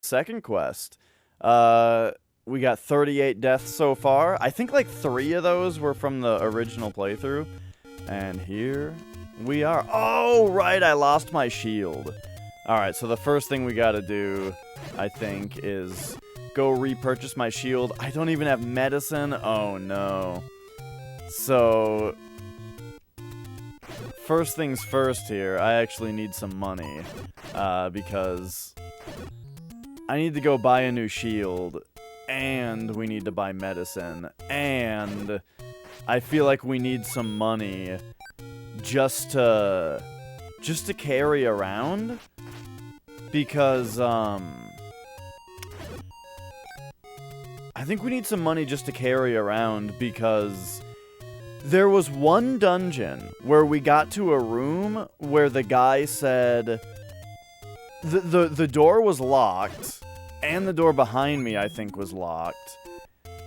second quest. We got 38 deaths so far. I think like 3 of those were from the original playthrough. And here we are. Oh, right, I lost my shield. Alright, so the first thing we gotta do, I think, is go repurchase my shield. I don't even have medicine. Oh, no. So, first things first here, I actually need some money. Because I need to go buy a new shield. And we need to buy medicine. And I feel like we need some money just to carry around. Because, I think we need some money just to carry around because there was one dungeon where we got to a room where the guy said the door was locked and the door behind me I think was locked,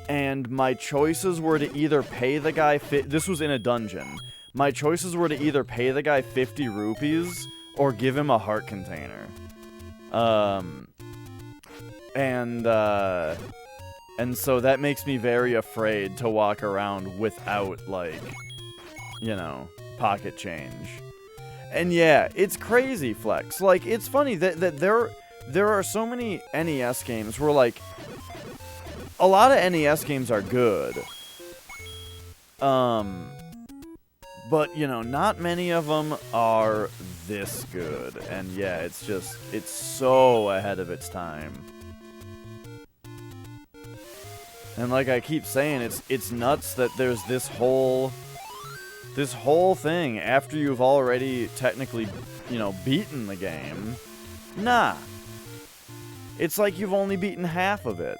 and my choices were to either pay the guy this was in a dungeon. My choices were to either pay the guy 50 rupees or give him a heart container. And so that makes me very afraid to walk around without, like, you know, pocket change. And yeah, it's crazy, Flex. Like, it's funny that there are so many NES games where, like, a lot of NES games are good. But, you know, not many of them are this good. And yeah, it's just, it's so ahead of its time. And like I keep saying, it's nuts that there's this whole thing after you've already technically, you know, beaten the game. Nah. It's like you've only beaten half of it.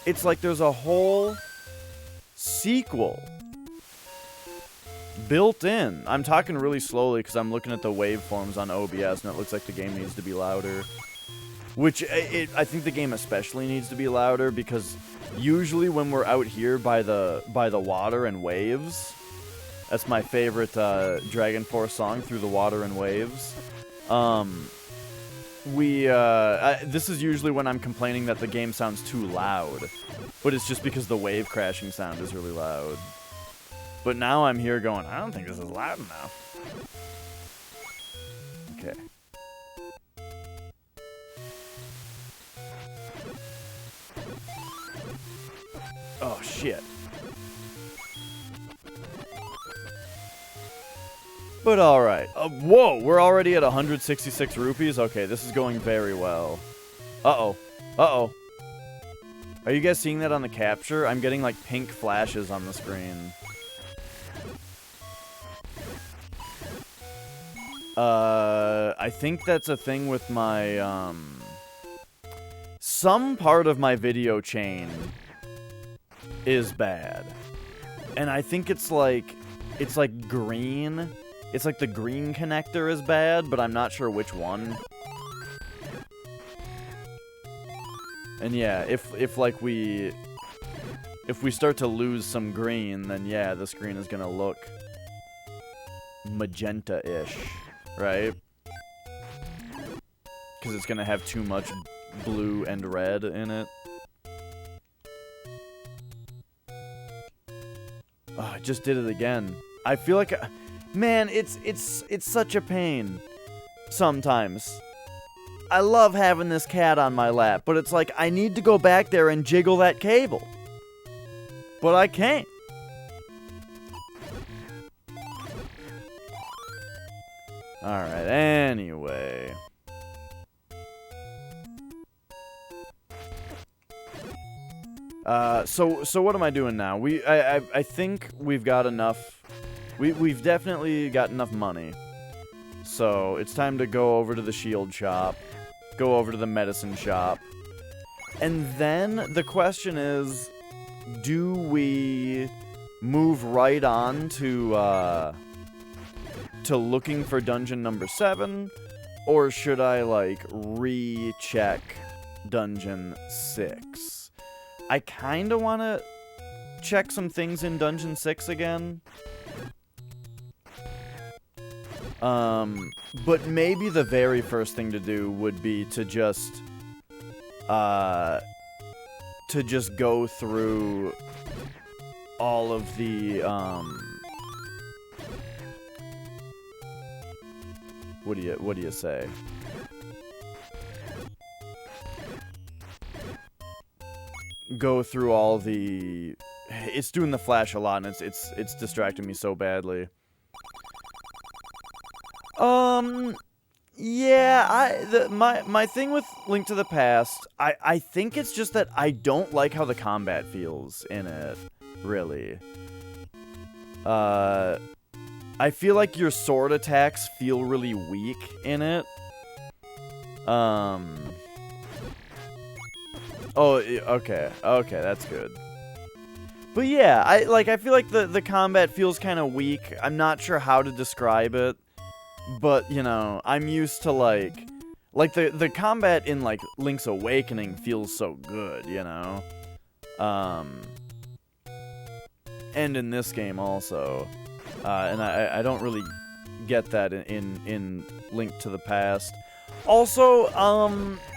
It's like there's a whole sequel built in. I'm talking really slowly because I'm looking at the waveforms on OBS and it looks like the game needs to be louder. Which, I think the game especially needs to be louder because usually when we're out here by the water and waves, that's my favorite Dragon Force song, Through the Water and Waves. This is usually when I'm complaining that the game sounds too loud, but it's just because the wave crashing sound is really loud. But now I'm here going, I don't think this is loud enough. Okay. Oh, shit. But alright. Whoa, we're already at 166 rupees? Okay, this is going very well. Uh-oh. Uh-oh. Are you guys seeing that on the capture? I'm getting, like, pink flashes on the screen. I think that's a thing with my, some part of my video chain is bad. And I think it's like green. It's like the green connector is bad, but I'm not sure which one. And yeah, if we start to lose some green, then yeah, the screen is gonna look magenta-ish, right? Because it's gonna have too much blue and red in it. Oh, I just did it again. I feel like, man, it's such a pain sometimes. I love having this cat on my lap, but it's like I need to go back there and jiggle that cable. But I can't. Alright, anyway. So what am I doing now? I think we've got enough. We've definitely got enough money. So it's time to go over to the shield shop, go over to the medicine shop, and then the question is, do we move right on to looking for dungeon number 7, or should I like recheck dungeon 6? I kind of want to check some things in Dungeon 6 again. But maybe the very first thing to do would be to just to just go through all of the, what do you say? Go through all the... It's doing the flash a lot, and it's distracting me so badly. Yeah, my thing with Link to the Past, I think it's just that I don't like how the combat feels in it, really. I feel like your sword attacks feel really weak in it. Oh, okay, that's good. But yeah, I feel like the combat feels kind of weak. I'm not sure how to describe it, but you know, I'm used to like the combat in like Link's Awakening feels so good, you know. And in this game also, and I don't really get that in Link to the Past. Also,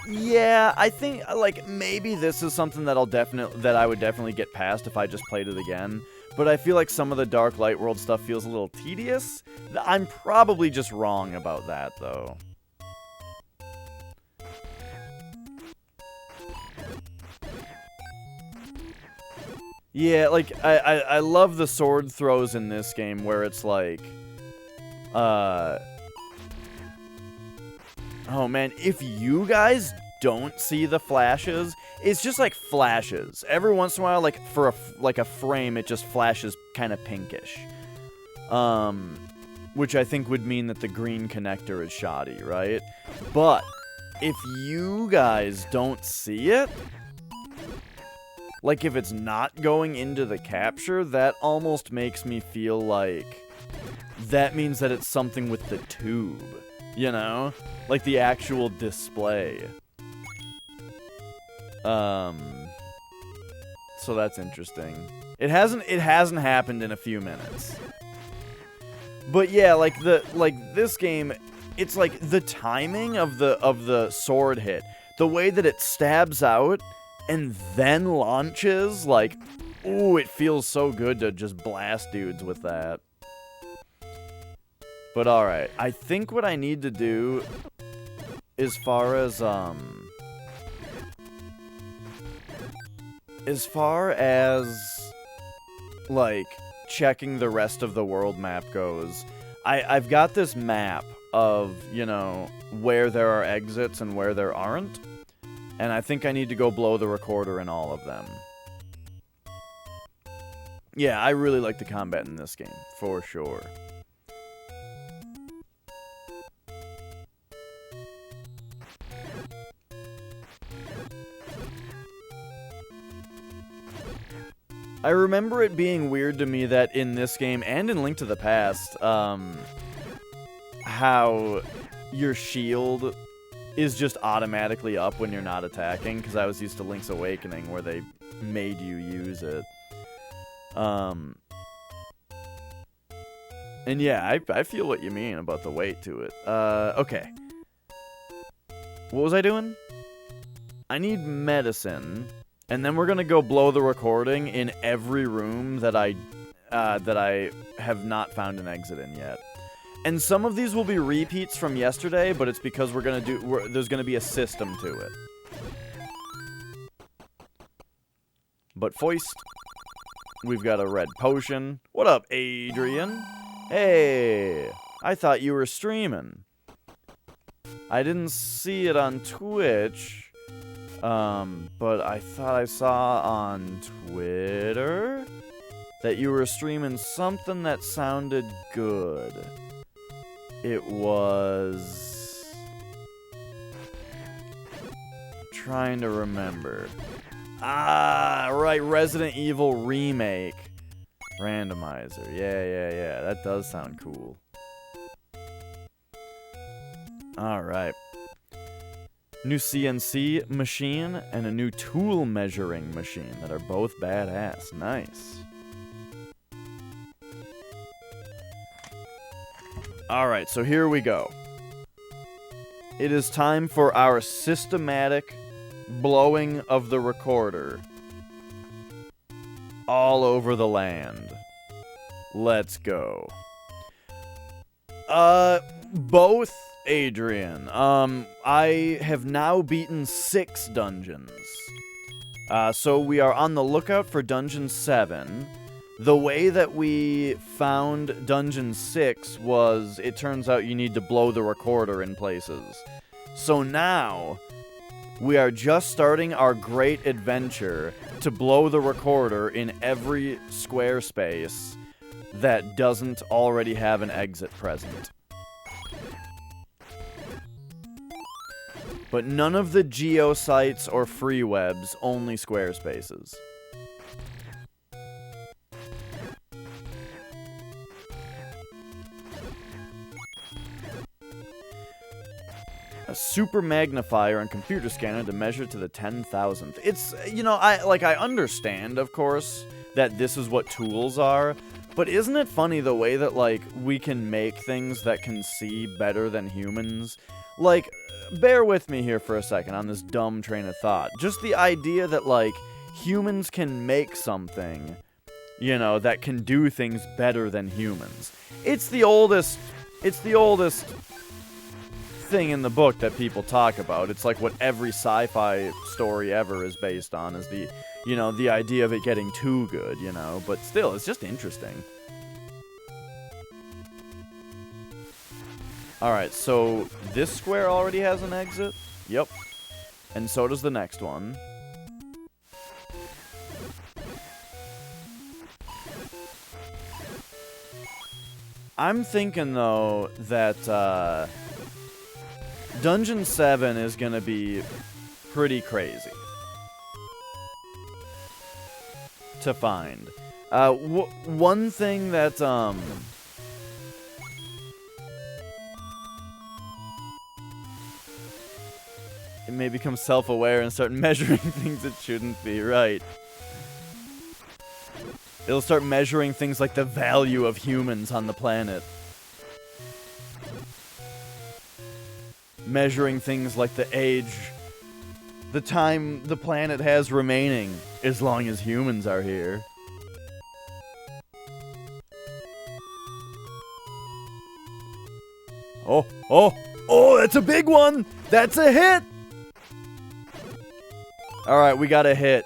yeah, I think, like, maybe this is something that I would definitely get past if I just played it again. But I feel like some of the Dark Light World stuff feels a little tedious. I'm probably just wrong about that, though. Yeah, like, I love the sword throws in this game where it's like, oh man, if you guys don't see the flashes, it's just like flashes. Every once in a while, like for a frame, it just flashes kind of pinkish. Which I think would mean that the green connector is shoddy, right? But if you guys don't see it, like if it's not going into the capture, that almost makes me feel like that means that it's something with the tube. You know? Like the actual display. So that's interesting. It hasn't happened in a few minutes. But yeah, like this game, it's like the timing of the sword hit, the way that it stabs out and then launches, like, ooh, it feels so good to just blast dudes with that. But alright, I think what I need to do, as far as like, checking the rest of the world map goes, I've got this map of, you know, where there are exits and where there aren't, and I think I need to go blow the recorder in all of them. Yeah, I really like the combat in this game, for sure. I remember it being weird to me that in this game, and in Link to the Past, how your shield is just automatically up when you're not attacking, because I was used to Link's Awakening, where they made you use it. And yeah, I feel what you mean about the weight to it. Okay. What was I doing? I need medicine. And then we're gonna go blow the recording in every room that I have not found an exit in yet. And some of these will be repeats from yesterday, but it's because there's gonna be a system to it. But first, we've got a red potion. What up, Adrian? Hey, I thought you were streaming. I didn't see it on Twitch. But I thought I saw on Twitter that you were streaming something that sounded good. It was... trying to remember. Ah, right, Resident Evil Remake. Randomizer. Yeah. That does sound cool. Alright. New CNC machine and a new tool measuring machine that are both badass. Nice. Alright, so here we go. It is time for our systematic blowing of the recorder all over the land. Let's go. Both, Adrian. I have now beaten 6 dungeons. So we are on the lookout for Dungeon 7. The way that we found Dungeon 6 was, it turns out you need to blow the recorder in places. So now, we are just starting our great adventure to blow the recorder in every square space that doesn't already have an exit present. But none of the geosites or free webs, only square spaces. A super magnifier and computer scanner to measure to the 10,000th. It's, you know, I understand, of course, that this is what tools are, but isn't it funny the way that, like, we can make things that can see better than humans? Like, bear with me here for a second on this dumb train of thought. Just the idea that, like, humans can make something, you know, that can do things better than humans. It's the oldest thing in the book that people talk about. It's like what every sci-fi story ever is based on, is the, you know, the idea of it getting too good, you know, but still, it's just interesting. Alright, so this square already has an exit? Yep. And so does the next one. I'm thinking, though, that, Dungeon 7 is gonna be pretty crazy to find. One thing that, it may become self-aware and start measuring things it shouldn't be, right? It'll start measuring things like the value of humans on the planet. Measuring things like the age, the time the planet has remaining, as long as humans are here. Oh, that's a big one! That's a hit! Alright, we got a hit.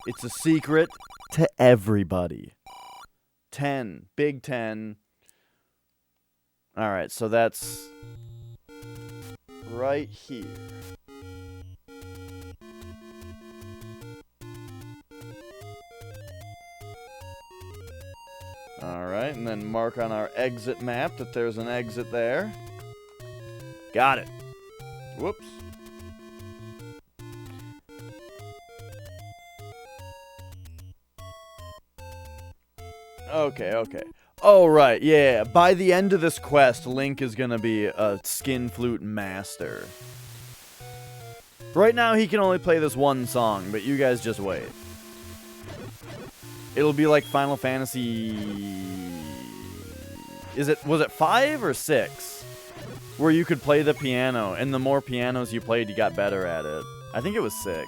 It's a secret to everybody. 10. Big 10. Alright, so that's right here. Alright, and then mark on our exit map that there's an exit there. Got it. Whoops. Okay. Oh, right, yeah. By the end of this quest, Link is gonna be a skin flute master. Right now, he can only play this one song, but you guys just wait. It'll be like Final Fantasy... Was it 5 or 6? Where you could play the piano, and the more pianos you played, you got better at it. I think it was 6.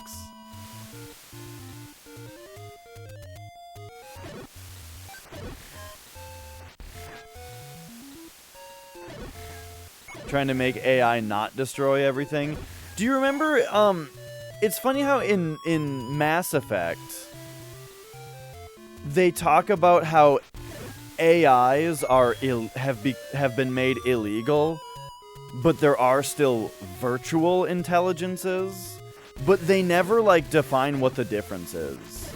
Trying to make AI not destroy everything. Do you remember, it's funny how in Mass Effect, they talk about how AIs have been made illegal, but there are still virtual intelligences, but they never, like, define what the difference is.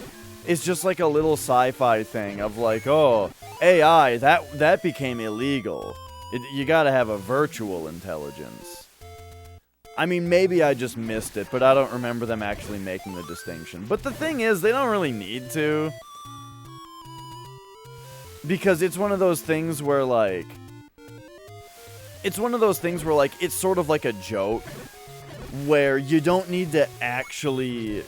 It's just like a little sci-fi thing of like, oh, AI, that became illegal. You gotta have a virtual intelligence. I mean, maybe I just missed it, but I don't remember them actually making the distinction. But the thing is, they don't really need to. Because it's one of those things where, like... It's sort of like a joke. Where you don't need to actually...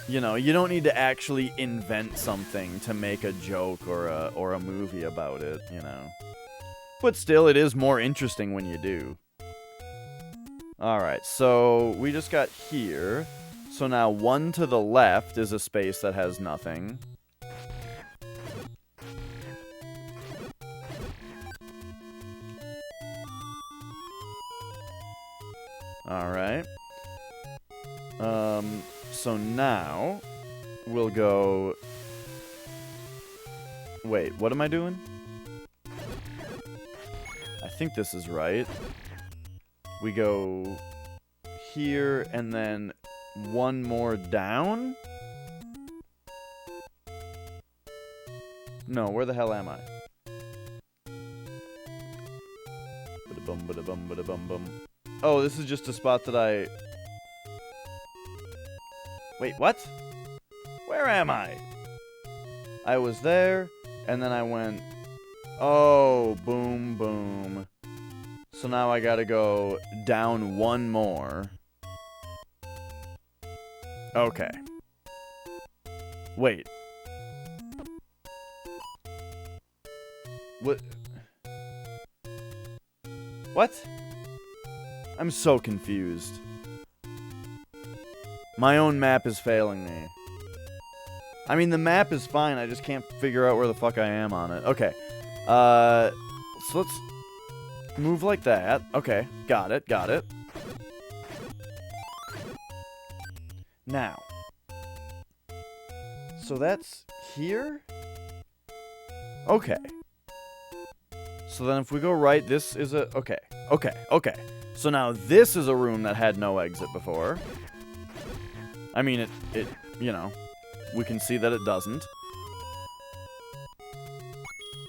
You know, you don't need to actually invent something to make a joke or a movie about it, you know. But still, it is more interesting when you do. Alright, so we just got here. So now one to the left is a space that has nothing. Alright. So now we'll go... Wait, what am I doing? I think this is right. We go here and then one more down? No, where the hell am I? Ba-da-bum, ba-da-bum, ba-da-bum-bum. Oh, this is just a spot that I... Wait, what? Where am I? I was there, and then I went... Oh, boom, boom. So now I gotta go down one more. Okay. Wait. What? What? I'm so confused. My own map is failing me. I mean, the map is fine, I just can't figure out where the fuck I am on it. Okay. So let's move like that. Okay, got it, got it. Now. So that's here? Okay. So then if we go right, this is a... Okay, okay, okay. So now this is a room that had no exit before. I mean, it you know, we can see that it doesn't.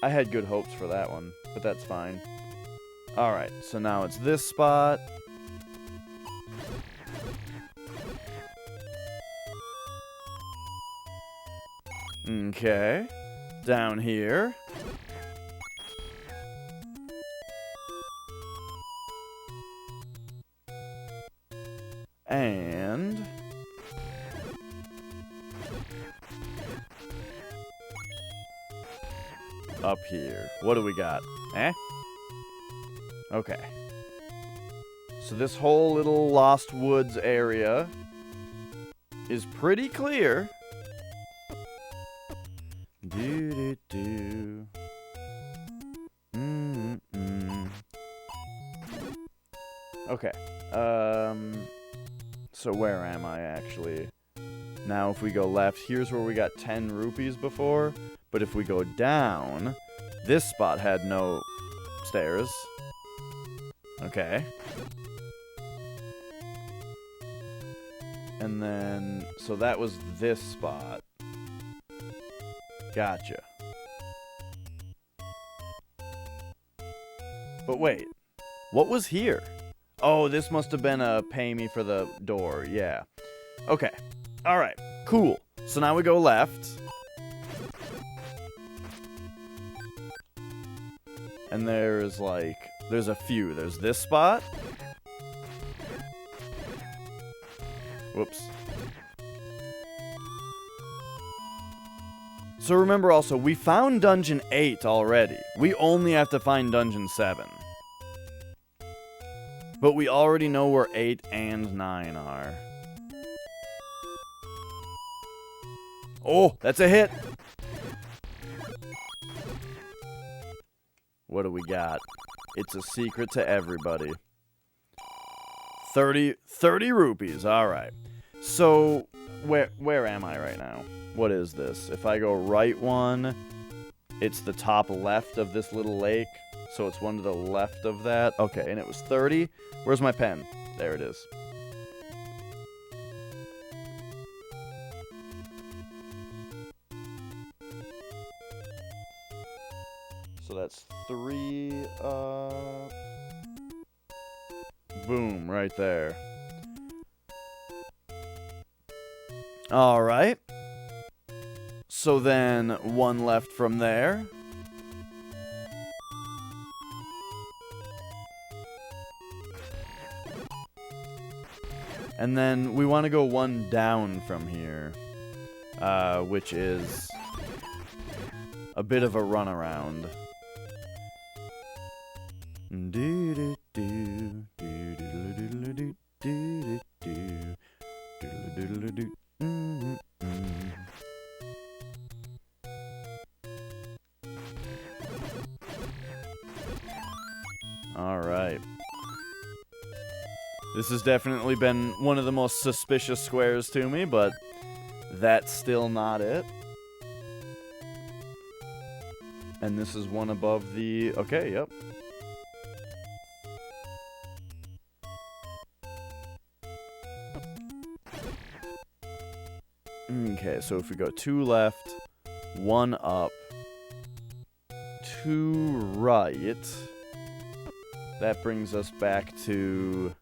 I had good hopes for that one, but that's fine. Alright, so now it's this spot. Okay. Down here. And... up here. What do we got? Eh? Okay. So this whole little Lost Woods area is pretty clear. Do-do-do. Mm-mm. Okay. So where am I, actually? Now, if we go left, here's where we got 10 rupees before. But if we go down, this spot had no stairs. Okay. And then, so that was this spot. Gotcha. But wait, what was here? Oh, this must have been a pay me for the door, yeah. Okay, alright, cool. So now we go left. And there's like, there's a few. There's this spot. Whoops. So remember also, we found Dungeon 8 already. We only have to find Dungeon 7. But we already know where 8 and 9 are. Oh, that's a hit! What do we got? It's a secret to everybody. 30 rupees, alright. So, where am I right now? What is this? If I go right one, it's the top left of this little lake. So it's one to the left of that. Okay, and it was 30. Where's my pen? There it is. So that's 3, boom, right there. Alright. So then, one left from there. And then we want to go one down from here. Which is a bit of a runaround. Alright. This has definitely been one of the most suspicious squares to me, but that's still not it. And this is one above the... Okay, yep. Okay, so if we go 2 left, 1 up, 2 right, that brings us back to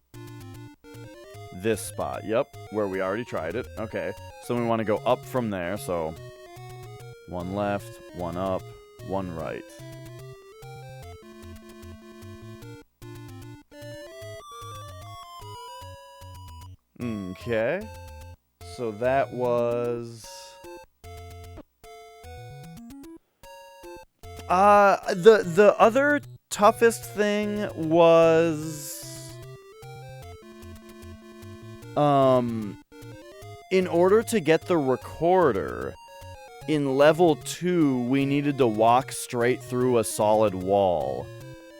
this spot. Yep, where we already tried it. Okay, so we want to go up from there, so 1 left, 1 up, 1 right. Okay. So that was... the other toughest thing was... in order to get the recorder, in level 2, we needed to walk straight through a solid wall.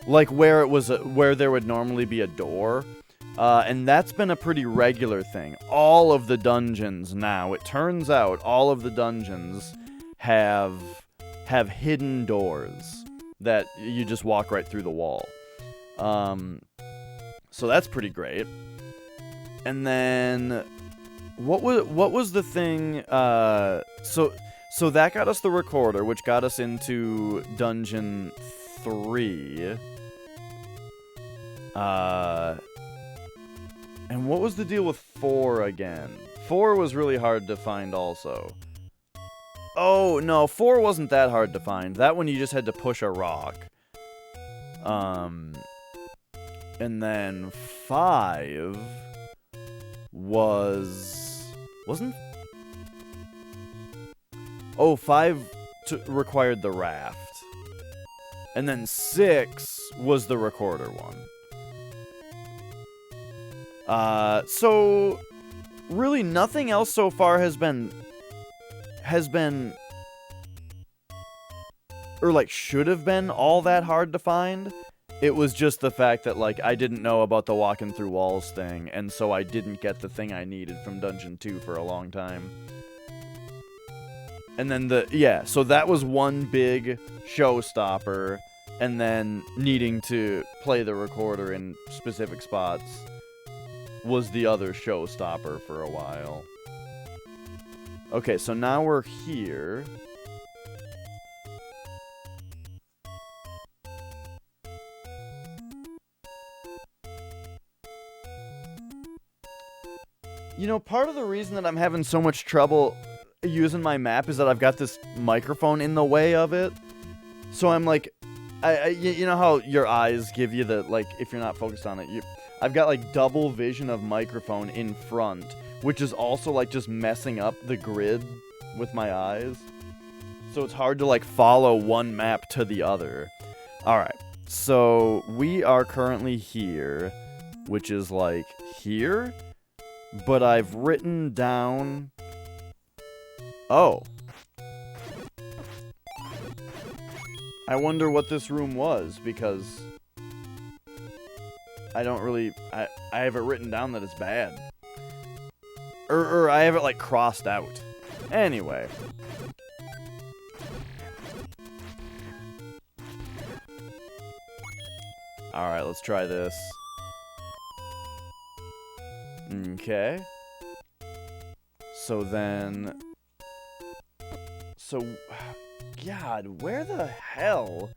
Like where it was, where there would normally be a door. And that's been a pretty regular thing. All of the dungeons now, it turns out, all of the dungeons have hidden doors that you just walk right through the wall. So that's pretty great. And then what was the thing? So that got us the recorder, which got us into dungeon 3. And what was the deal with 4 again? 4 was really hard to find also. Oh, no, 4 wasn't that hard to find. That one you just had to push a rock. And then 5 wasn't... Oh, 5 required the raft. And then 6 was the recorder one. So really nothing else so far has been, or like should have been all that hard to find. It was just the fact that like I didn't know about the walking through walls thing, and so I didn't get the thing I needed from Dungeon 2 for a long time. And then so that was one big showstopper, and then needing to play the recorder in specific spots was the other showstopper for a while. Okay, so now we're here. You know, part of the reason that I'm having so much trouble using my map is that I've got this microphone in the way of it. So I'm like, you know how your eyes give you the, like, if you're not focused on it, I've got like double vision of microphone in front, which is also like just messing up the grid with my eyes. So it's hard to like follow one map to the other. Alright, so we are currently here, which is like here, but I've written down... Oh. I wonder what this room was, because... I don't really... I have it written down that it's bad. Or I have it, like, crossed out. Anyway. Alright, let's try this. Okay. So then... So... God, where the hell...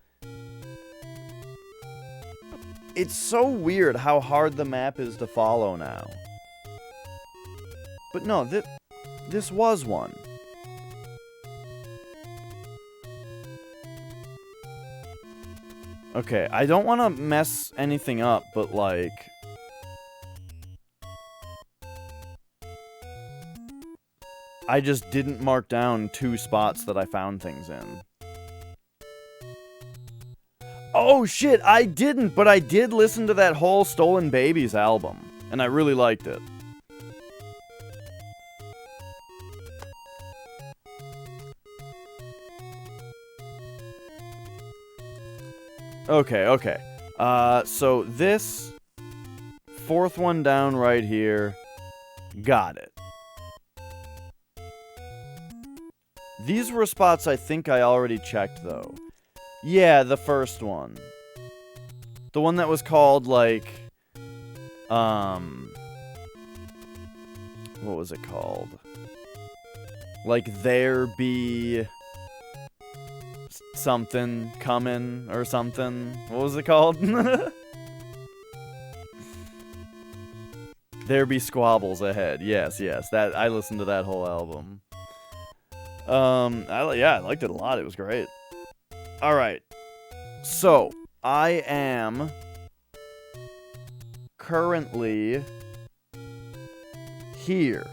It's so weird how hard the map is to follow now. But no, this was one. Okay, I don't want to mess anything up, but like... I just didn't mark down 2 spots that I found things in. Oh, shit, I didn't, but I did listen to that whole Stolen Babies album, and I really liked it. Okay, okay. So this fourth one down right here, got it. These were spots I think I already checked, though. Yeah, the first one. The one that was called, like, what was it called? Like, there be something coming or something. What was it called? There be squabbles ahead. Yes, yes. That I listened to that whole album. I liked it a lot. It was great. All right. So, I am currently here.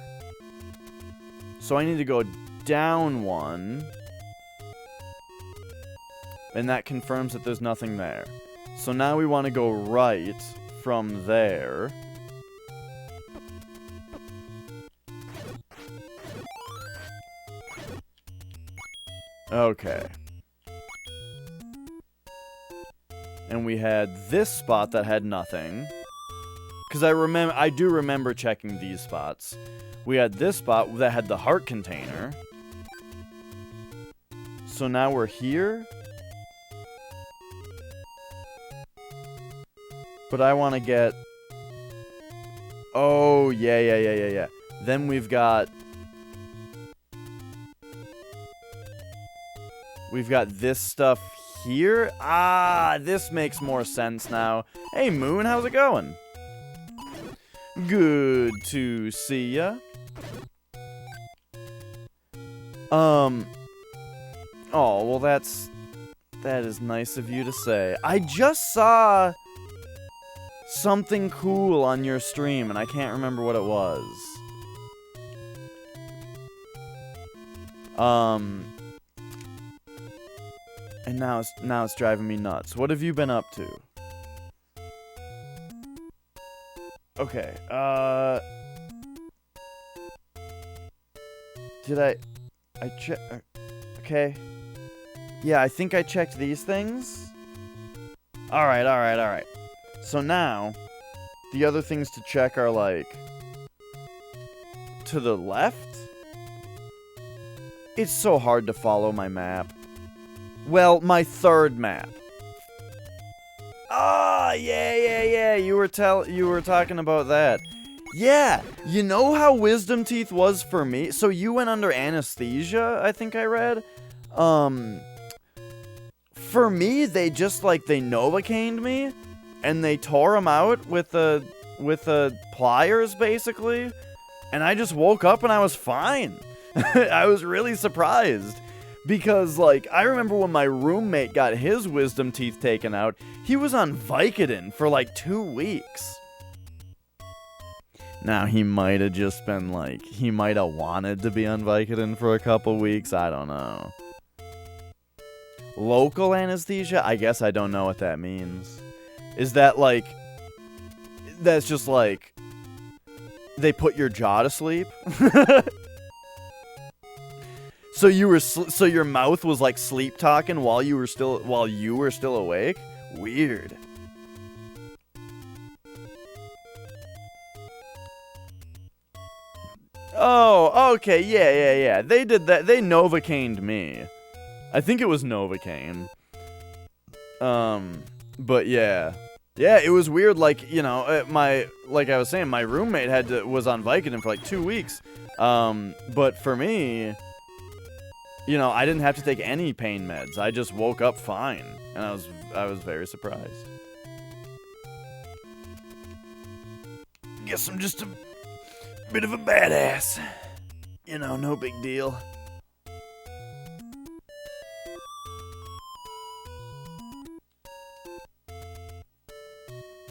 So I need to go down one. And that confirms that there's nothing there. So now we want to go right from there. Okay. And we had this spot that had nothing. Because I do remember checking these spots. We had this spot that had the heart container. So now we're here. But I want to get... Oh, yeah. Then we've got... We've got this stuff here. Ah, this makes more sense now. Hey, Moon, how's it going? Good to see ya. Oh, well, that is nice of you to say. I just saw something cool on your stream, and I can't remember what it was. And now it's driving me nuts. What have you been up to? Okay, did I check? Okay. Yeah, I think I checked these things. Alright. So now, the other things to check are, like, to the left? It's so hard to follow my map. Well, my third map. Ah, yeah. You were talking about that. Yeah, you know how Wisdom Teeth was for me? So you went under anesthesia, I think I read. For me, they just, like, they Novocained me, and they tore them out with the pliers, basically. And I just woke up and I was fine. I was really surprised. Because, like, I remember when my roommate got his wisdom teeth taken out, he was on Vicodin for, like, 2 weeks. Now, he might have just been, like, he might have wanted to be on Vicodin for a couple weeks. I don't know. Local anesthesia? I guess I don't know what that means. Is that, like, that's just, like, they put your jaw to sleep? So so your mouth was like sleep talking while you were still awake? Weird. Oh, okay, yeah. They did that. They Novocained me. I think it was Novocaine. But yeah. Yeah, it was weird, like, you know, like I was saying, my roommate was on Vicodin for like 2 weeks. But for me, you know, I didn't have to take any pain meds. I just woke up fine, and I was very surprised. Guess I'm just a bit of a badass. You know, no big deal.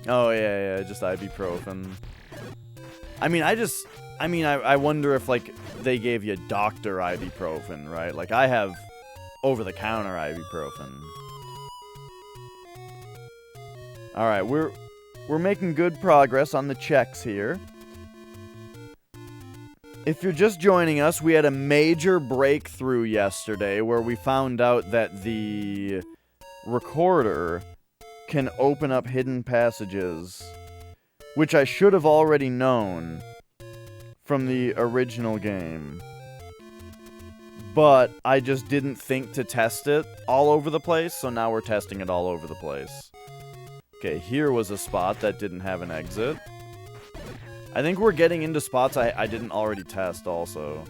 Oh yeah, just ibuprofen. I wonder if, like, they gave you doctor ibuprofen, right? Like, I have over-the-counter ibuprofen. Alright, we're making good progress on the checks here. If you're just joining us, we had a major breakthrough yesterday where we found out that the recorder can open up hidden passages, which I should have already known from the original game. But I just didn't think to test it all over the place, so now we're testing it all over the place. Okay, here was a spot that didn't have an exit. I think we're getting into spots I didn't already test also.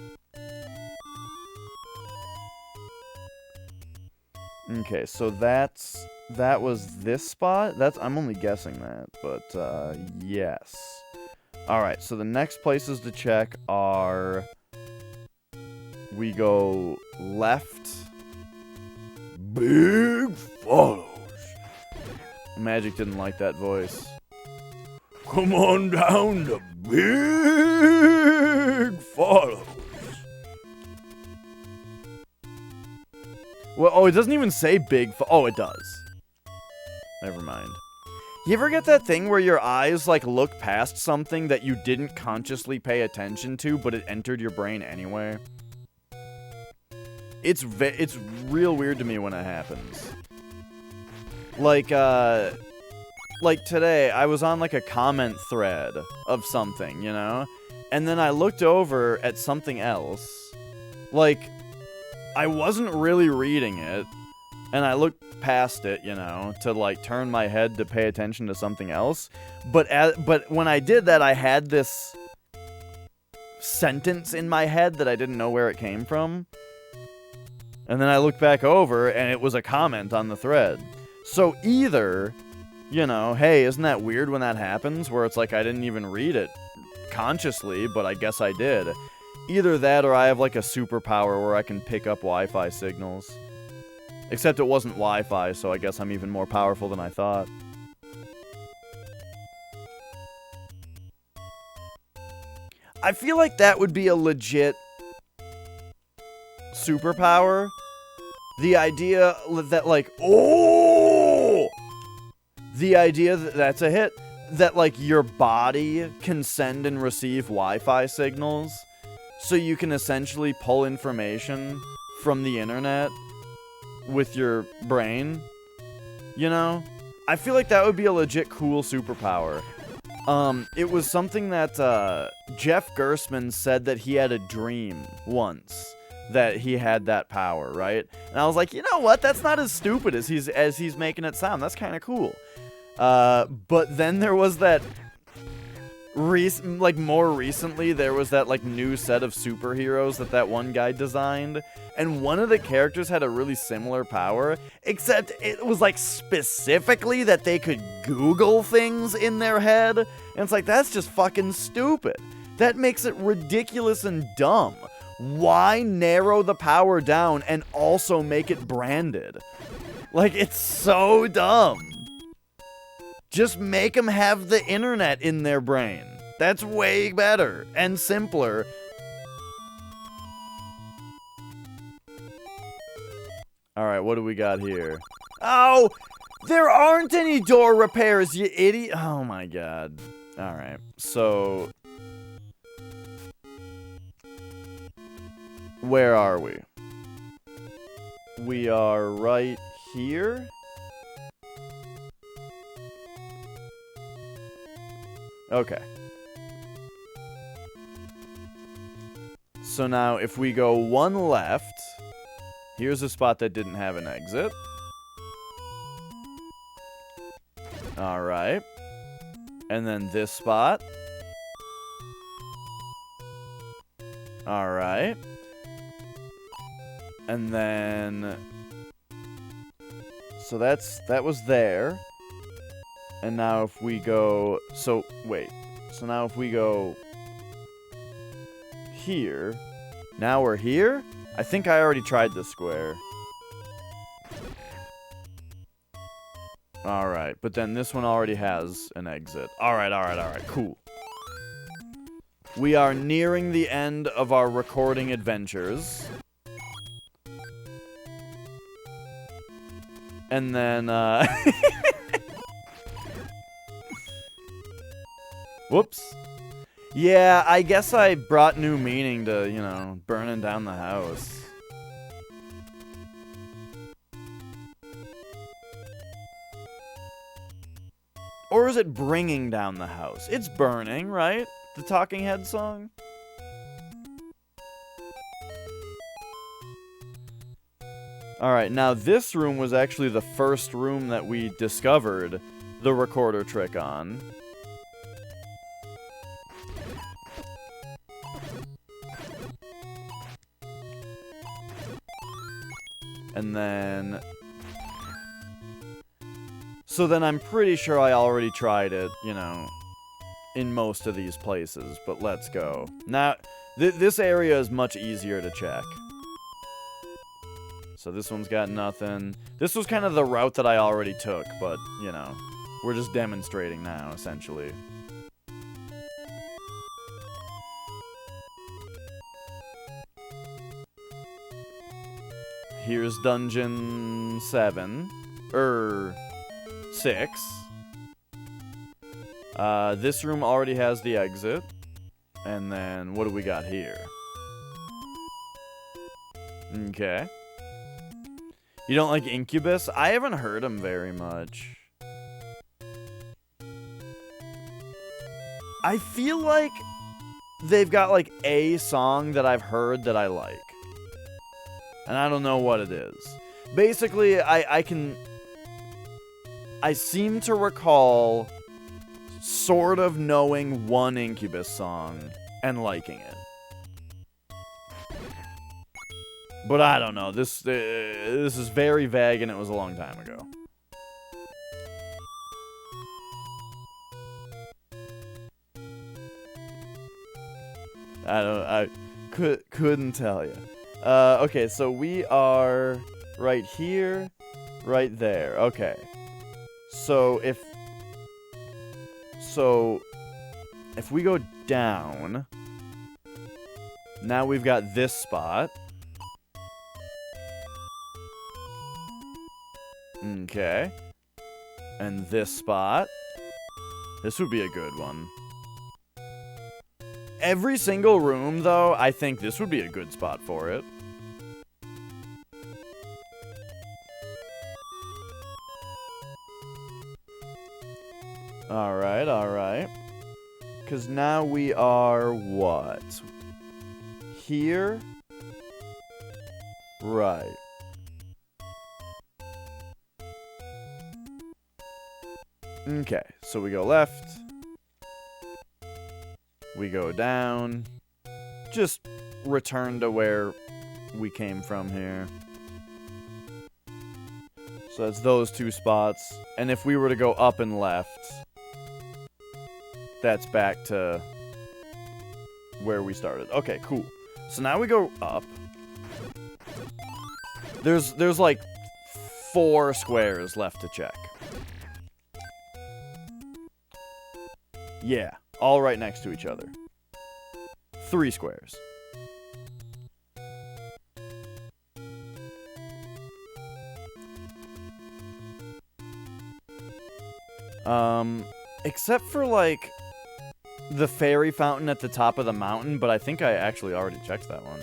Okay, so that was this spot? I'm only guessing that, but yes. Alright, so the next places to check are... We go left. Big follows. Magic didn't like that voice. Come on down to Big Follows. Well, oh, it doesn't even say Big Oh, it does. Never mind. You ever get that thing where your eyes, like, look past something that you didn't consciously pay attention to, but it entered your brain anyway? It's real weird to me when it happens. Like today, I was on like a comment thread of something, you know? And then I looked over at something else. Like, I wasn't really reading it. And I looked past it, you know, to like turn my head to pay attention to something else. But when I did that, I had this sentence in my head that I didn't know where it came from. And then I looked back over, and it was a comment on the thread. So either, you know, hey, isn't that weird when that happens? Where it's like I didn't even read it consciously, but I guess I did. Either that, or I have like a superpower where I can pick up Wi-Fi signals. Except it wasn't Wi-Fi, so I guess I'm even more powerful than I thought. I feel like that would be a legit superpower. The idea that, like, oh! The idea that that's a hit. That, like, your body can send and receive Wi-Fi signals. So you can essentially pull information from the internet with your brain. You know? I feel like that would be a legit cool superpower. It was something that, Jeff Gersman said that he had a dream once. That he had that power, right? And I was like, you know what? That's not as stupid as he's making it sound. That's kind of cool. But then there was that more recently, there was that like new set of superheroes that one guy designed, and one of the characters had a really similar power, except it was like specifically that they could Google things in their head, and it's like, that's just fucking stupid. That makes it ridiculous and dumb. Why narrow the power down and also make it branded? Like, it's so dumb. Just make them have the internet in their brain. That's way better and simpler. Alright, what do we got here? Oh! There aren't any door repairs, you idiot! Oh my god. Alright, so... Where are we? We are right here? Okay. So now, if we go one left, here's a spot that didn't have an exit. Alright. And then this spot. Alright. And then... So that was there. And now if we go... So, wait. So now if we go... Here. Now we're here? I think I already tried this square. Alright, but then this one already has an exit. Alright, cool. We are nearing the end of our recording adventures. And then, Whoops. Yeah, I guess I brought new meaning to, you know, burning down the house. Or is it bringing down the house? It's burning, right? The Talking Head song? Alright, now this room was actually the first room that we discovered the recorder trick on. And then... So then I'm pretty sure I already tried it, you know, in most of these places, but let's go. Now, this area is much easier to check. So this one's got nothing. This was kind of the route that I already took, but, you know, we're just demonstrating now, essentially. Here's dungeon 7. 6. This room already has the exit. And then, what do we got here? Okay. You don't like Incubus? I haven't heard him very much. I feel like they've got, like, a song that I've heard that I like. And I don't know what it is. Basically, I seem to recall sort of knowing one Incubus song and liking it. But I don't know. This is very vague, and it was a long time ago. I couldn't tell you. Okay, so we are right here, right there. Okay. So if we go down, now we've got this spot. Okay. And this spot. This would be a good one. Every single room, though, I think this would be a good spot for it. Alright, alright. Because now we are what? Here? Right. Okay, so we go left. We go down. Just return to where we came from here. So that's those two spots. And if we were to go up and left, that's back to where we started. Okay, cool. So now we go up. There's like 4 squares left to check. Yeah, all right next to each other. 3 squares. Except for, like, the fairy fountain at the top of the mountain, but I think I actually already checked that one.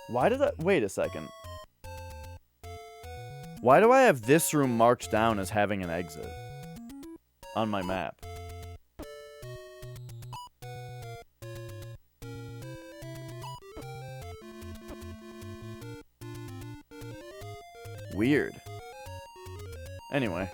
Why did I... Wait a second. Why do I have this room marked down as having an exit on my map? Weird. Anyway.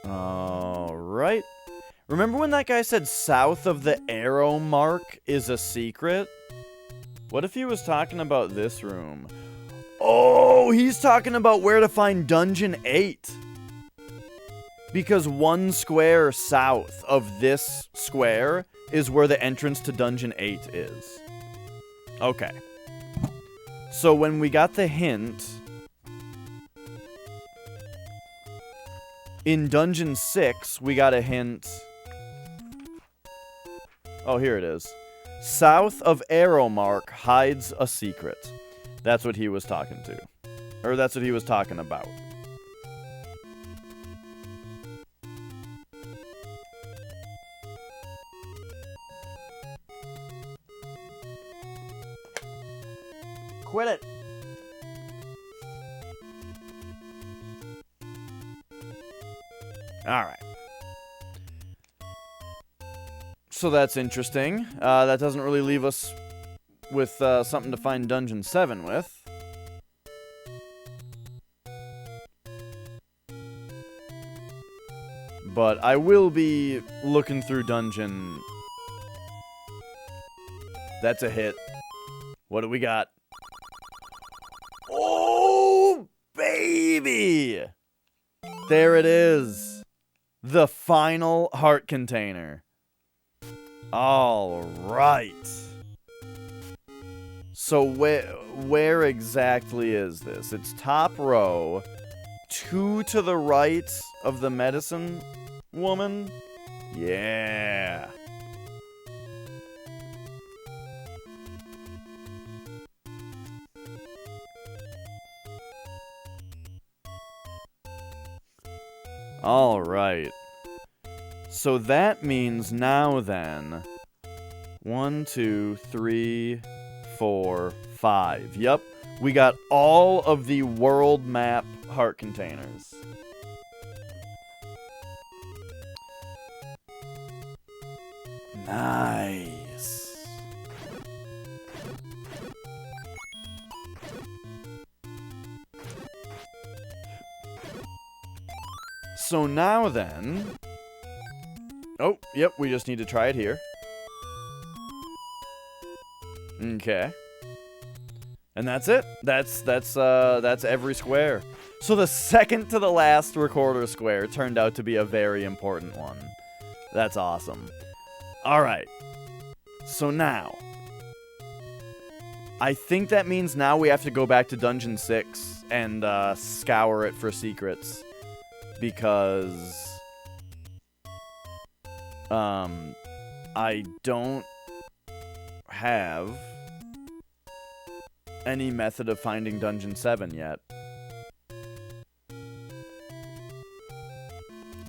Alright. Remember when that guy said south of the arrow mark is a secret? What if he was talking about this room? Oh, he's talking about where to find Dungeon 8. Because 1 square south of this square is where the entrance to Dungeon 8 is. Okay. So when we got the hint In Dungeon 6, we got a hint. Oh, here it is. South of Arrow Mark hides a secret. That's what he was talking to. Or that's what he was talking about. Quit it! Alright. So that's interesting. That doesn't really leave us with something to find Dungeon 7 with. But I will be looking through Dungeon. That's a hit. What do we got? Oh, baby! There it is. The final heart container. All right. So where exactly is this? It's top row, 2 to the right of the medicine woman. Yeah. All right. So that means now then, 1, 2, 3, 4, 5. Yep, we got all of the world map heart containers. Nice. So now then... Oh, yep, we just need to try it here. Okay. And that's it. That's every square. So the second to the last recorder square turned out to be a very important one. That's awesome. Alright. So now, I think that means now we have to go back to Dungeon 6 and scour it for secrets. Because I don't have any method of finding Dungeon 7 yet.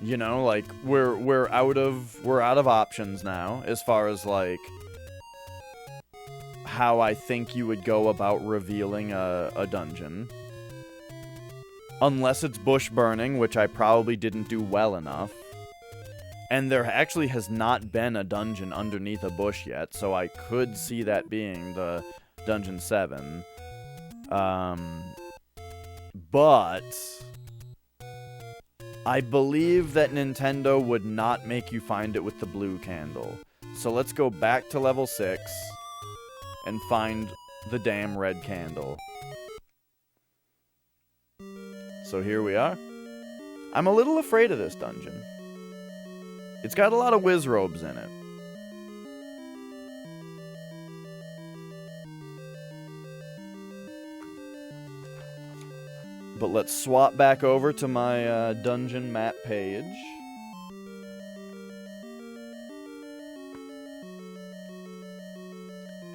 You know, like we're out of options now as far as like how I think you would go about revealing a dungeon. Unless it's bush burning, which I probably didn't do well enough. And there actually has not been a dungeon underneath a bush yet, so I could see that being the Dungeon 7. But I believe that Nintendo would not make you find it with the blue candle. So let's go back to level 6 and find the damn red candle. So here we are. I'm a little afraid of this dungeon. It's got a lot of whiz robes in it. But let's swap back over to my dungeon map page.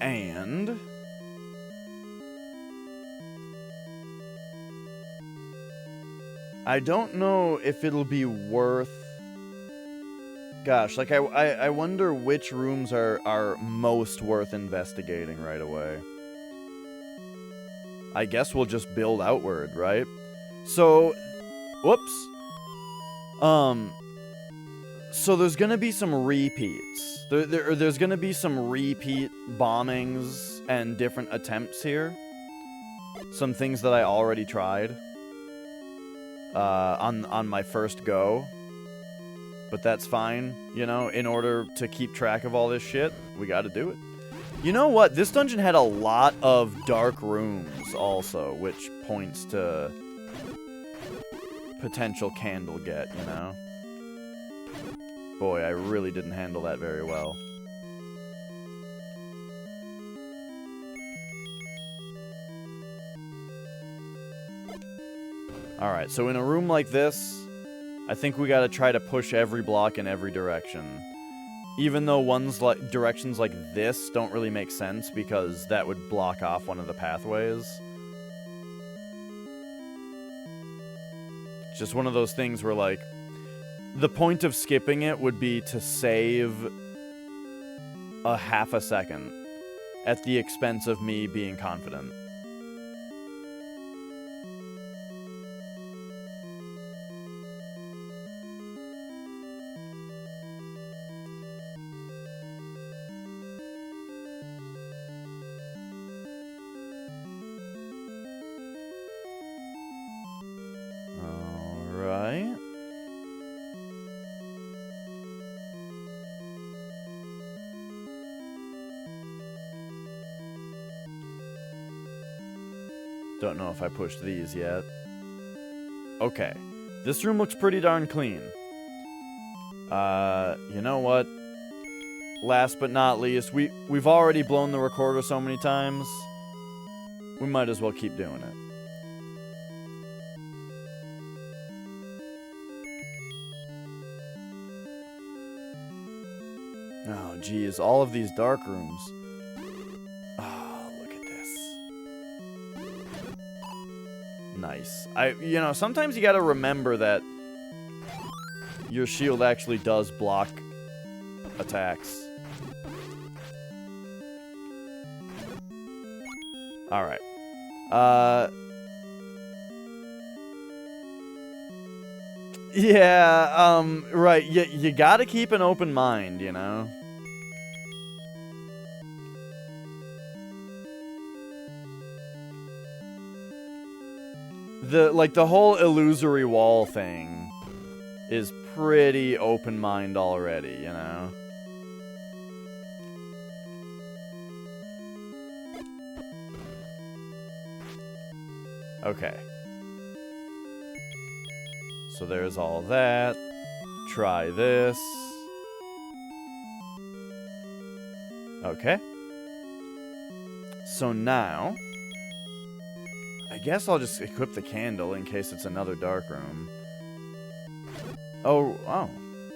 And I don't know if it'll be worth... Gosh, like I wonder which rooms are most worth investigating right away. I guess we'll just build outward, right? So, whoops. So there's gonna be some repeats. There's gonna be some repeat bombings and different attempts here. Some things that I already tried. On my first go. But that's fine, you know, in order to keep track of all this shit, we gotta do it. You know what? This dungeon had a lot of dark rooms also, which points to potential candle get, you know? Boy, I really didn't handle that very well. Alright, so in a room like this, I think we gotta try to push every block in every direction. Even though directions like this don't really make sense because that would block off one of the pathways. It's just one of those things where, like, the point of skipping it would be to save a half a second at the expense of me being confident. Alright. Don't know if I pushed these yet. Okay. This room looks pretty darn clean. You know what? Last but not least, we've already blown the recorder so many times. We might as well keep doing it. Oh, geez. All of these dark rooms. Oh, look at this. Nice. You know, sometimes you gotta remember that your shield actually does block attacks. Alright. Yeah, right. You gotta keep an open mind, you know? The whole illusory wall thing is pretty open mind already, you know? Okay. So there's all that. Try this. Okay. So now, I guess I'll just equip the candle in case it's another dark room. Oh,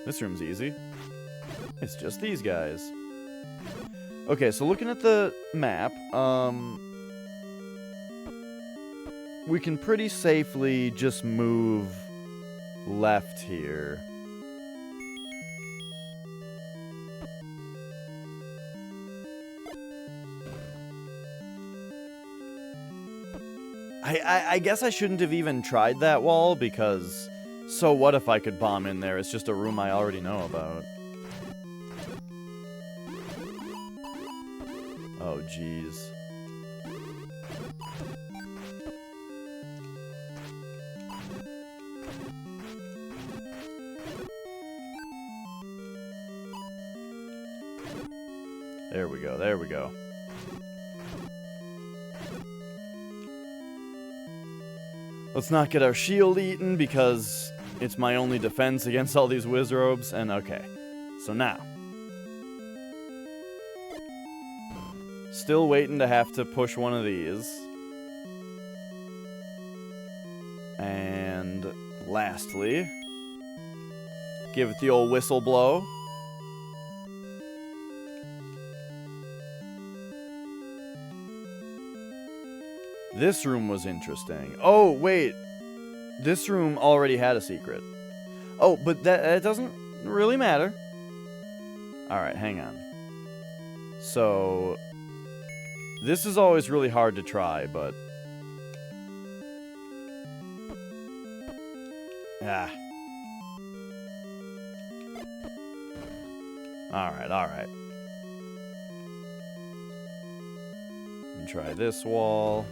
this room's easy. It's just these guys. Okay, so looking at the map, we can pretty safely just move left here. I guess I shouldn't have even tried that wall, because so what if I could bomb in there? It's just a room I already know about. Oh, jeez. There we go, there we go. Let's not get our shield eaten, because it's my only defense against all these wizrobes. And okay, so now. Still waiting to have to push one of these. And lastly, give it the old whistle blow. This room was interesting. Oh, wait. This room already had a secret. Oh, but that doesn't really matter. Alright, hang on. So, this is always really hard to try, but... Ah. Alright, alright. And try this wall.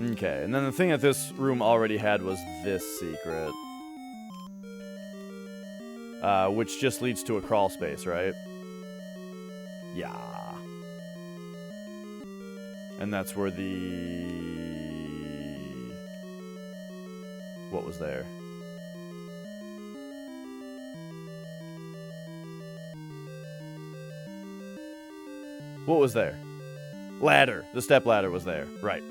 Okay, and then the thing that this room already had was this secret. Which just leads to a crawl space, right? Yeah. And that's where the... What was there? What was there? Ladder. The step ladder was there. Right.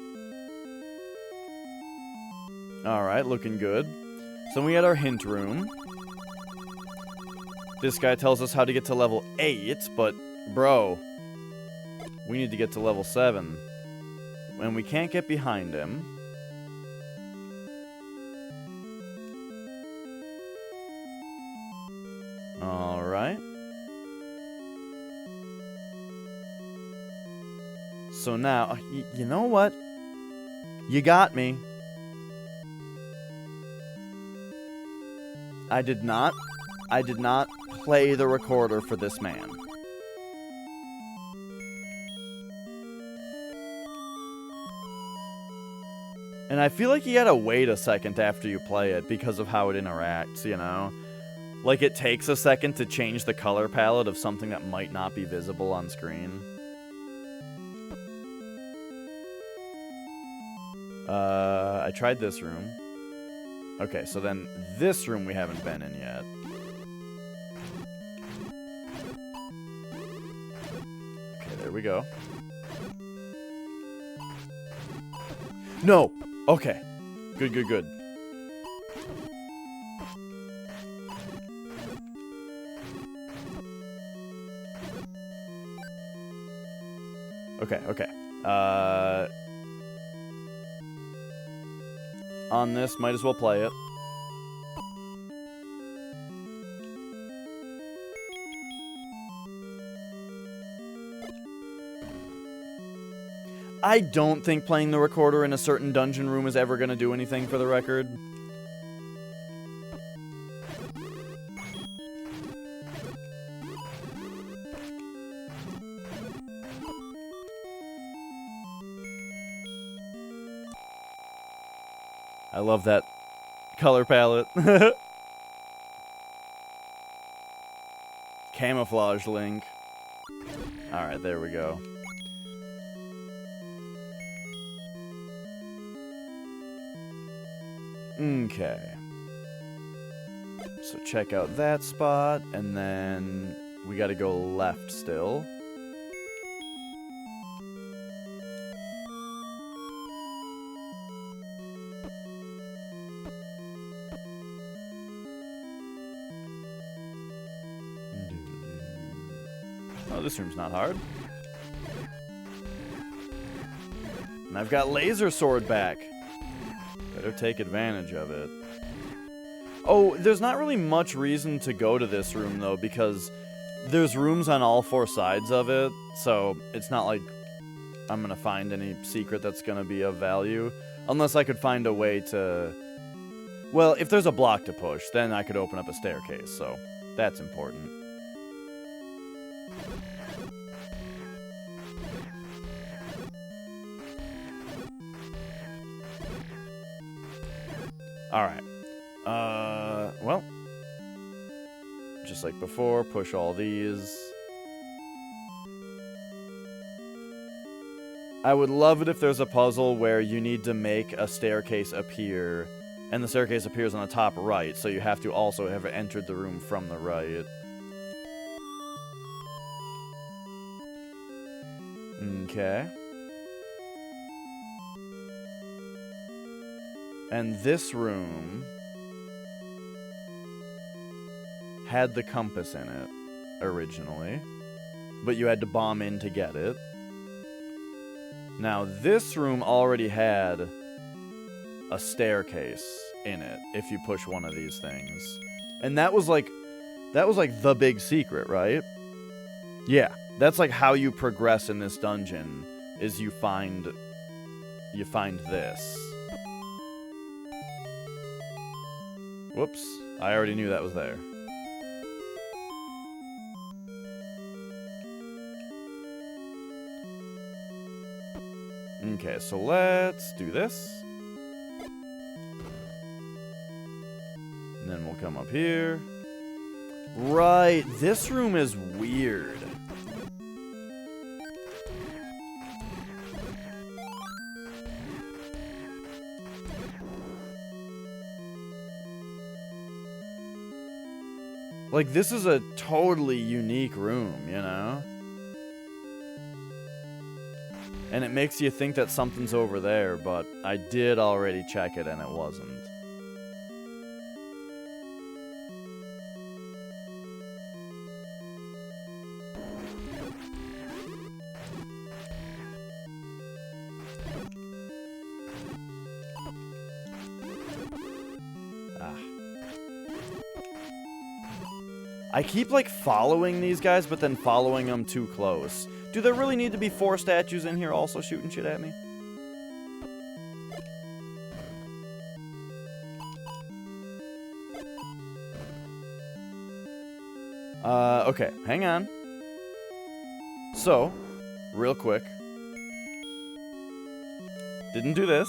Alright, looking good. So we had our hint room. This guy tells us how to get to level 8, but, bro, we need to get to level 7. And we can't get behind him. Alright. So now, you know what? You got me. I did not play the recorder for this man. And I feel like you gotta wait a second after you play it because of how it interacts, you know? Like, it takes a second to change the color palette of something that might not be visible on screen. I tried this room. Okay, so then this room we haven't been in yet. Okay, there we go. No! Okay. Good, good, good. Okay, okay. On this, might as well play it. I don't think playing the recorder in a certain dungeon room is ever going to do anything, for the record. I love that color palette. Camouflage Link. Alright, there we go. Okay. So check out that spot, and then we gotta go left still. Oh, this room's not hard. And I've got Laser Sword back. Better take advantage of it. Oh, there's not really much reason to go to this room, though, because there's rooms on all four sides of it, so it's not like I'm gonna find any secret that's gonna be of value. Unless I could find a way to... Well, if there's a block to push, then I could open up a staircase, so that's important. Alright. Well. Just like before, push all these. I would love it if there's a puzzle where you need to make a staircase appear, and the staircase appears on the top right, so you have to also have entered the room from the right. Okay. And this room had the compass in it originally, but you had to bomb in to get it. Now, this room already had a staircase in it if you push one of these things. And that was like the big secret, right? Yeah, that's like how you progress in this dungeon, is you find this. Whoops, I already knew that was there. Okay, so let's do this. And then we'll come up here. Right, this room is weird. Like, this is a totally unique room, you know? And it makes you think that something's over there, but I did already check it and it wasn't. I keep, like, following these guys, but then following them too close. Do there really need to be 4 statues in here also shooting shit at me? Okay, hang on. So, real quick. Didn't do this.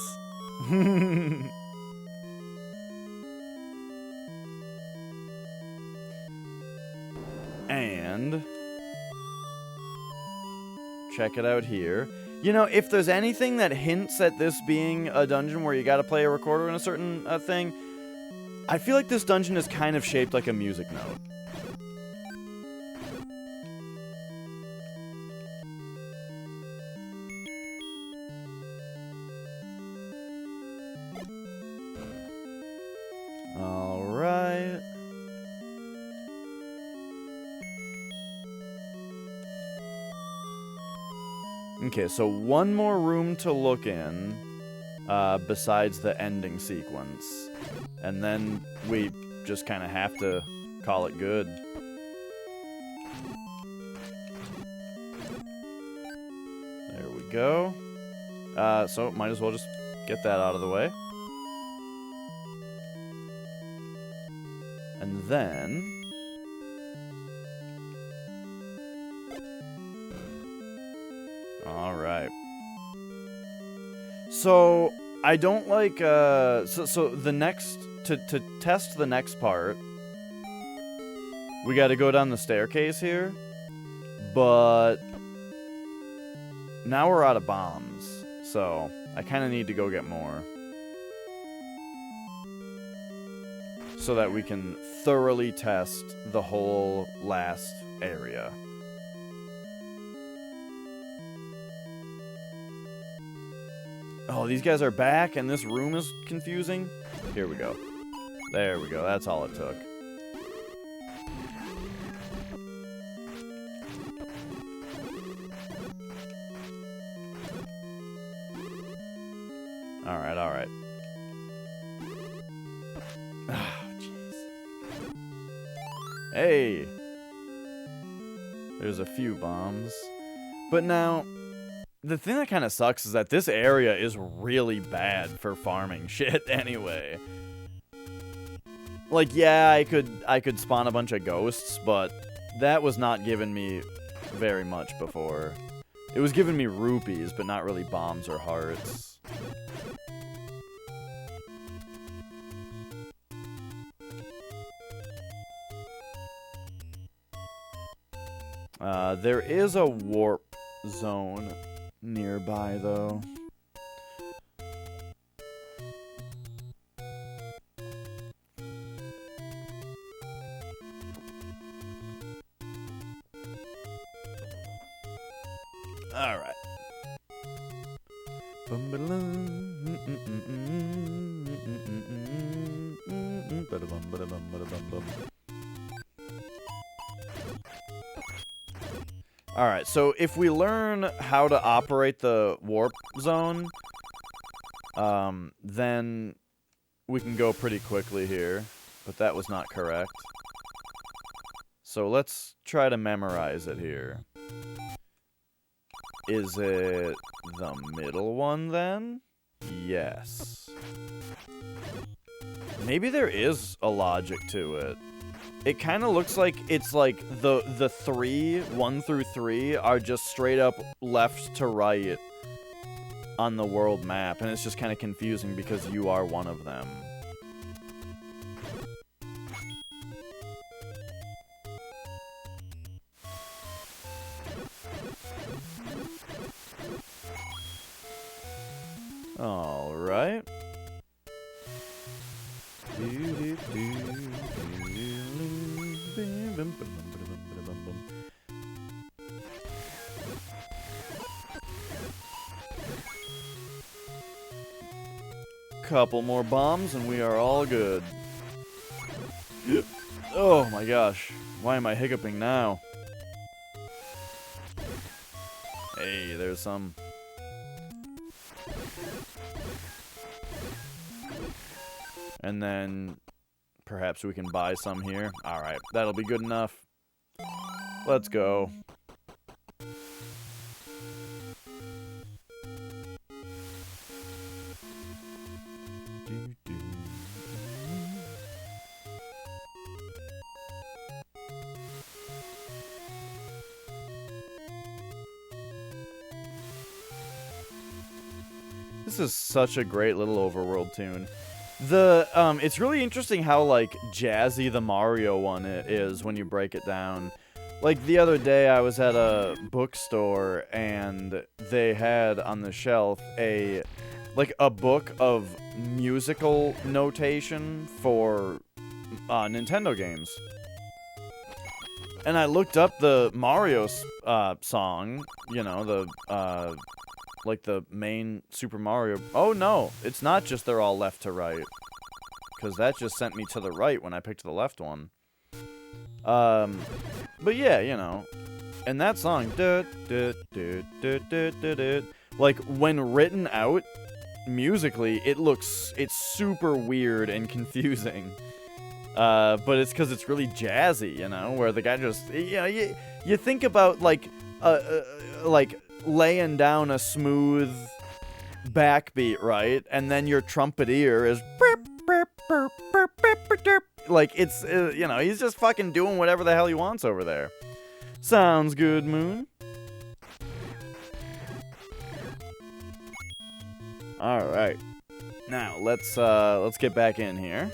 And check it out here. You know, if there's anything that hints at this being a dungeon where you gotta play a recorder in a certain thing, I feel like this dungeon is kind of shaped like a music note. Alright. Okay, so one more room to look in, besides the ending sequence. And then we just kind of have to call it good. There we go. So might as well just get that out of the way. And then... Alright. So, I don't like, so the next, to test the next part, we gotta go down the staircase here, but now we're out of bombs, so I kinda need to go get more. So that we can thoroughly test the whole last area. Oh, these guys are back, and this room is confusing? Here we go. There we go, that's all it took. Alright, alright. Ah, jeez. Hey! There's a few bombs. But now... the thing that kind of sucks is that this area is really bad for farming shit anyway. Like, yeah, I could spawn a bunch of ghosts, but that was not giving me very much before. It was giving me rupees, but not really bombs or hearts. There is a warp zone nearby, though. All right. Alright, so if we learn how to operate the warp zone, then we can go pretty quickly here, but that was not correct. So let's try to memorize it here. Is it the middle one then? Yes. Maybe there is a logic to it. It kind of looks like it's like the 1 through 3 are just straight up left to right on the world map, and it's just kind of confusing because you are one of them. All right. couple more bombs and we are all good. Oh my gosh. Why am I hiccuping now? Hey, there's some. And then perhaps we can buy some here. Alright, that'll be good enough. Let's go. This is such a great little overworld tune. It's really interesting how, like, jazzy the Mario one is when you break it down. Like, the other day I was at a bookstore and they had on the shelf a book of musical notation for Nintendo games. And I looked up the Mario song, you know, the main Super Mario. Oh no, it's not just they're all left to right. Because that just sent me to the right when I picked the left one. But yeah, you know. And that song, like, when written out musically, it's super weird and confusing. But it's because it's really jazzy, you know, where the guy just, you know, you think about, like, laying down a smooth backbeat, right? And then your trumpeter is like, it's, you know, he's just fucking doing whatever the hell he wants over there. Sounds good, Moon. Alright. Now, let's get back in here.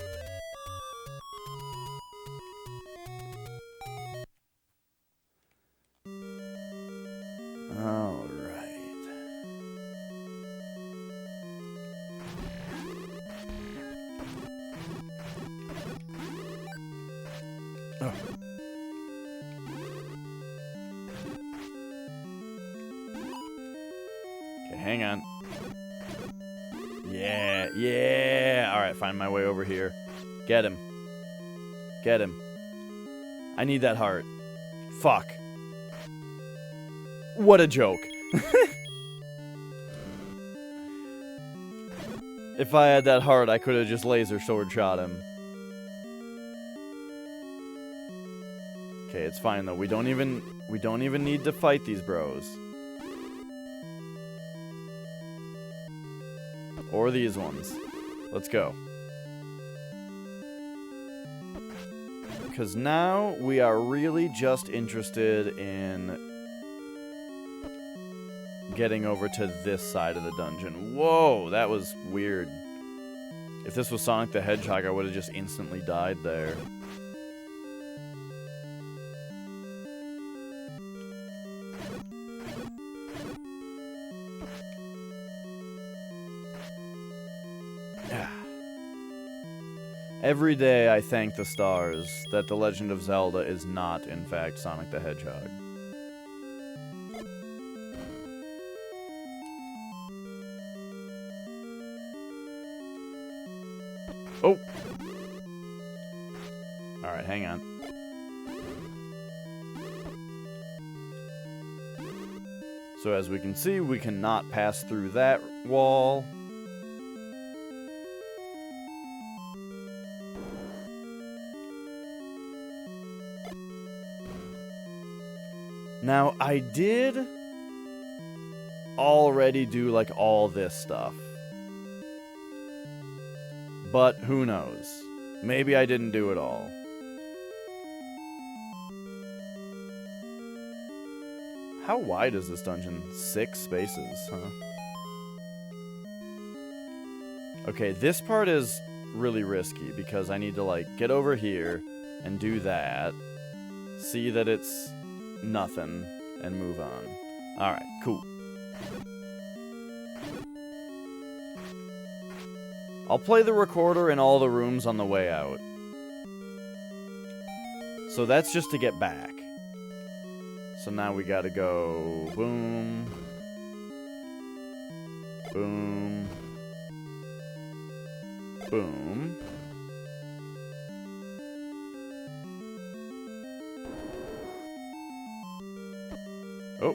Hang on. Yeah, yeah. Alright, find my way over here. Get him. Get him. I need that heart. Fuck. What a joke. If I had that heart, I could have just laser sword shot him. Okay, it's fine though. We don't even need to fight these bros. Or these ones. Let's go. Because now we are really just interested in getting over to this side of the dungeon. Whoa, that was weird. If this was Sonic the Hedgehog, I would have just instantly died there. Every day I thank the stars that The Legend of Zelda is not, in fact, Sonic the Hedgehog. Oh! Alright, hang on. So as we can see, we cannot pass through that wall. Now, I did already do, like, all this stuff. But who knows? Maybe I didn't do it all. How wide is this dungeon? 6 spaces, huh? Okay, this part is really risky because I need to, like, get over here and do that. See that it's nothing, and move on. Alright, cool. I'll play the recorder in all the rooms on the way out. So that's just to get back. So now we gotta go boom. Boom. Boom. Oh.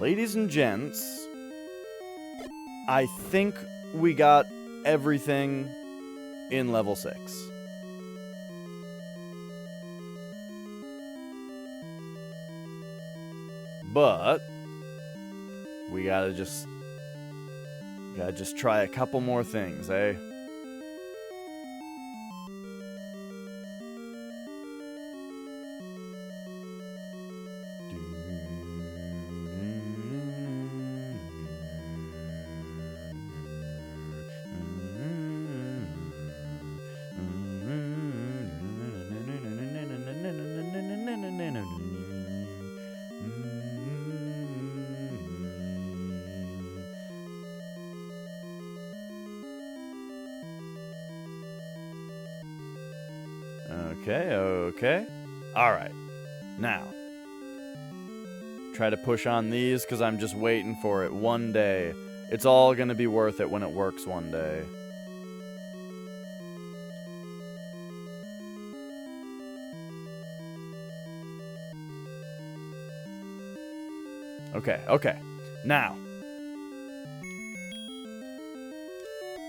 Ladies and gents, I think we got everything in level 6. But we gotta just try a couple more things, eh? Okay. Alright. Now. Try to push on these, because I'm just waiting for it one day. It's all going to be worth it when it works one day. Okay. Now.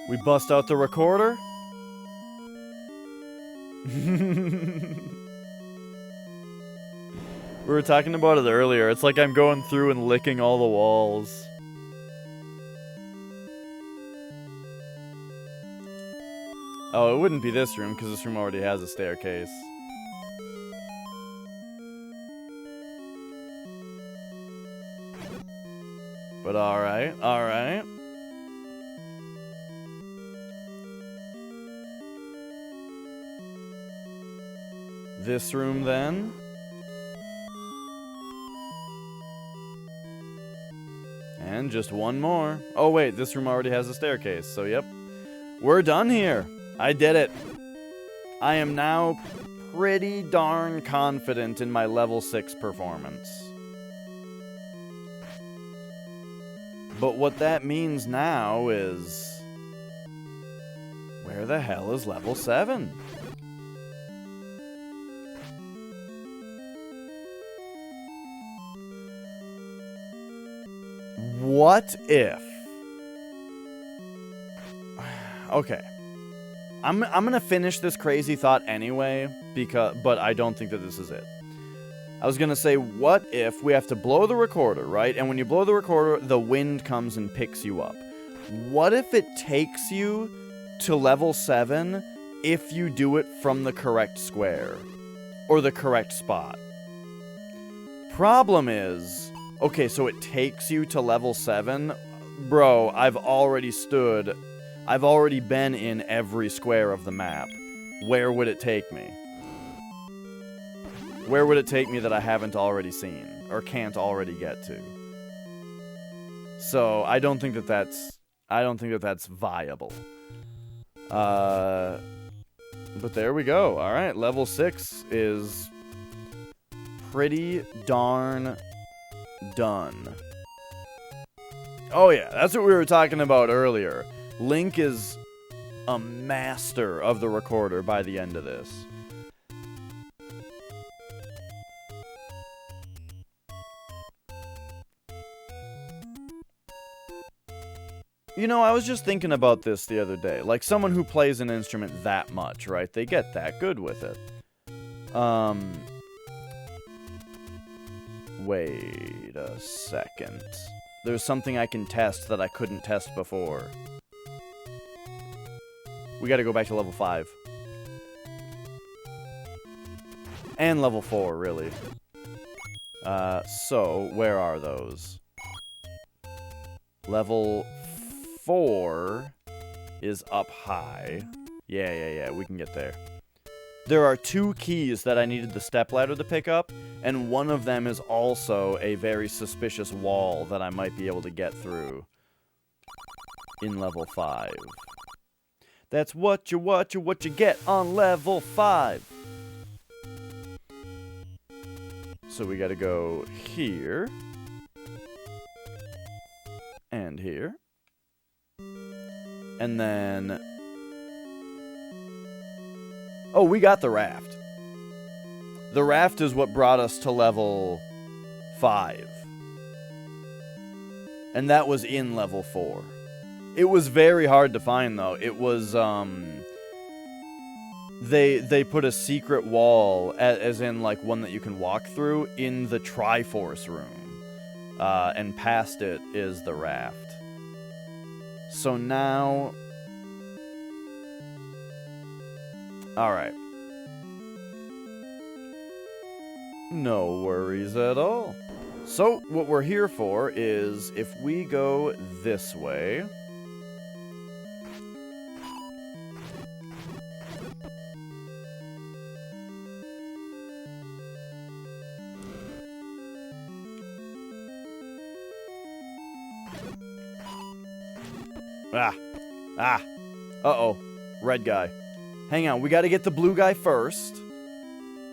We bust out the recorder. We were talking about it earlier. It's like I'm going through and licking all the walls. Oh, it wouldn't be this room, because this room already has a staircase. But alright. This room, then. And just one more. Oh, wait, this room already has a staircase, so yep. We're done here. I did it. I am now pretty darn confident in my level 6 performance. But what that means now is... where the hell is level 7? What if... okay. I'm gonna finish this crazy thought anyway, but I don't think that this is it. I was gonna say, what if we have to blow the recorder, right? And when you blow the recorder, the wind comes and picks you up. What if it takes you to level 7 if you do it from the correct square? Or the correct spot? Problem is... okay, so it takes you to level 7? Bro, I've already been in every square of the map. Where would it take me? Where would it take me that I haven't already seen? Or can't already get to? So, I don't think that that's viable. But there we go. Alright, level 6 is pretty darn... done. Oh yeah, that's what we were talking about earlier. Link is a master of the recorder by the end of this. You know, I was just thinking about this the other day. Like, someone who plays an instrument that much, right? They get that good with it. Wait a second. There's something I can test that I couldn't test before. We gotta go back to level 5. And level 4, really. So, where are those? Level 4 is up high. Yeah, we can get there. There are 2 keys that I needed the stepladder to pick up, and one of them is also a very suspicious wall that I might be able to get through in level 5. That's what you get on level 5. So we gotta go here. And here. And then... Oh, we got the raft. The raft is what brought us to level 5. And that was in level 4. It was very hard to find, though. It was, They put a secret wall, as in, like, one that you can walk through, in the Triforce room. And past it is the raft. So now... Alright. No worries at all. So, what we're here for is, if we go this way... Uh-oh. Red guy. Hang on, we gotta get the blue guy first.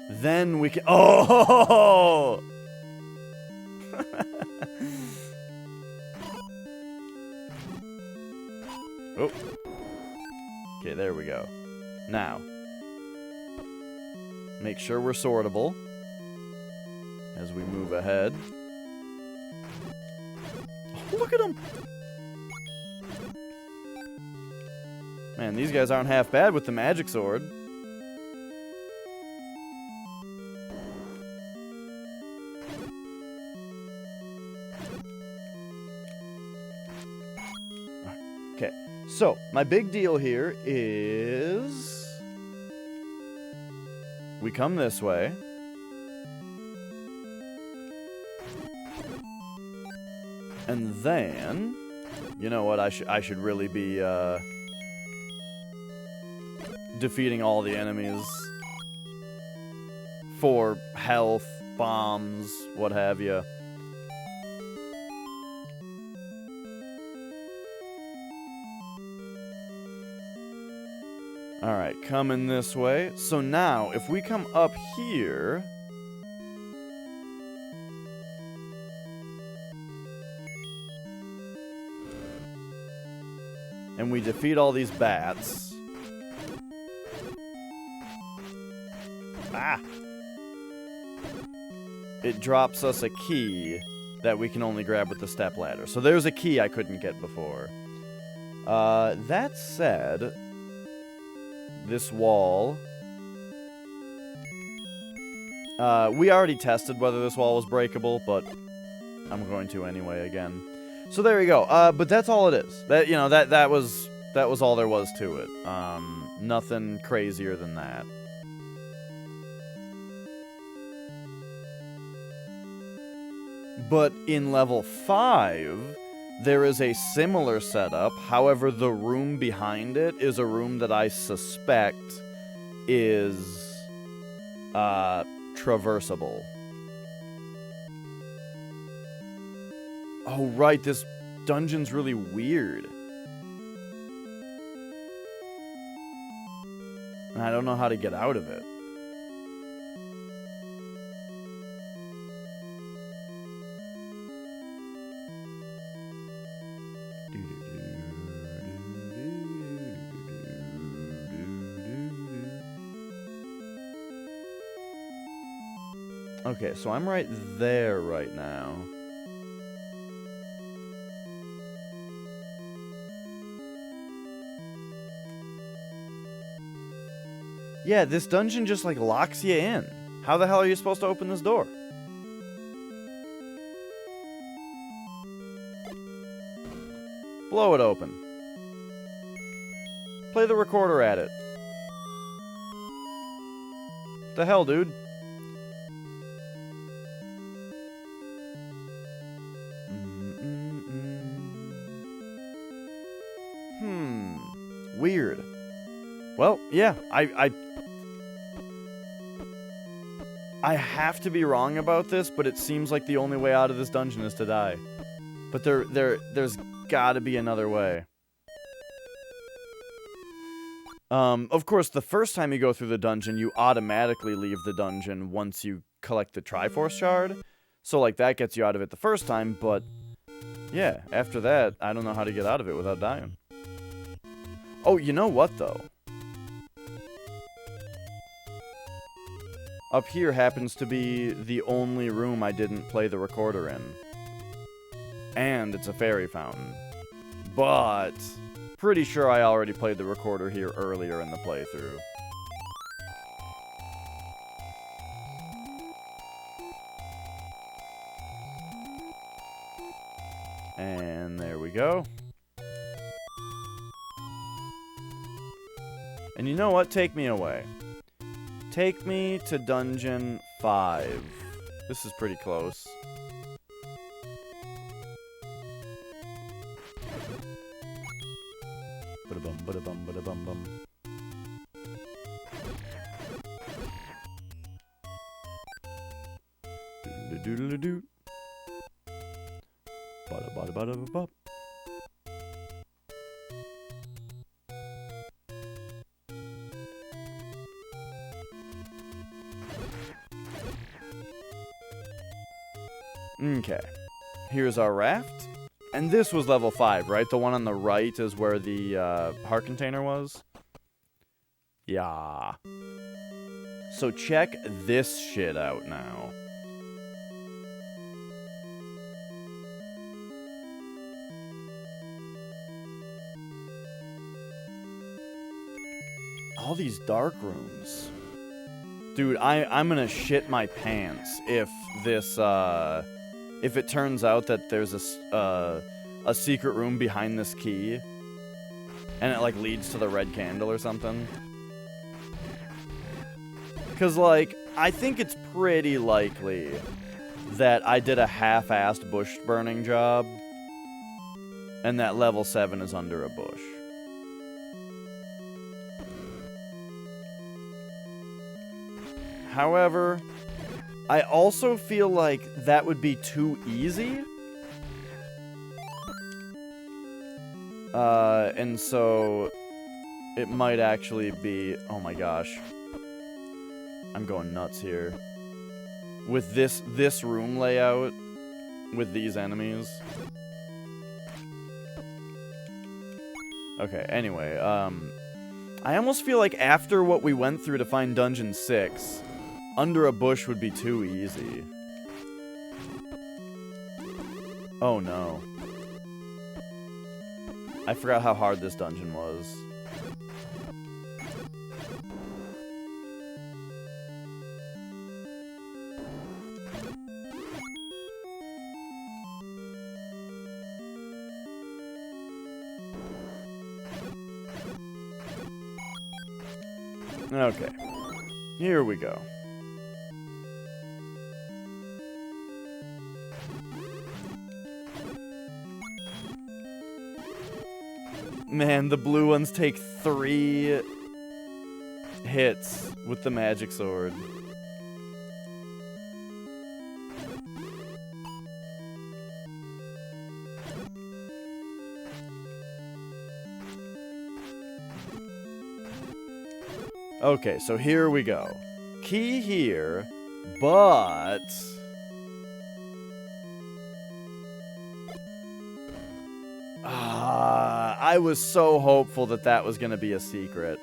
Then we can... Oh! Oh. Okay, there we go. Now. Make sure we're sortable. As we move ahead. Oh, look at him! Man, these guys aren't half bad with the magic sword. Okay, so my big deal here is... we come this way. And then... you know what, I should really be, defeating all the enemies for health, bombs, what have you. Alright, coming this way. So now, if we come up here... and we defeat all these bats... Ah! It drops us a key that we can only grab with the stepladder. So there's a key I couldn't get before. That said, this wall... we already tested whether this wall was breakable, but I'm going to anyway again. So there you go. But that's all it is. That, you know, that was all there was to it. Nothing crazier than that. But in level 5, there is a similar setup. However, the room behind it is a room that I suspect is traversable. Oh, right, this dungeon's really weird. And I don't know how to get out of it. Okay, so I'm right there right now. Yeah, this dungeon just, like, locks you in. How the hell are you supposed to open this door? Blow it open. Play the recorder at it. The hell, dude? Weird. Well, yeah, I have to be wrong about this, but it seems like the only way out of this dungeon is to die. But there's gotta be another way. Of course, the first time you go through the dungeon, you automatically leave the dungeon once you collect the Triforce Shard. So, like, that gets you out of it the first time, but yeah, after that, I don't know how to get out of it without dying. Oh, you know what, though? Up here happens to be the only room I didn't play the recorder in. And it's a fairy fountain. But pretty sure I already played the recorder here earlier in the playthrough. And there we go. And you know what? Take me away. Take me to Dungeon 5. This is pretty close. Ba-da-bum, ba-da-bum, ba-da-bum-bum. Doodle-doodle-doo. Ba-da-ba-da-ba-da-ba-ba. Okay. Here's our raft. And this was level 5, right? The one on the right is where the heart container was? Yeah. So check this shit out now. All these dark rooms. Dude, I'm gonna shit my pants if this, if it turns out that there's a secret room behind this key, and it, like, leads to the red candle or something. Because, like, I think it's pretty likely that I did a half-assed bush burning job, and that level 7 is under a bush. However, I also feel like that would be too easy. And so it might actually be... Oh my gosh. I'm going nuts here. With this room layout, with these enemies. Okay, anyway, I almost feel like after what we went through to find Dungeon 6... under a bush would be too easy. Oh no. I forgot how hard this dungeon was. Okay. Here we go. Man, the blue ones take 3 hits with the magic sword. Okay, so here we go. Key here, but... I was so hopeful that that was going to be a secret.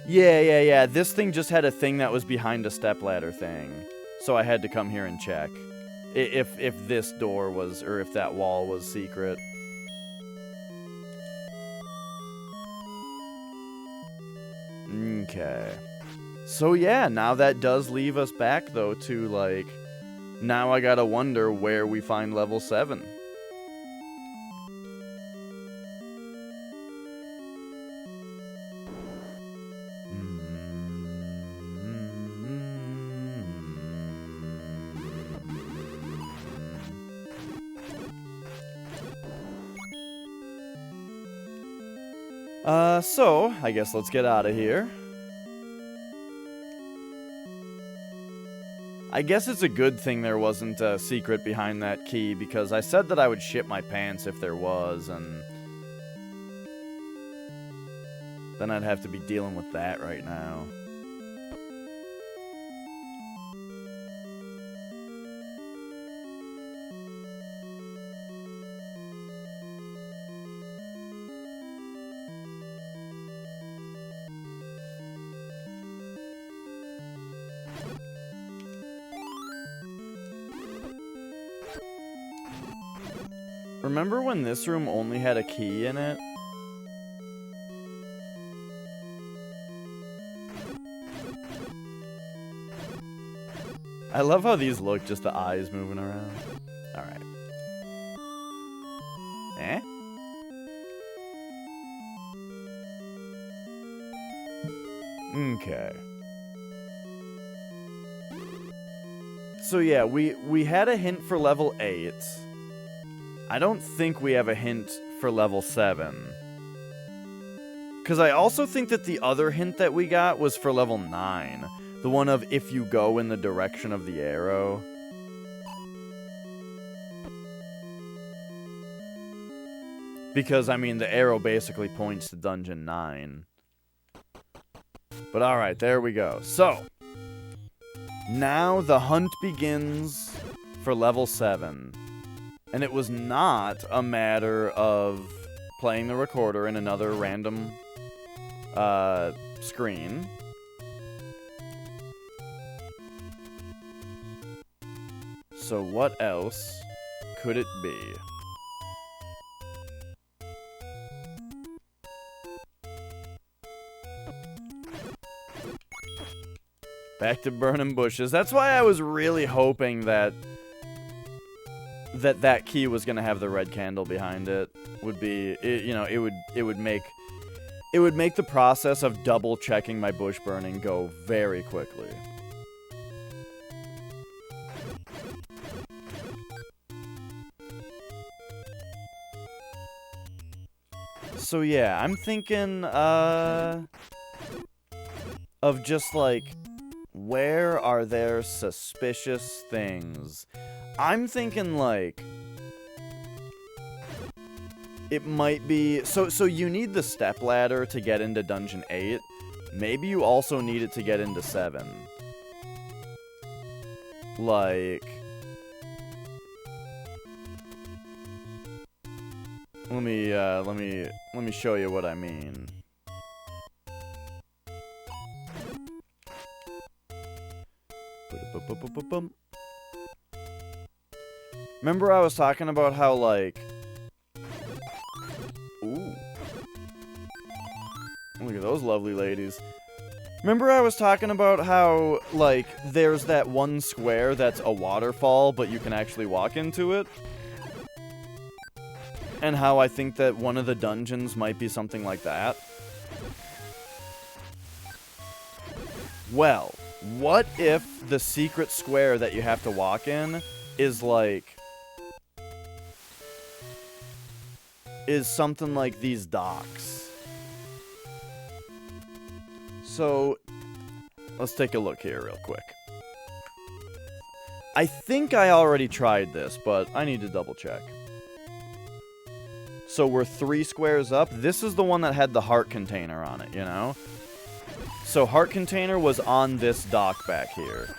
Yeah. This thing just had a thing that was behind a stepladder thing. So I had to come here and check. If this door was, or if that wall was secret. Okay. So yeah, now that does leave us back, though, to, like... Now I gotta wonder where we find level 7. So, I guess let's get out of here. I guess it's a good thing there wasn't a secret behind that key, because I said that I would shit my pants if there was, and... Then I'd have to be dealing with that right now. Remember when this room only had a key in it? I love how these look, just the eyes moving around. Alright. Eh? Okay. So yeah, we had a hint for level 8. I don't think we have a hint for level 7. Because I also think that the other hint that we got was for level 9. The one of if you go in the direction of the arrow. Because, I mean, the arrow basically points to Dungeon 9. But alright, there we go. So, now the hunt begins for level 7. And it was not a matter of playing the recorder in another random screen. So what else could it be? Back to burning bushes. That's why I was really hoping that that key was gonna have the red candle behind it. Would be, it would make the process of double checking my bush burning go very quickly. So yeah, I'm thinking of just like, where are there suspicious things? I'm thinking like it might be so you need the step ladder to get into Dungeon 8. Maybe you also need it to get into 7. Like, let me show you what I mean. Remember I was talking about how, like... Ooh. Look at those lovely ladies. Remember I was talking about how, like, there's that one square that's a waterfall, but you can actually walk into it? And how I think that one of the dungeons might be something like that? Well, what if the secret square that you have to walk in is, like... is something like these docks. So, let's take a look here real quick. I think I already tried this, but I need to double check. So we're 3 squares up. This is the one that had the heart container on it, you know? So heart container was on this dock back here.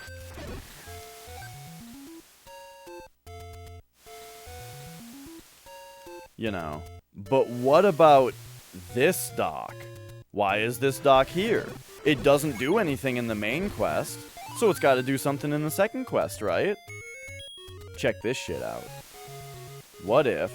You know. But what about this dock? Why is this dock here? It doesn't do anything in the main quest, so it's got to do something in the second quest, right? Check this shit out. What if...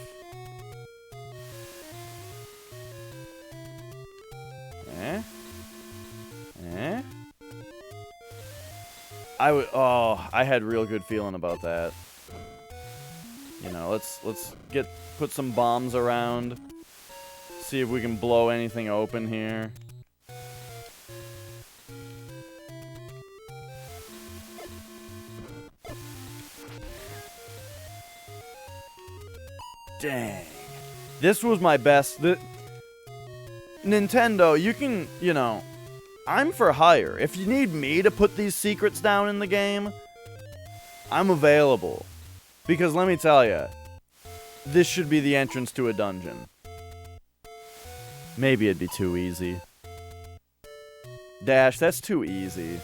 I had real good feeling about that. You know, let's put some bombs around. See if we can blow anything open here. Dang. This was my best. Nintendo, you can, you know, I'm for hire. If you need me to put these secrets down in the game, I'm available. Because let me tell you, this should be the entrance to a dungeon. Maybe it'd be too easy. Dash, that's too easy.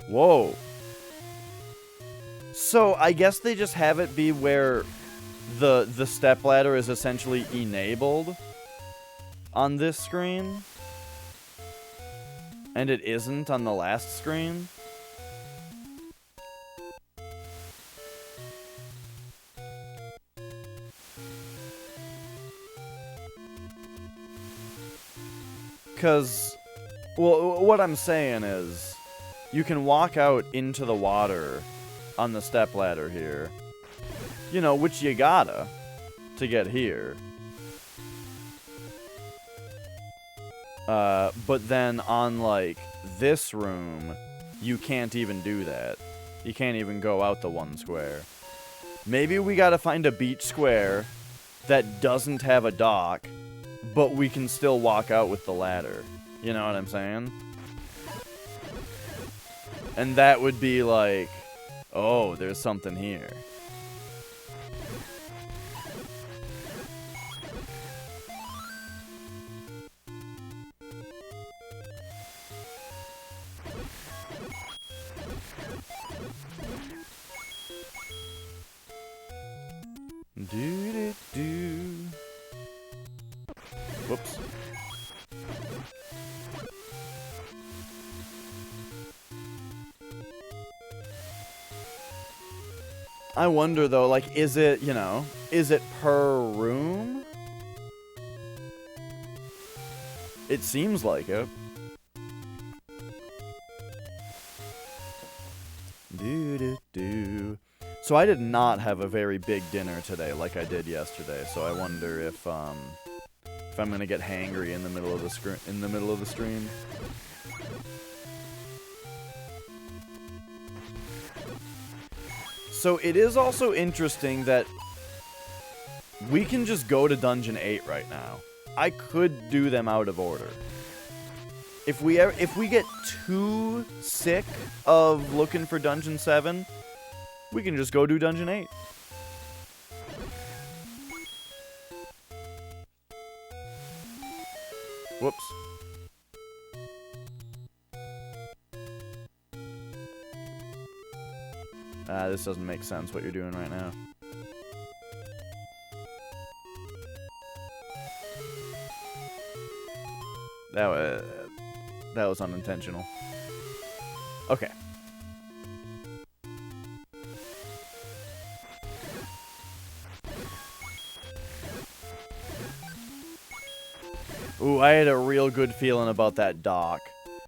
Whoa. So, I guess they just have it be where the stepladder is essentially enabled on this screen. And it isn't on the last screen. Because, well, what I'm saying is, you can walk out into the water on the stepladder here. You know, which you gotta to get here. But then on, like, this room, you can't even do that. You can't even go out the one square. Maybe we gotta find a beach square that doesn't have a dock, but we can still walk out with the ladder. You know what I'm saying? And that would be like, oh, there's something here. Do-do-do. Whoops. I wonder, though, like, is it, you know, is it per room? It seems like it. Do-do-do. So I did not have a very big dinner today like I did yesterday, so I wonder if I'm gonna get hangry in the middle of the stream. So it is also interesting that we can just go to Dungeon 8 right now. I could do them out of order. If we get too sick of looking for Dungeon 7, we can just go do Dungeon 8. Whoops. This doesn't make sense what you're doing right now. That was unintentional. Okay. Ooh, I had a real good feeling about that dock.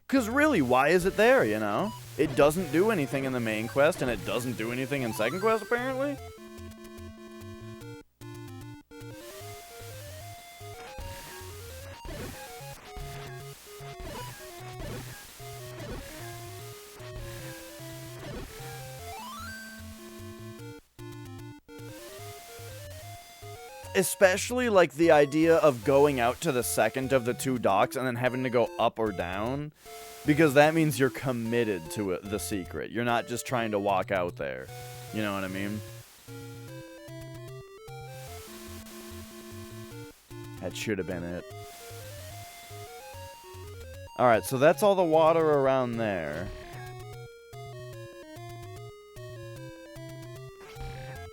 'Cause really, why is it there, you know? It doesn't do anything in the main quest, and it doesn't do anything in second quest, apparently? Especially, like, the idea of going out to the second of the two docks and then having to go up or down. Because that means you're committed to it, the secret. You're not just trying to walk out there. You know what I mean? That should have been it. Alright, so that's all the water around there.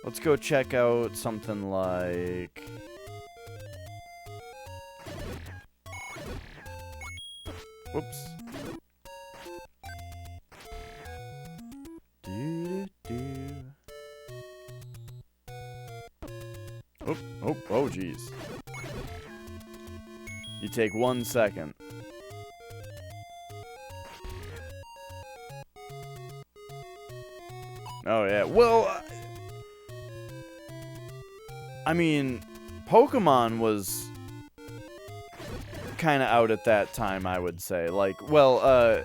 Let's go check out something like... Whoops. Oh, jeez. You take 1 second. Oh, yeah. Well, I mean, Pokemon was kind of out at that time, I would say. Like, well,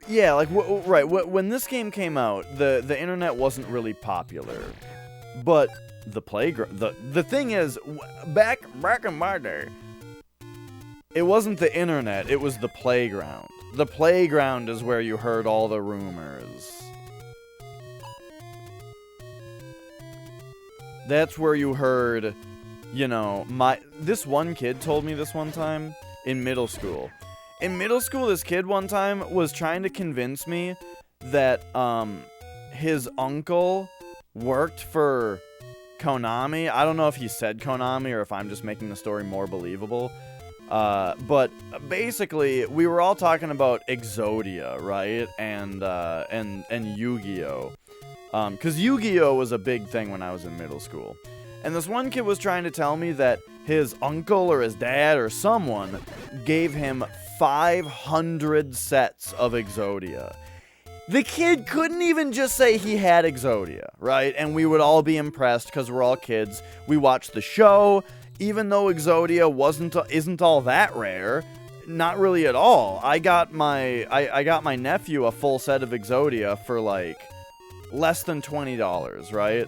yeah, like, right, when this game came out, the internet wasn't really popular. But the playground, the thing is, back in my day, It wasn't the internet, it was the playground. The playground is where you heard all the rumors. That's where you heard, you know, this one kid told me this one time in middle school. In middle school, this kid one time was trying to convince me that his uncle worked for Konami. I don't know if he said Konami or if I'm just making the story more believable. But basically, we were all talking about Exodia, right? And Yu-Gi-Oh! 'Cause Yu-Gi-Oh! Was a big thing when I was in middle school. And this one kid was trying to tell me that his uncle or his dad or someone gave him 500 sets of Exodia. The kid couldn't even just say he had Exodia, right? And we would all be impressed because we're all kids. We watched the show. Even though Exodia isn't all that rare, not really at all. I got my nephew a full set of Exodia for like less than $20, right?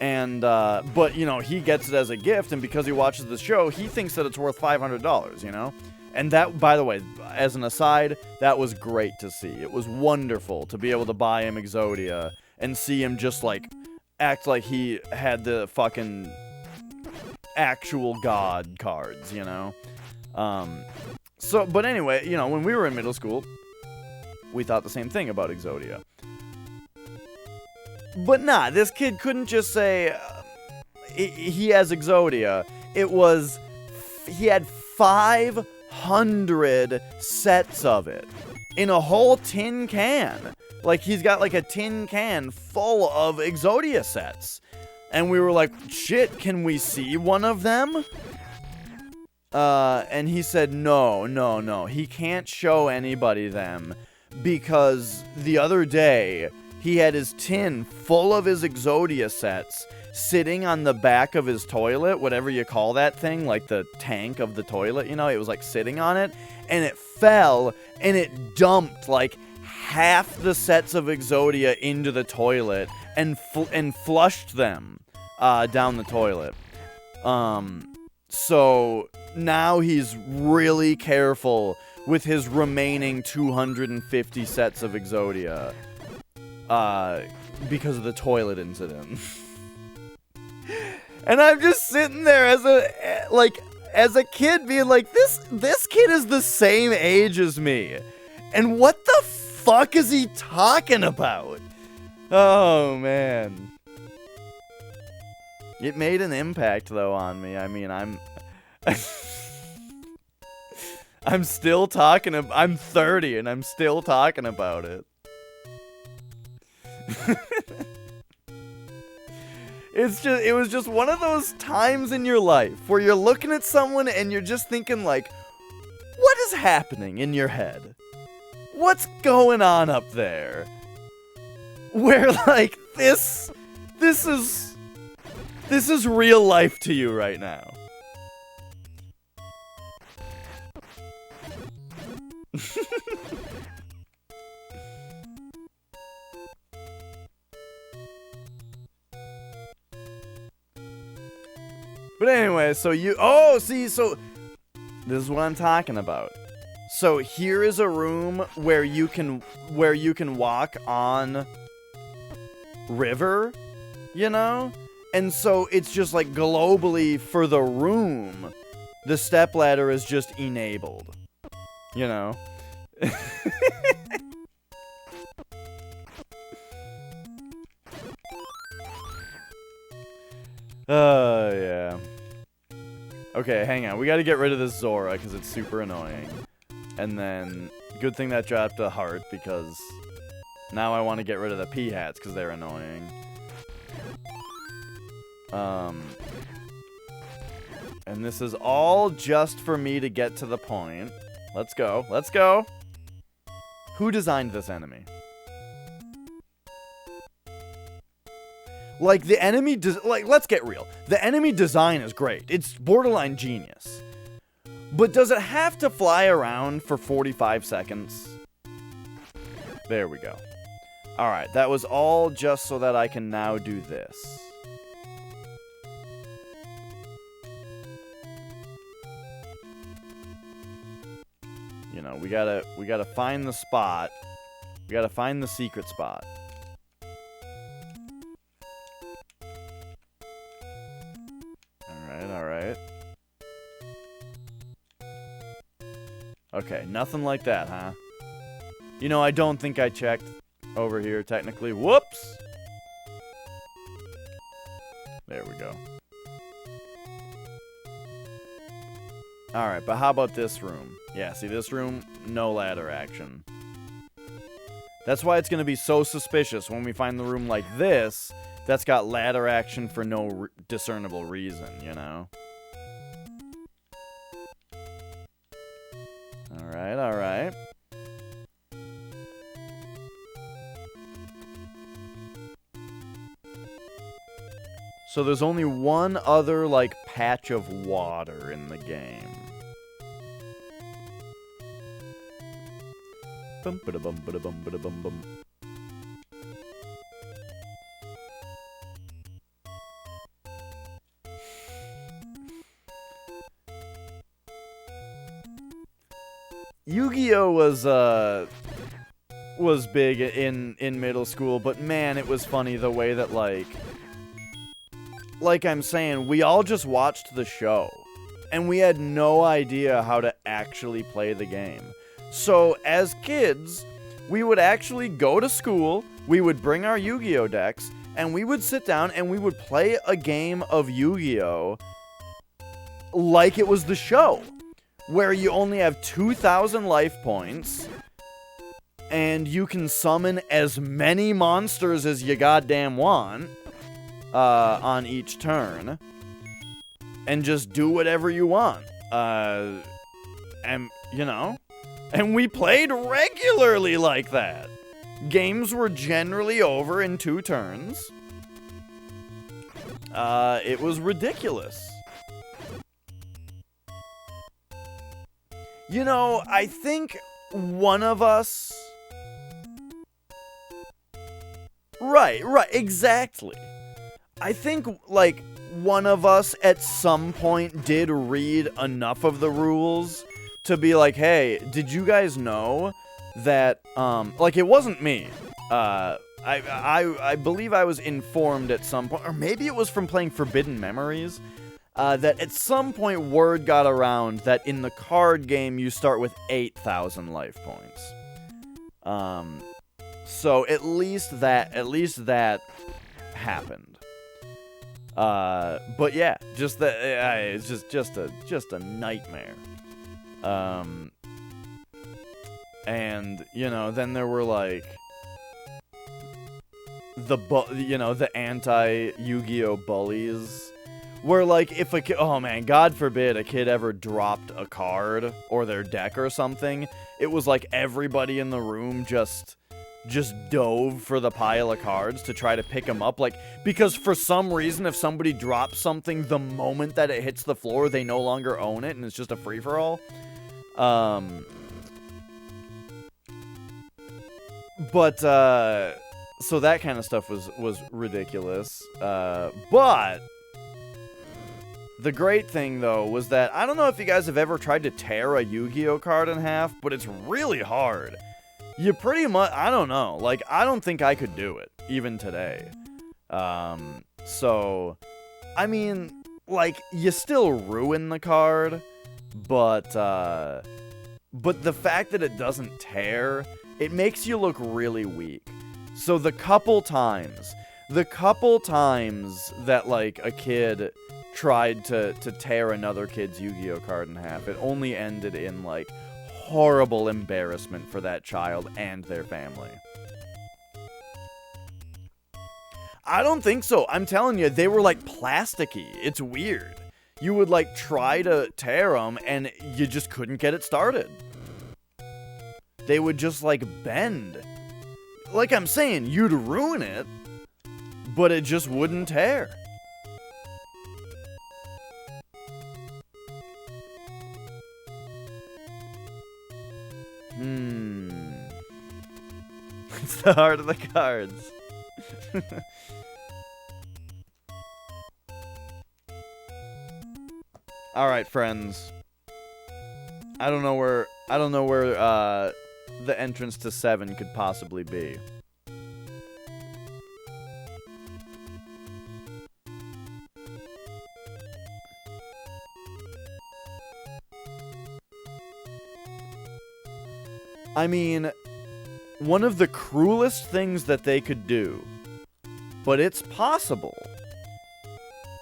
And but you know, he gets it as a gift, and because he watches the show, he thinks that it's worth $500, you know? And that, by the way, as an aside, that was great to see. It was wonderful to be able to buy him Exodia and see him just like act like he had the fucking actual god cards, you know? But anyway, you know, when we were in middle school, we thought the same thing about Exodia. But nah, this kid couldn't just say he has Exodia. It was, he had 500 sets of it in a whole tin can. Like, he's got like a tin can full of Exodia sets. And we were like, shit, can we see one of them? And he said, no. He can't show anybody them because the other day he had his tin full of his Exodia sets sitting on the back of his toilet, whatever you call that thing, like the tank of the toilet, you know, it was like sitting on it, and it fell, and it dumped like half the sets of Exodia into the toilet and flushed them down the toilet. So now he's really careful with his remaining 250 sets of Exodia because of the toilet incident. And I'm just sitting there as a kid being like, this kid is the same age as me. And what the fuck is he talking about? Oh, man. It made an impact, though, on me. I mean, I'm still talking I'm 30, and I'm still talking about it. It was just one of those times in your life where you're looking at someone and you're just thinking, like, what is happening in your head? What's going on up there? Where, like, this is real life to you right now. But anyway, so so this is what I'm talking about. So here is a room where you can walk on river, you know? And so it's just like globally for the room, the stepladder is just enabled, you know? Yeah. Okay, hang on. We gotta get rid of this Zora, because it's super annoying. And then, good thing that dropped a heart, because now I want to get rid of the P-hats, because they're annoying. And this is all just for me to get to the point. Let's go. Let's go! Who designed this enemy? Like, the enemy... let's get real. The enemy design is great. It's borderline genius. But does it have to fly around for 45 seconds? There we go. Alright, that was all just so that I can now do this. know, we gotta find the spot. We gotta find the secret spot. Alright, alright. Okay, nothing like that, huh? You know, I don't think I checked over here, technically. Whoops! There we go. Alright, but how about this room? Yeah, see this room? No ladder action. That's why it's going to be so suspicious when we find the room like this that's got ladder action for no discernible reason, you know? Alright, alright. So there's only one other, like, patch of water in the game. Bum ba da bum ba da bum ba da bum bum. Yu-Gi-Oh was big in middle school, but man, it was funny the way that like I'm saying, we all just watched the show, and we had no idea how to actually play the game. So, as kids, we would actually go to school, we would bring our Yu-Gi-Oh decks, and we would sit down and we would play a game of Yu-Gi-Oh like it was the show, where you only have 2,000 life points, and you can summon as many monsters as you goddamn want on each turn, and just do whatever you want. And, you know, and we played regularly like that. Games were generally over in 2 turns. It was ridiculous. You know, I think one of us... Right, exactly. I think, like, one of us at some point did read enough of the rules to be like, hey, did you guys know that, like, it wasn't me. I believe I was informed at some point, or maybe it was from playing Forbidden Memories, that at some point word got around that in the card game you start with 8,000 life points. So at least that happened. But yeah, just that it's just a nightmare. And you know, then there were like the anti-Yu-Gi-Oh bullies, where like if a kid, oh man, God forbid a kid ever dropped a card or their deck or something, it was like everybody in the room just dove for the pile of cards to try to pick them up, like, because for some reason if somebody drops something the moment that it hits the floor, they no longer own it and it's just a free-for-all. But so that kind of stuff was ridiculous. But the great thing though was that, I don't know if you guys have ever tried to tear a Yu-Gi-Oh card in half, but it's really hard. You pretty much, I don't know, like, I don't think I could do it, even today. So, I mean, like, you still ruin the card, but the fact that it doesn't tear, it makes you look really weak. So the couple times that, like, a kid tried to tear another kid's Yu-Gi-Oh card in half, it only ended in, like, horrible embarrassment for that child and their family. I don't think so. I'm telling you, they were like plasticky. It's weird. You would like try to tear them and you just couldn't get it started. They would just like bend. Like I'm saying, you'd ruin it, but it just wouldn't tear. It's the heart of the cards. Alright, friends. I don't know where I don't know where the entrance to 7 could possibly be. I mean, one of the cruelest things that they could do, but it's possible,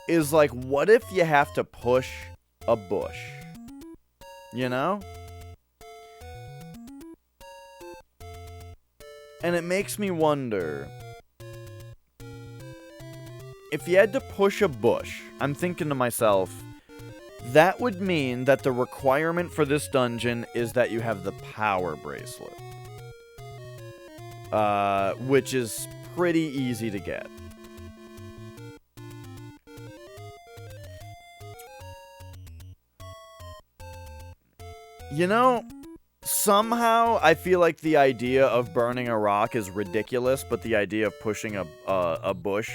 is like, what if you have to push a bush? You know? And it makes me wonder, if you had to push a bush, I'm thinking to myself, that would mean that the requirement for this dungeon is that you have the power bracelet. Which is pretty easy to get. You know, somehow I feel like the idea of burning a rock is ridiculous, but the idea of pushing a bush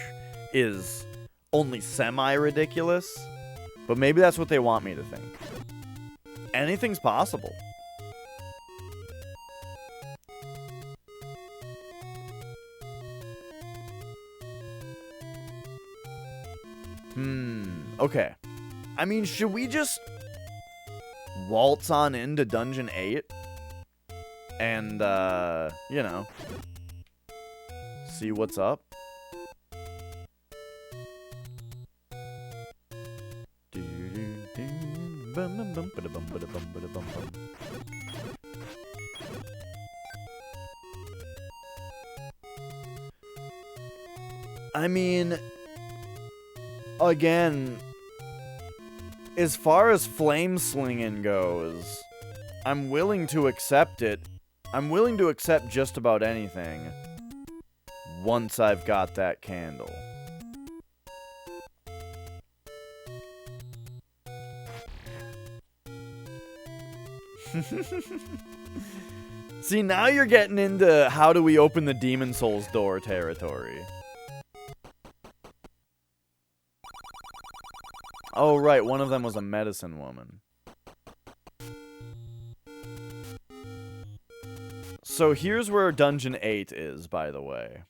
is only semi-ridiculous. But maybe that's what they want me to think. Anything's possible. Okay. I mean, should we just waltz on into Dungeon 8? And, you know, see what's up? I mean, again, as far as flame slinging goes, I'm willing to accept it. I'm willing to accept just about anything once I've got that candle. See, now you're getting into how do we open the Demon Souls door territory. Oh, right, one of them was a medicine woman. So here's where Dungeon 8 is, by the way.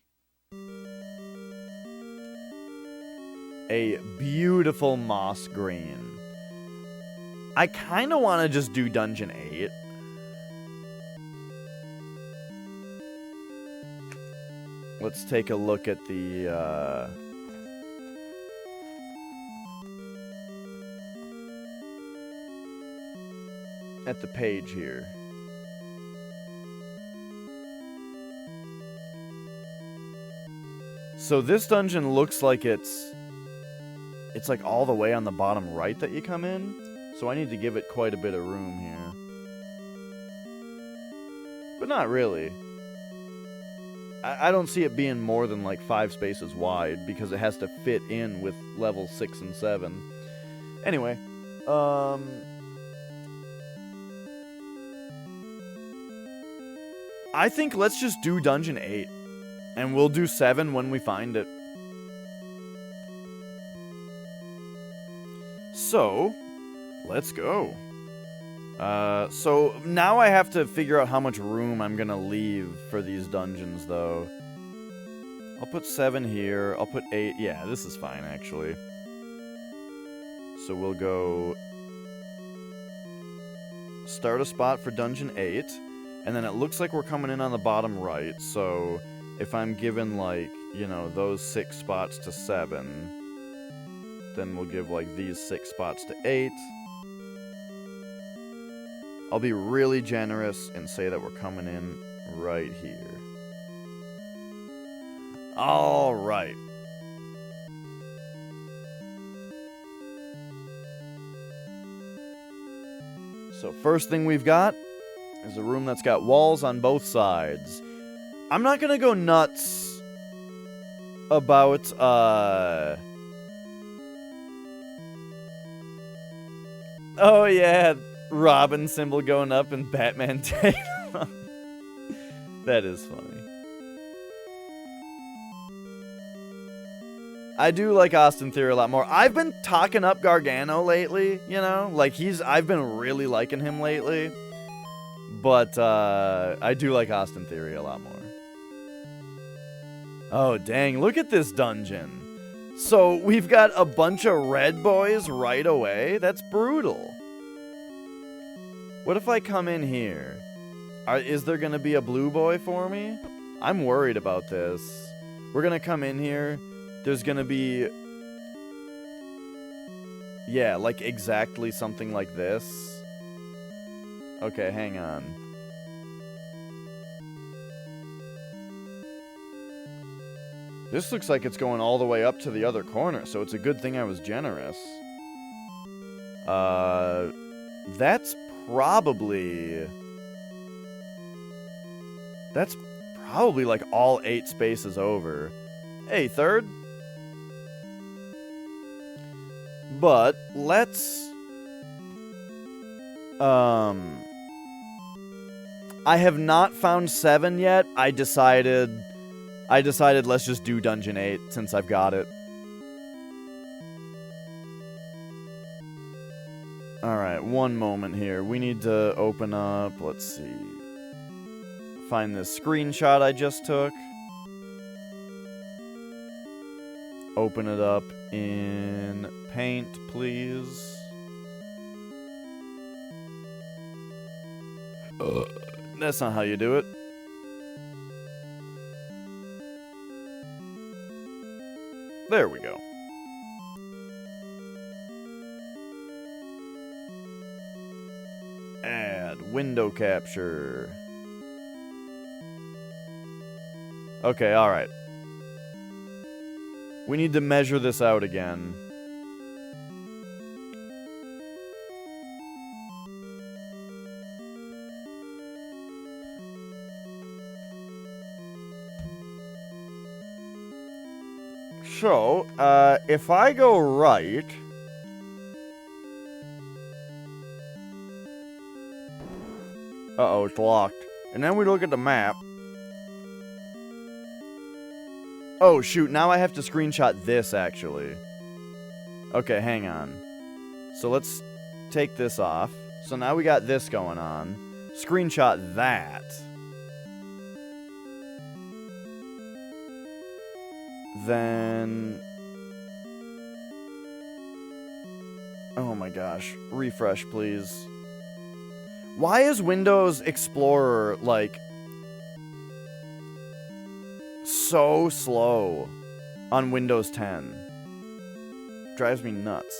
A beautiful moss green. I kind of want to just do Dungeon 8. Let's take a look at the, at the page here. So this dungeon looks like it's like all the way on the bottom right that you come in. So I need to give it quite a bit of room here. But not really. I don't see it being more than like 5 spaces wide because it has to fit in with level 6 and 7. Anyway, I think let's just do Dungeon 8. And we'll do 7 when we find it. So, let's go. So now I have to figure out how much room I'm gonna leave for these dungeons, though. I'll put 7 here. I'll put 8. Yeah, this is fine, actually. So we'll go start a spot for Dungeon 8. And then it looks like we're coming in on the bottom right, so if I'm given, like, you know, those 6 spots to 7, then we'll give, like, these 6 spots to 8. I'll be really generous and say that we're coming in right here. Alright. So first thing we've got is a room that's got walls on both sides. I'm not gonna go nuts about, oh yeah, Robin symbol going up and Batman taking off. That is funny. I do like Austin Theory a lot more. I've been talking up Gargano lately, you know? Like, I've been really liking him lately. But I do like Austin Theory a lot more. Oh, dang. Look at this dungeon. So we've got a bunch of red boys right away? That's brutal. What if I come in here? Is there going to be a blue boy for me? I'm worried about this. We're going to come in here. There's going to be... Yeah, like exactly something like this. Okay, hang on. This looks like it's going all the way up to the other corner, so it's a good thing I was generous. That's probably like all 8 spaces over. Hey, third. But let's I have not found 7 yet. I decided let's just do Dungeon 8 since I've got it. Alright, one moment here. We need to open up, let's see. Find this screenshot I just took. Open it up in Paint, please. That's not how you do it. There we go. Add window capture. Okay, alright. We need to measure this out again. So, if I go right... Uh-oh, it's locked. And then we look at the map. Oh, shoot, now I have to screenshot this, actually. Okay, hang on. So let's take this off. So now we got this going on. Screenshot that. Then... Oh my gosh. Refresh, please. Why is Windows Explorer, like... so slow on Windows 10? Drives me nuts.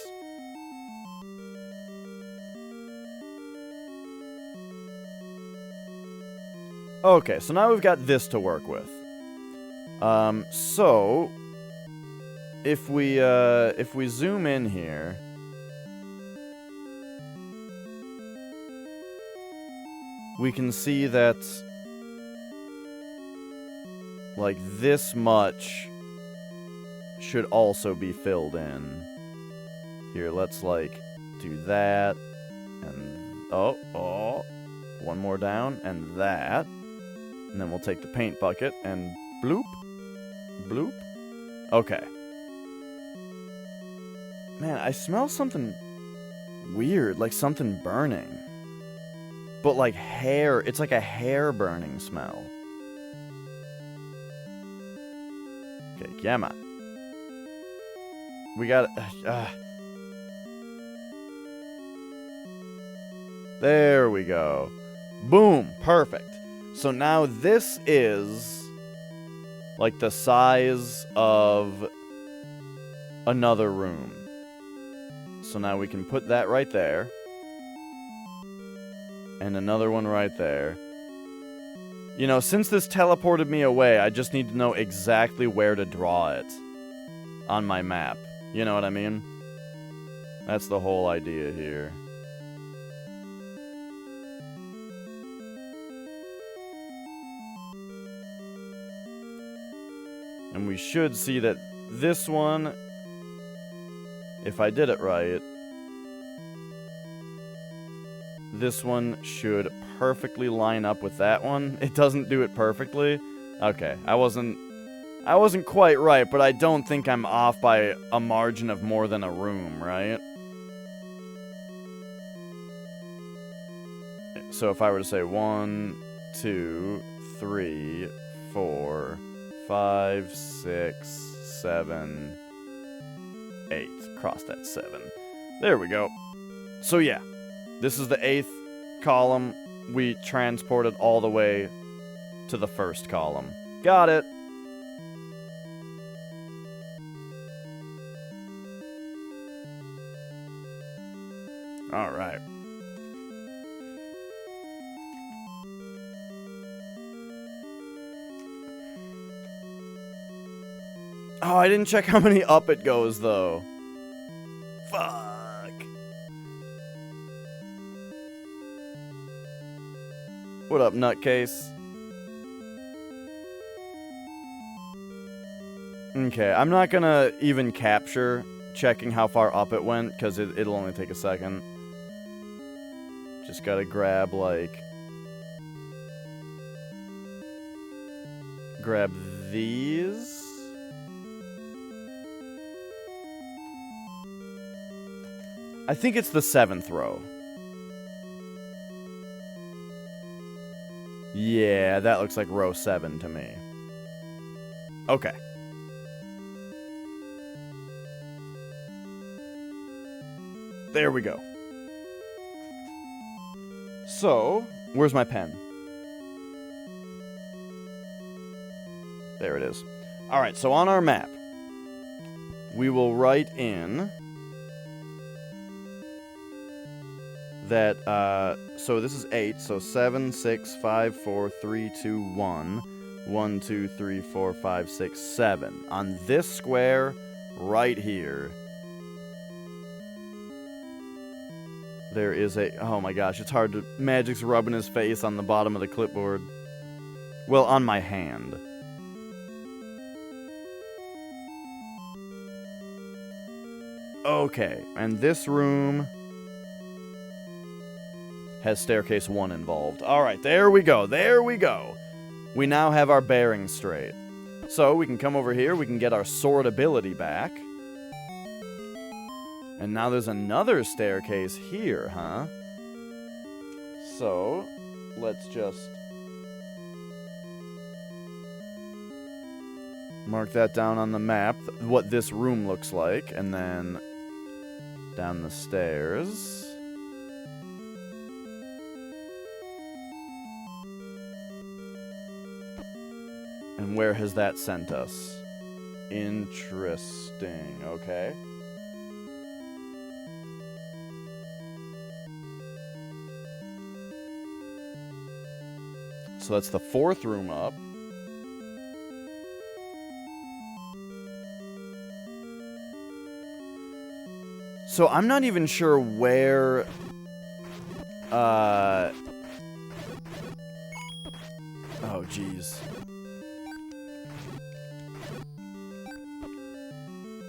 Okay, so now we've got this to work with. So if we zoom in here, we can see that like this much should also be filled in. Here, let's like do that and one more down and that. And then we'll take the paint bucket and bloop. Bloop. Okay. Man, I smell something weird, like something burning. But like hair, it's like a hair burning smell. Okay, come on. We got... There we go. Boom, perfect. So now this is like the size of another room. So now we can put that right there. And another one right there. You know, since this teleported me away, I just need to know exactly where to draw it on my map. You know what I mean? That's the whole idea here. And we should see that this one, if I did it right, this one should perfectly line up with that one. It doesn't do it perfectly. Okay, I wasn't quite right, but I don't think I'm off by a margin of more than a room, right? So if I were to say 1, 2, 3, 4, 5, 6, 7, 8. Cross that 7. There we go. So yeah, this is the 8th column. We transported all the way to the 1st column. Got it. All right. Oh, I didn't check how many up it goes, though. Fuck. What up, nutcase? Okay, I'm not gonna even capture checking how far up it went, because it'll only take a second. Just gotta grab, like... Grab these... I think it's the 7th row. Yeah, that looks like row 7 to me. Okay. There we go. So, where's my pen? There it is. Alright, so on our map, we will write in... that, so this is 8, so 7, 6, 5, 4, 3, 2, 1, 1, 2, 3, 4, 5, 6, 7. On this square, right here, there is a, oh my gosh, it's hard to, Magic's rubbing his face on the bottom of the clipboard. Well, on my hand. Okay, and this room... has staircase 1 involved. Alright, there we go, there we go. We now have our bearings straight. So, we can come over here, we can get our sword ability back. And now there's another staircase here, huh? So, let's just... mark that down on the map, what this room looks like, and then down the stairs... And where has that sent us? Interesting, okay. So that's the 4th room up. So I'm not even sure where... Oh, jeez.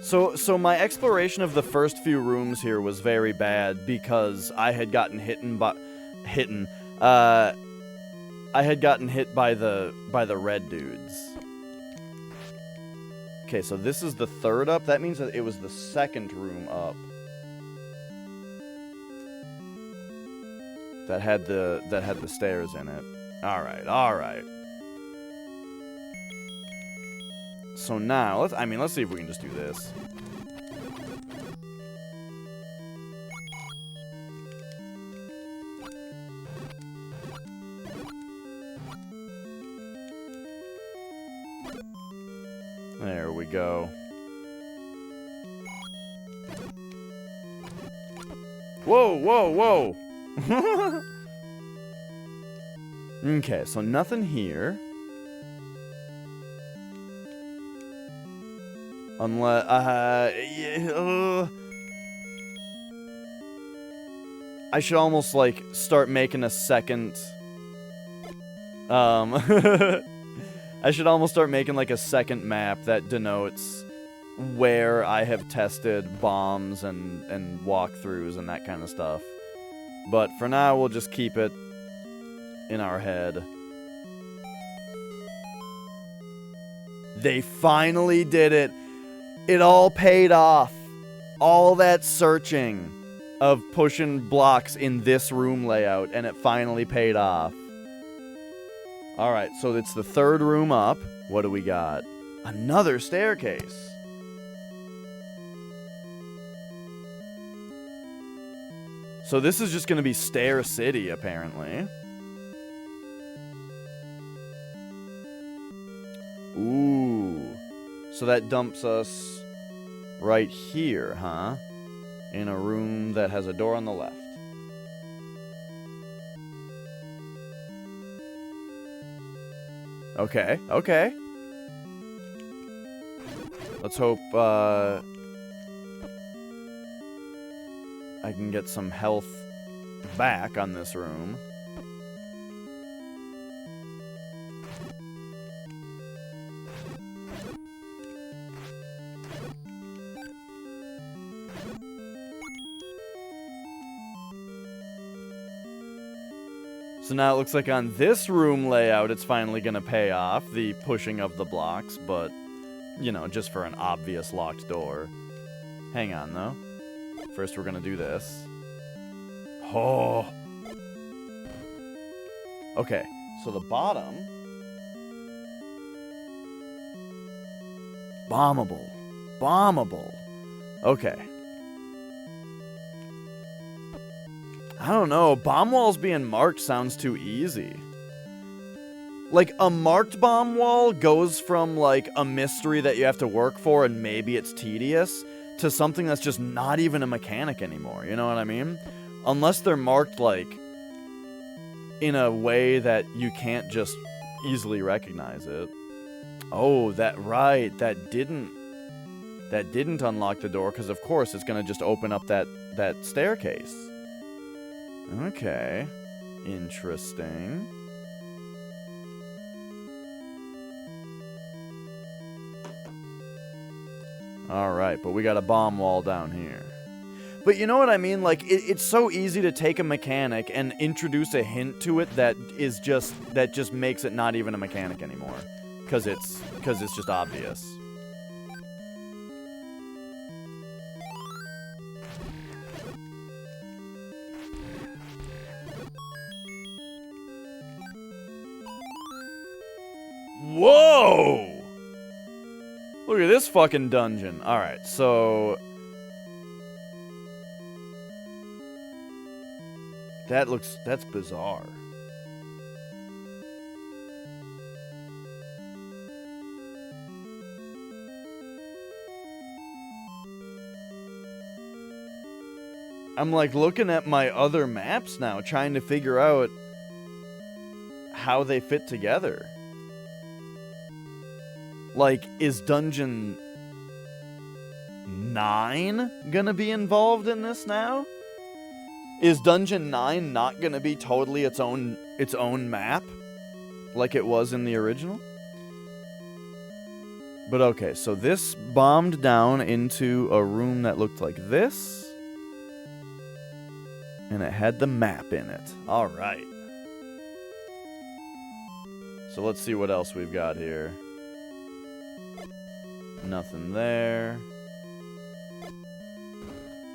So my exploration of the first few rooms here was very bad because I had gotten I had gotten hit by the red dudes. Okay, so this is the 3rd up. That means that it was the 2nd room up. That had the stairs in it. All right. So now, let's see if we can just do this. There we go. Whoa! Okay, so nothing here. Unless, I should almost, like, start making a second, I should almost start making, like, a second map that denotes where I have tested bombs and walkthroughs and that kind of stuff. But for now, we'll just keep it in our head. They finally did it! It all paid off. All that searching. of pushing blocks in this room layout, and it finally paid off. Alright, so it's the third room up. What do we got? Another staircase. So this is just going to be Stair City, apparently. Ooh. So that dumps us right here, huh? In a room that has a door on the left. Okay, okay. Let's hope, I can get some health back on this room. So now it looks like on this room layout, it's finally going to pay off, the pushing of the blocks, but, you know, just for an obvious locked door. Hang on, though. First, we're going to do this. Oh! Okay, so the bottom... Bombable. Bombable. Okay. I don't know, bomb walls being marked sounds too easy. Like, a marked bomb wall goes from, like, a mystery that you have to work for and maybe it's tedious, to something that's just not even a mechanic anymore, you know what I mean? Unless they're marked, like, in a way that you can't just easily recognize it. Oh, right, that didn't unlock the door, because of course it's gonna just open up that staircase. Okay. Interesting. Alright, but we got a bomb wall down here. But you know what I mean? Like, it's so easy to take a mechanic and introduce a hint to it that just makes it not even a mechanic anymore. Because it's just obvious. Whoa! Look at this fucking dungeon. Alright, so... That's bizarre. I'm like looking at my other maps now, trying to figure out how they fit together. Like, is Dungeon 9 gonna be involved in this now? Is Dungeon 9 not gonna be totally its own map? Like it was in the original? But okay, so this bombed down into a room that looked like this. And it had the map in it. Alright. So let's see what else we've got here. Nothing there.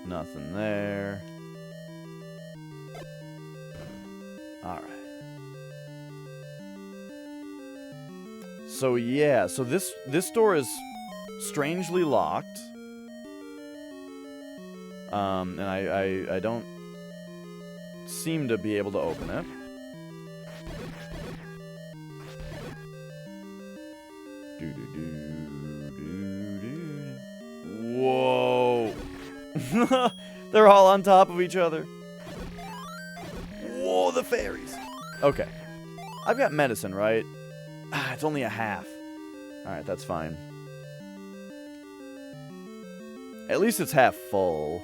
Nothing there. Alright. So yeah, so this door is strangely locked. And I don't seem to be able to open it. Whoa. They're all on top of each other. Whoa, the fairies. Okay. I've got medicine, right? Ah, it's only a half. Alright, that's fine. At least it's half full.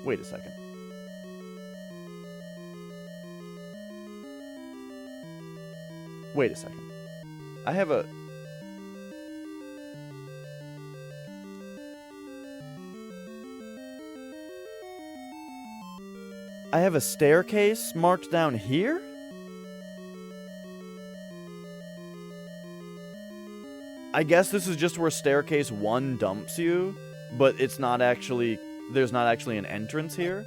Wait a second. Wait a second. I have a... I have a staircase marked down here? I guess this is just where staircase 1 dumps you, but it's not actually, there's not actually an entrance here.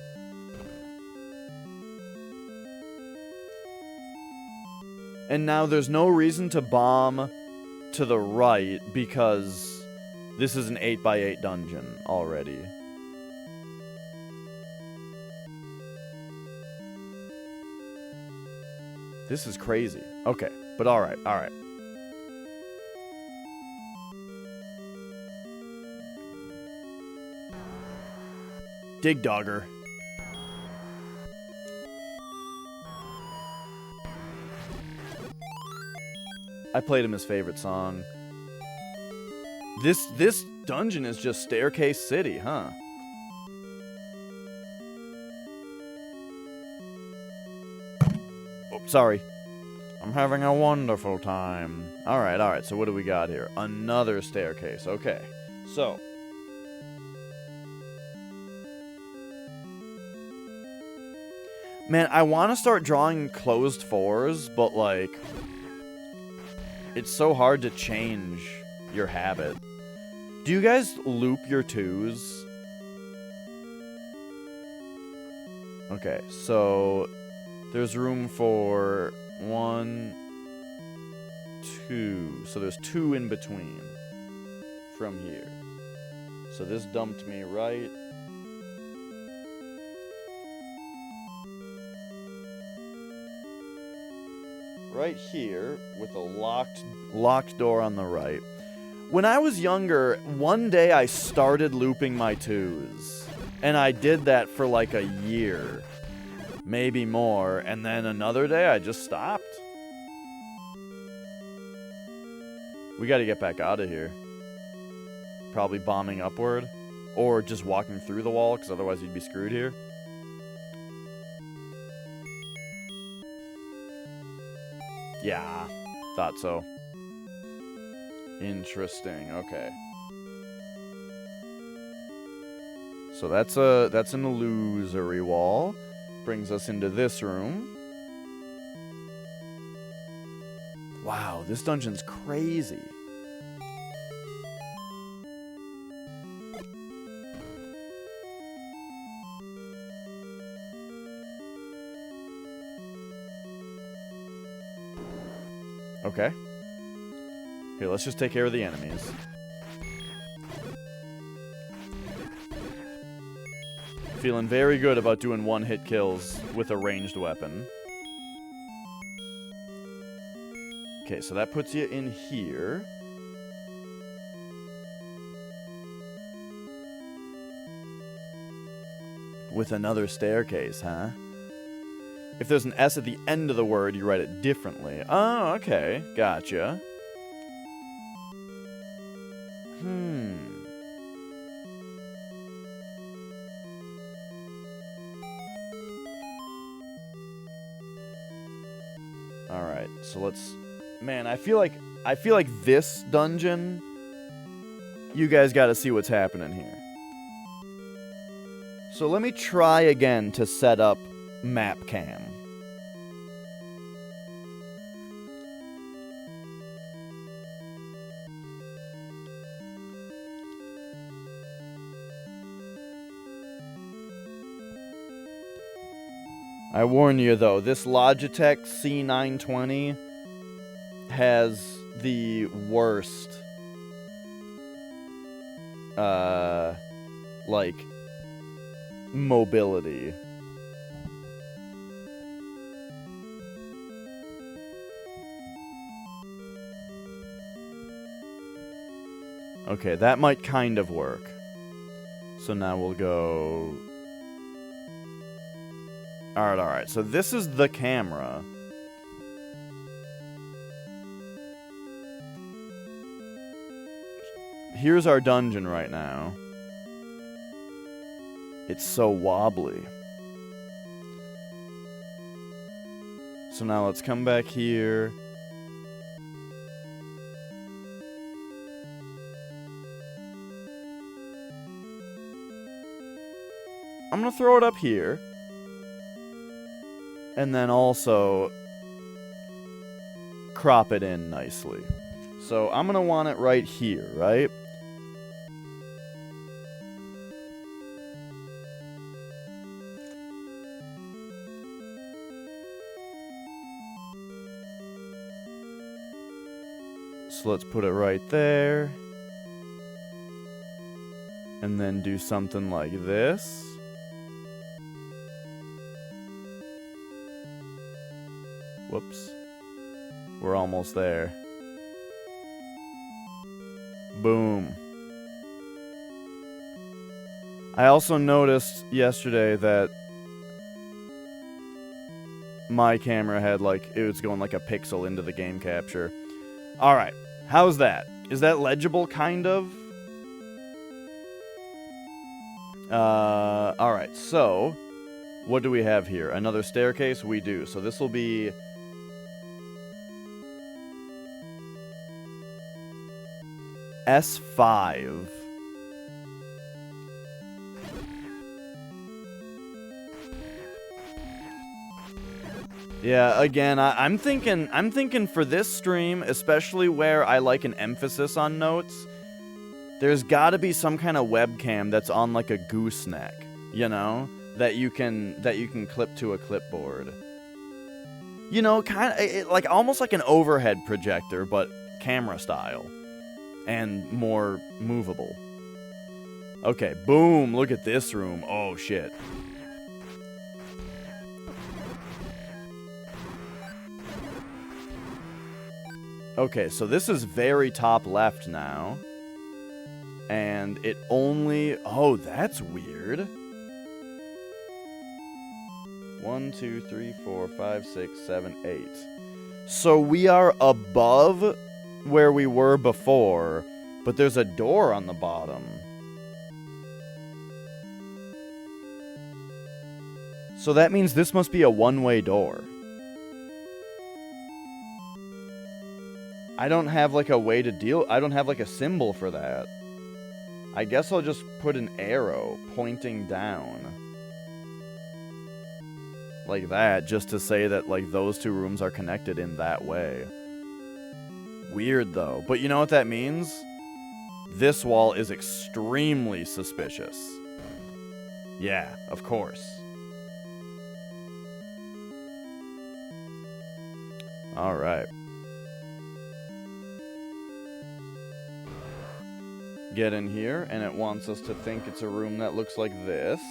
And now there's no reason to bomb to the right because this is an 8x8 dungeon already. This is crazy. Okay, but alright, alright. Dig Dogger. I played him his favorite song. This dungeon is just Staircase City, huh? Oh, sorry. I'm having a wonderful time. Alright, alright, so what do we got here? Another staircase, okay. So. Man, I want to start drawing closed fours, but like, it's so hard to change your habit. Do you guys loop your twos? Okay, so there's room for 1, 2. So there's 2 in between from here. So this dumped me right. Right here with a locked door on the right. When I was younger, one day I started looping my twos. And I did that for like a year. Maybe more. And then another day I just stopped. We gotta get back out of here. Probably bombing upward. Or just walking through the wall, because otherwise you'd be screwed here. Yeah, thought so. Interesting, okay. So that's an illusory wall. Brings us into this room. Wow, this dungeon's crazy. Okay. Here, let's just take care of the enemies. Feeling very good about doing one-hit kills with a ranged weapon. Okay, so that puts you in here. With another staircase, huh? If there's an S at the end of the word, you write it differently. Oh, okay. Gotcha. Alright, so let's... Man, I feel like this dungeon, you guys gotta see what's happening here. So let me try again to set up map cam. I warn you though, this Logitech C920 has the worst like mobility. Okay, that might kind of work. So now we'll go... Alright, alright. So this is the camera. Here's our dungeon right now. It's so wobbly. So now let's come back here. I'm gonna throw it up here. And then also crop it in nicely. So I'm gonna want it right here, right? So let's put it right there. And then do something like this. Whoops. We're almost there. Boom. I also noticed yesterday that my camera had, like, it was going like a pixel into the game capture. Alright, how's that? Is that legible, kind of? Alright, so, what do we have here? Another staircase? We do. So this will be... S5. Yeah, again, I'm thinking for this stream, especially where I like an emphasis on notes, there's got to be some kind of webcam that's on like a gooseneck, you know, that you can clip to a clipboard. You know, kind of like almost like an overhead projector, but camera style and more movable. Okay, boom, look at this room. Oh shit. Okay, so this is very top left now. And it only... Oh, that's weird. 1, 2, 3, 4, 5, 6, 7, 8. So we are above where we were before, but there's a door on the bottom. So that means this must be a one-way door. I don't have like a way to deal... I don't have like a symbol for that. I guess I'll just put an arrow pointing down. Like that, just to say that like those two rooms are connected in that way. Weird though. But you know what that means? This wall is extremely suspicious. Yeah, of course. Alright. Get in here, and it wants us to think it's a room that looks like this.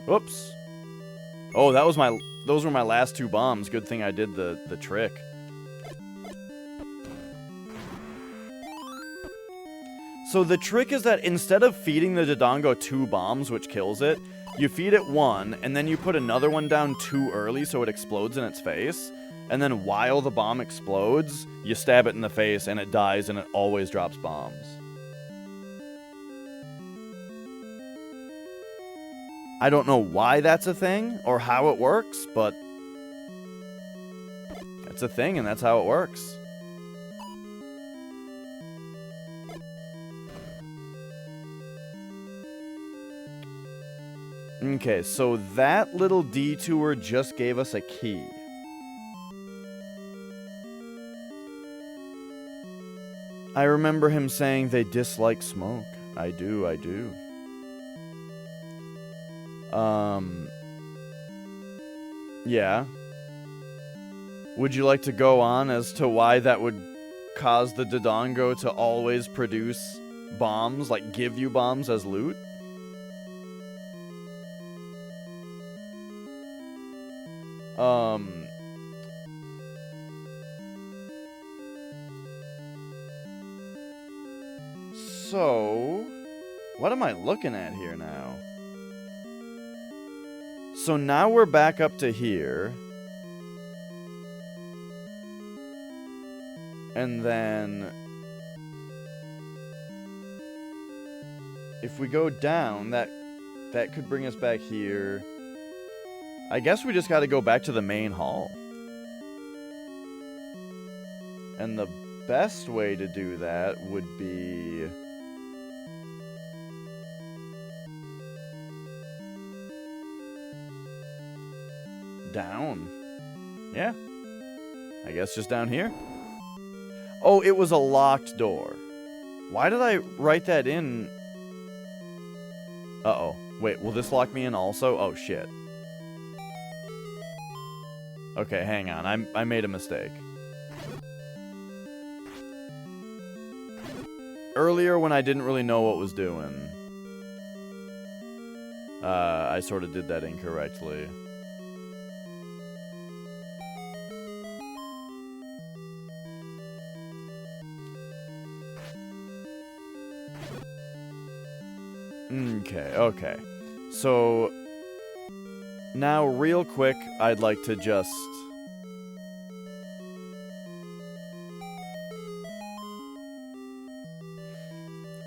Whoops. Oh, those were my last two bombs. Good thing I did the trick. So the trick is that instead of feeding the Dodongo 2 bombs, which kills it, you feed it one, and then you put another one down too early so it explodes in its face. And then while the bomb explodes, you stab it in the face and it dies and it always drops bombs. I don't know why that's a thing or how it works, but it's a thing and that's how it works. Okay, so that little detour just gave us a key. I remember him saying they dislike smoke. I do. Yeah. Would you like to go on as to why that would cause the Dodongo to always produce bombs, like give you bombs as loot? So, what am I looking at here now? So now we're back up to here. And then if we go down, that could bring us back here. I guess we just got to go back to the main hall. And the best way to do that would be... down. Yeah. I guess just down here. Oh, it was a locked door. Why did I write that in? Uh-oh. Wait, will this lock me in also? Oh, shit. Okay, hang on. I made a mistake. Earlier, when I didn't really know what was doing, I sort of did that incorrectly. Okay. So, now real quick, I'd like to just...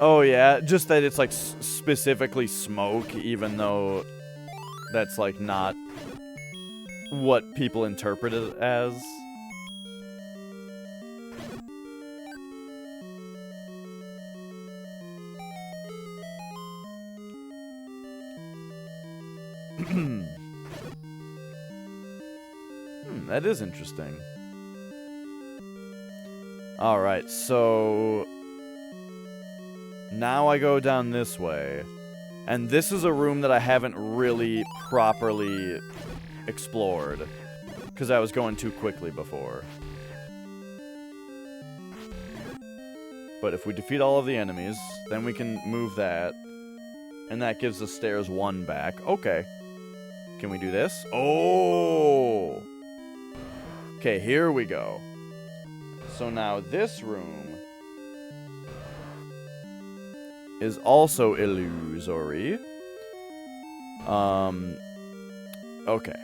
Oh yeah, just that it's like specifically smoke, even though that's like not what people interpret it as. That is interesting. Alright, so... Now I go down this way. And this is a room that I haven't really properly explored. Because I was going too quickly before. But if we defeat all of the enemies, then we can move that. And that gives the stairs 1 back. Okay. Can we do this? Oh! Okay, here we go. So now this room is also illusory. Okay.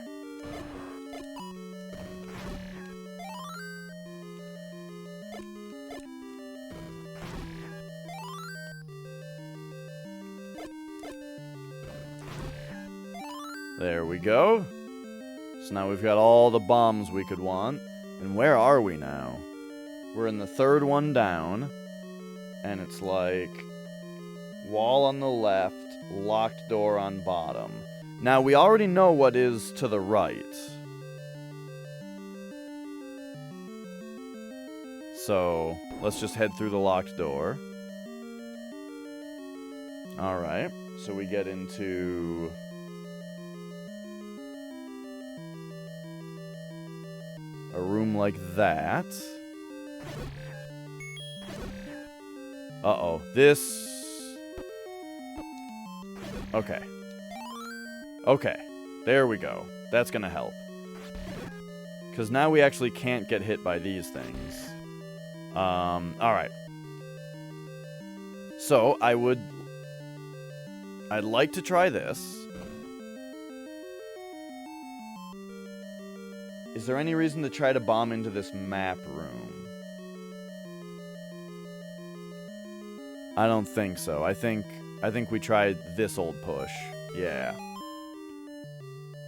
There we go. So now we've got all the bombs we could want. And where are we now? We're in the 3rd one down. And it's like... wall on the left, locked door on bottom. Now, we already know what is to the right. So, let's just head through the locked door. Alright, so we get into... a room like that. Uh-oh, this... Okay. Okay. There we go. That's gonna help. Because now we actually can't get hit by these things. Alright. So, I'd like to try this. Is there any reason to try to bomb into this map room? I don't think so. I think we tried this old push. Yeah.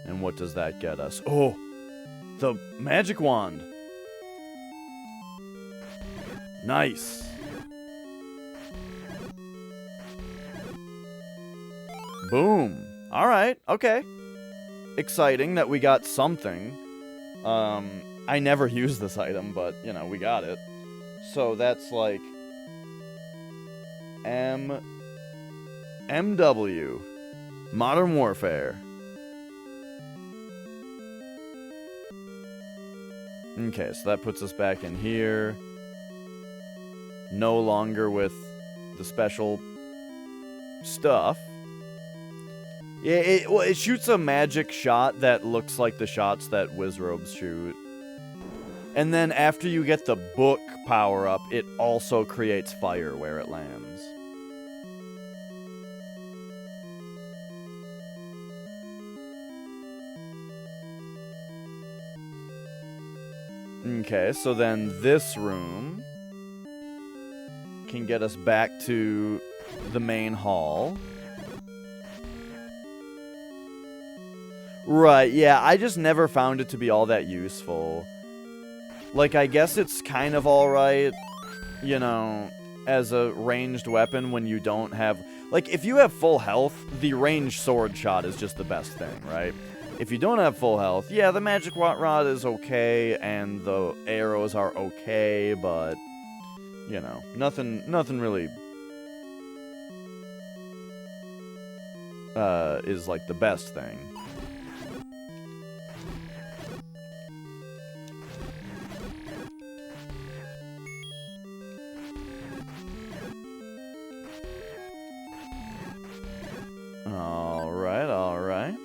And what does that get us? Oh! The magic wand! Nice! Boom! Alright, okay. Exciting that we got something. I never used this item, but, you know, we got it. So that's like... MW. Modern Warfare. Okay, so that puts us back in here. No longer with the special stuff. Yeah, it shoots a magic shot that looks like the shots that Wizrobes shoot. And then after you get the book power-up, it also creates fire where it lands. Okay, so then this room can get us back to the main hall. Right, yeah, I just never found it to be all that useful. Like, I guess it's kind of alright, you know, as a ranged weapon when you don't have... Like, if you have full health, the ranged sword shot is just the best thing, right? If you don't have full health, yeah, the magic rod is okay, and the arrows are okay, but, you know, nothing really... is like the best thing. Alright.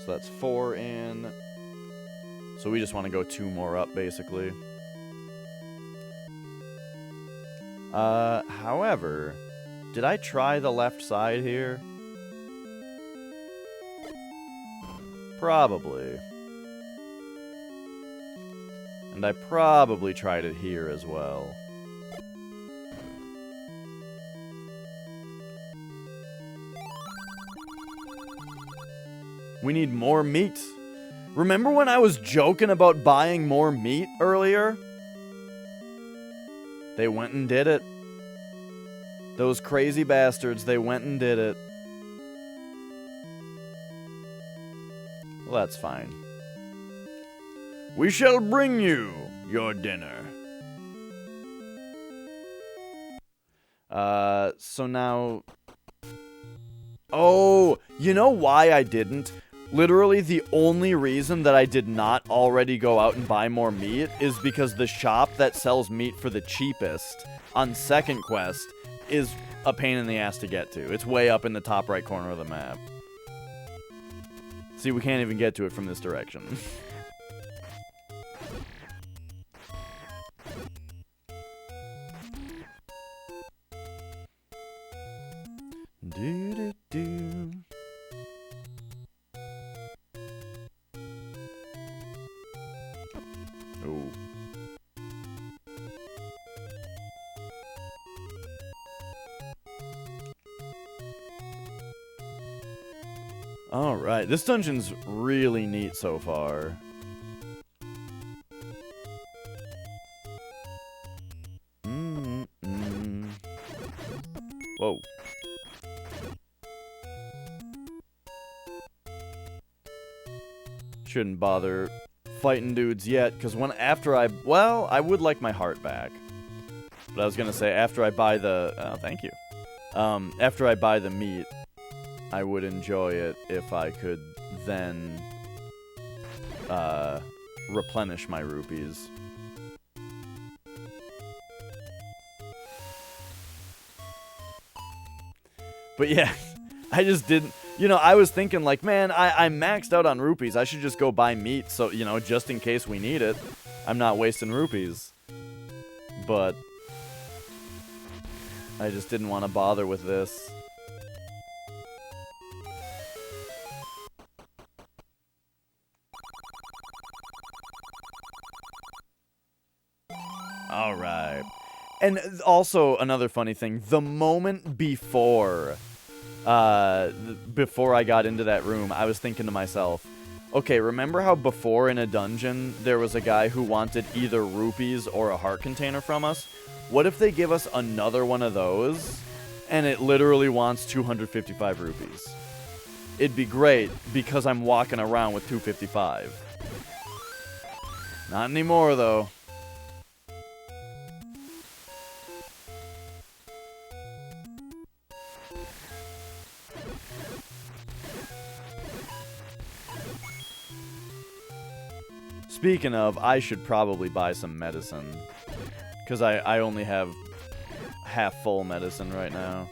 So that's 4 in. So we just want to go 2 more up, basically. However, did I try the left side here? Probably. And I probably tried it here as well. We need more meat. Remember when I was joking about buying more meat earlier? They went and did it. Those crazy bastards, they went and did it. Well, that's fine. We shall bring you your dinner. So now... Oh, you know why I didn't? Literally, the only reason that I did not already go out and buy more meat is because the shop that sells meat for the cheapest on second quest is a pain in the ass to get to. It's way up in the top right corner of the map. See, we can't even get to it from this direction. Do-do-do. Oh. Alright, this dungeon's really neat so far. Whoa. Shouldn't bother fighting dudes yet, because I would like my heart back. But I was gonna say, after I buy the, thank you. After I buy the meat, I would enjoy it if I could then, replenish my rupees. But yeah, I just didn't. You know, I was thinking, like, man, I'm maxed out on rupees. I should just go buy meat, so, you know, just in case we need it, I'm not wasting rupees. But I just didn't want to bother with this. Alright. And also, another funny thing, the moment before I got into that room, I was thinking to myself, okay, remember how before in a dungeon there was a guy who wanted either rupees or a heart container from us? What if they give us another one of those, and it literally wants 255 rupees? It'd be great, because I'm walking around with 255. Not anymore, though. Speaking of, I should probably buy some medicine. Because I only have half full medicine right now.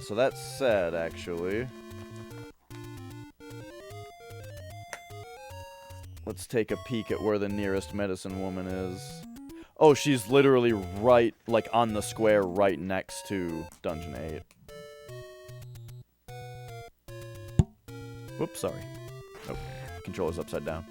So that said, actually, let's take a peek at where the nearest medicine woman is. Oh, she's literally right, like, on the square right next to Dungeon 8. Whoops, sorry. Nope. Controller's upside down.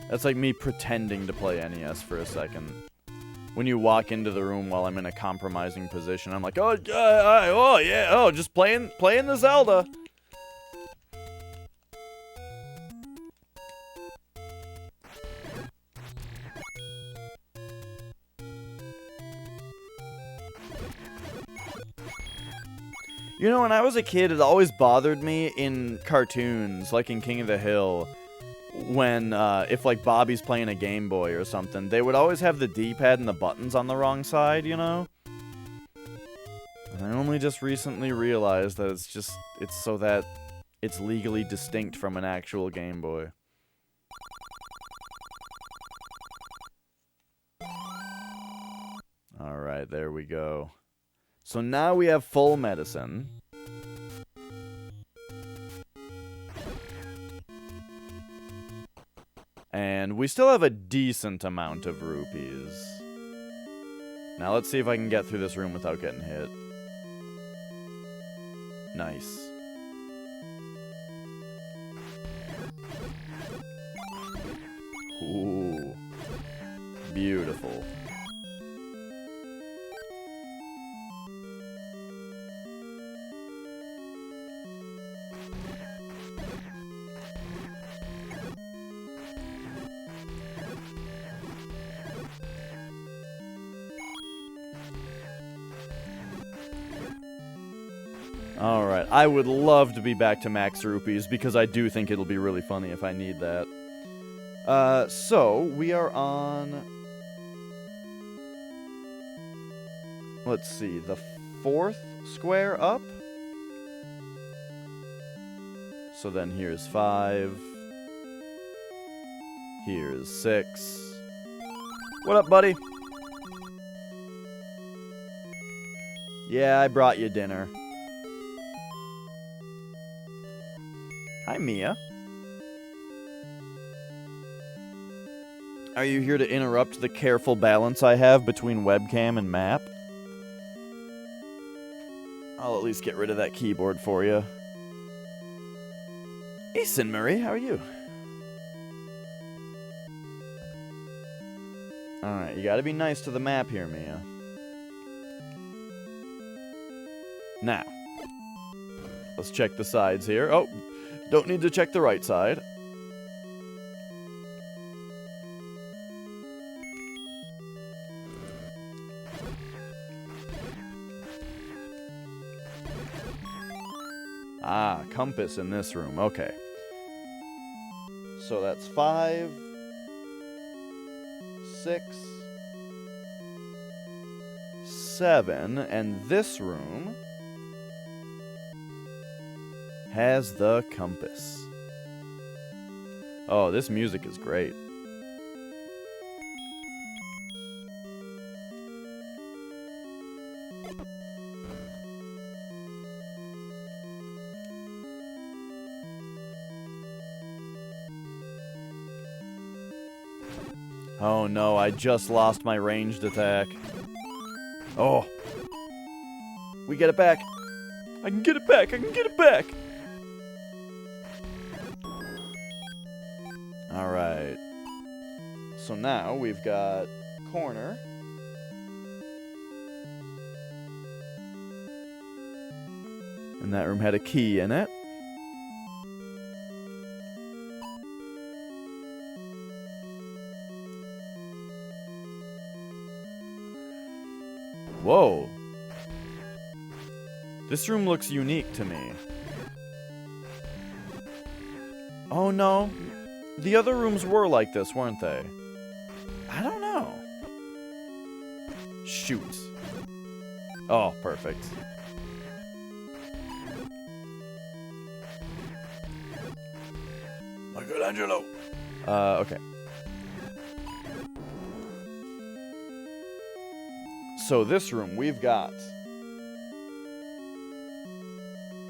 That's like me pretending to play NES for a second. When you walk into the room while I'm in a compromising position, I'm like, just playing the Zelda. You know, when I was a kid, it always bothered me in cartoons, like in King of the Hill, when, if, like, Bobby's playing a Game Boy or something, they would always have the D-pad and the buttons on the wrong side, you know? And I only just recently realized that it's so that it's legally distinct from an actual Game Boy. Alright, there we go. So now we have full medicine. And we still have a decent amount of rupees. Now let's see if I can get through this room without getting hit. Nice. Ooh. Beautiful. Alright, I would love to be back to max rupees, because I do think it'll be really funny if I need that. So, we are on... Let's see, the 4th square up? So then here's 5. Here's 6. What up, buddy? Yeah, I brought you dinner. Hi, Mia. Are you here to interrupt the careful balance I have between webcam and map? I'll at least get rid of that keyboard for you. Hey, Sin Marie, how are you? Alright, you gotta be nice to the map here, Mia. Now, let's check the sides here. Oh! Don't need to check the right side. Ah, compass in this room. Okay. So that's 5, 6, 7, and this room has the compass. Oh, this music is great. Oh no, I just lost my ranged attack. Oh. We get it back. I can get it back. I can get it back. Alright. So now we've got corner. And that room had a key in it. Whoa. This room looks unique to me. Oh no. The other rooms were like this, weren't they? I don't know. Shoot. Oh, perfect. Michelangelo. Okay. So this room, we've got...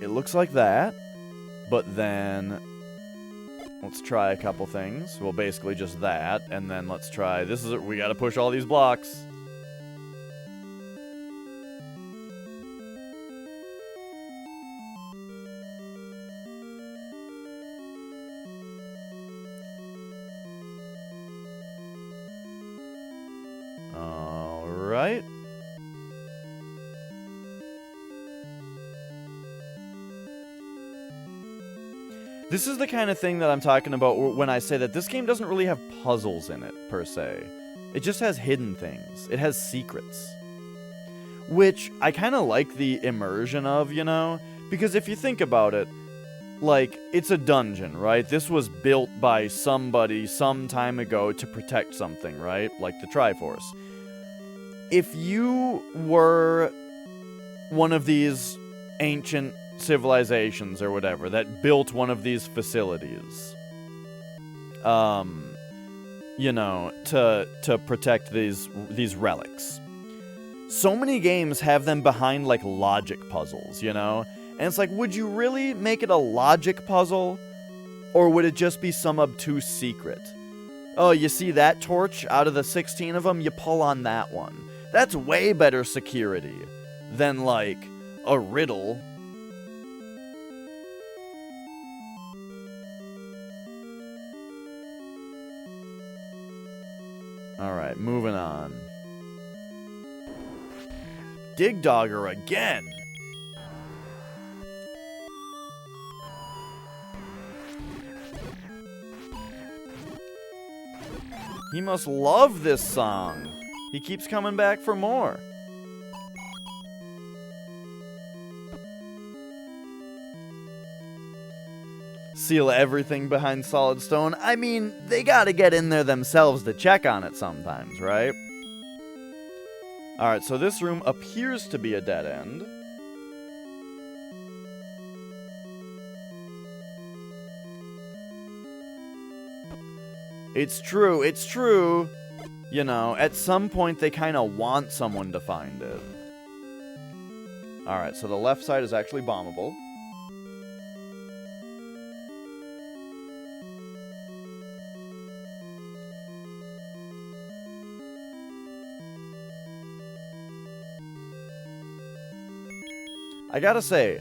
It looks like that, but then... Let's try a couple things. Well, basically just that, and then let's try... This is it. We gotta push all these blocks. Alright. This is the kind of thing that I'm talking about when I say that this game doesn't really have puzzles in it, per se. It just has hidden things. It has secrets. which I kind of like the immersion of, you know? Because if you think about it, like, it's a dungeon, right? This was built by somebody some time ago to protect something, right? Like the Triforce. If you were one of these ancient civilizations or whatever that built one of these facilities, you know, to protect these relics, so many games have them behind, like, logic puzzles, you know? And it's like, would you really make it a logic puzzle? Or would it just be some obtuse secret? Oh, you see that torch? Out of the 16 of them, you pull on that one. That's way better security than, like, a riddle. Alright, moving on. Dig Dogger again! He must love this song. He keeps coming back for more. Seal everything behind solid stone. I mean, they gotta get in there themselves to check on it sometimes, right? Alright, so this room appears to be a dead end. It's true, it's true. You know, at some point they kind of want someone to find it. Alright, so the left side is actually bombable. I gotta say,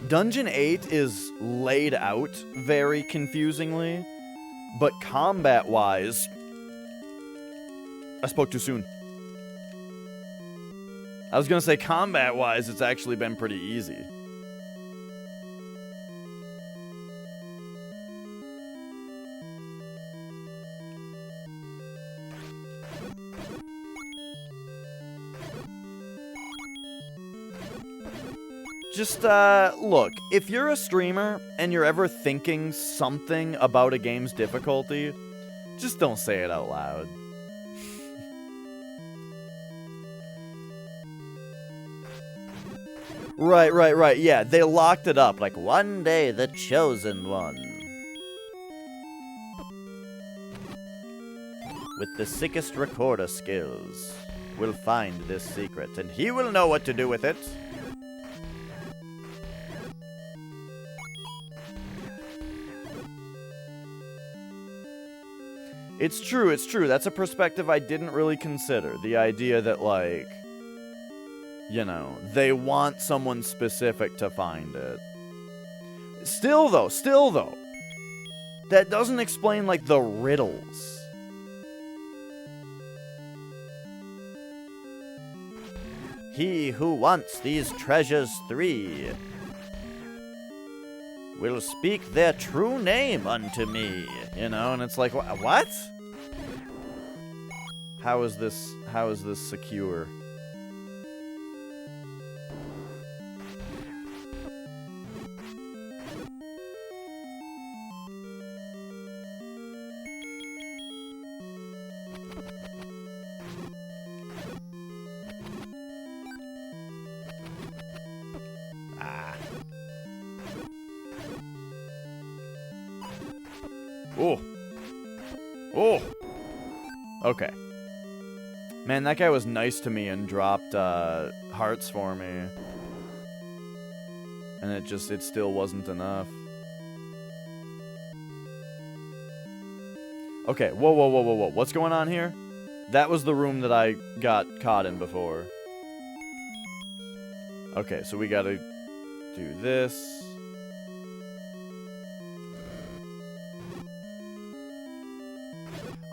Dungeon 8 is laid out very confusingly, but combat-wise, I spoke too soon. I was gonna say combat-wise, it's actually been pretty easy. Just, look, if you're a streamer and you're ever thinking something about a game's difficulty, just don't say it out loud. Right, yeah, they locked it up, like, one day the chosen one. With the sickest recorder skills, will find this secret, and he will know what to do with it. It's true, that's a perspective I didn't really consider. The idea that, like, you know, they want someone specific to find it. Still though, that doesn't explain, like, the riddles. He who wants these treasures three will speak their true name unto me, you know, and it's like, what? How is this secure? Oh. Okay. Man, that guy was nice to me and dropped hearts for me. And it still wasn't enough. Okay, whoa. What's going on here? That was the room that I got caught in before. Okay, so we gotta do this.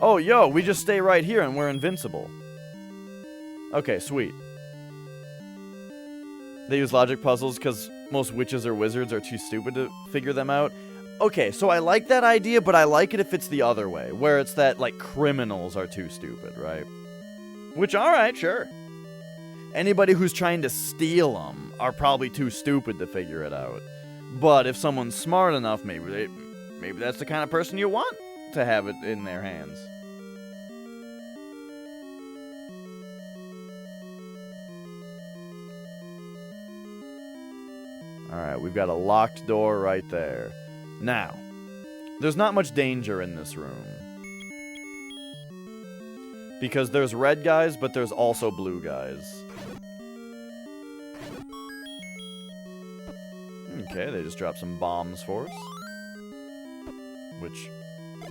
Oh, yo, we just stay right here and we're invincible. Okay, sweet. They use logic puzzles because most witches or wizards are too stupid to figure them out. Okay, so I like that idea, but I like it if it's the other way, where it's that, like, criminals are too stupid, right? Which, alright, sure. Anybody who's trying to steal them are probably too stupid to figure it out. But if someone's smart enough, maybe that's the kind of person you want to have it in their hands. Alright, we've got a locked door right there. Now, there's not much danger in this room. Because there's red guys, but there's also blue guys. Okay, they just dropped some bombs for us. Which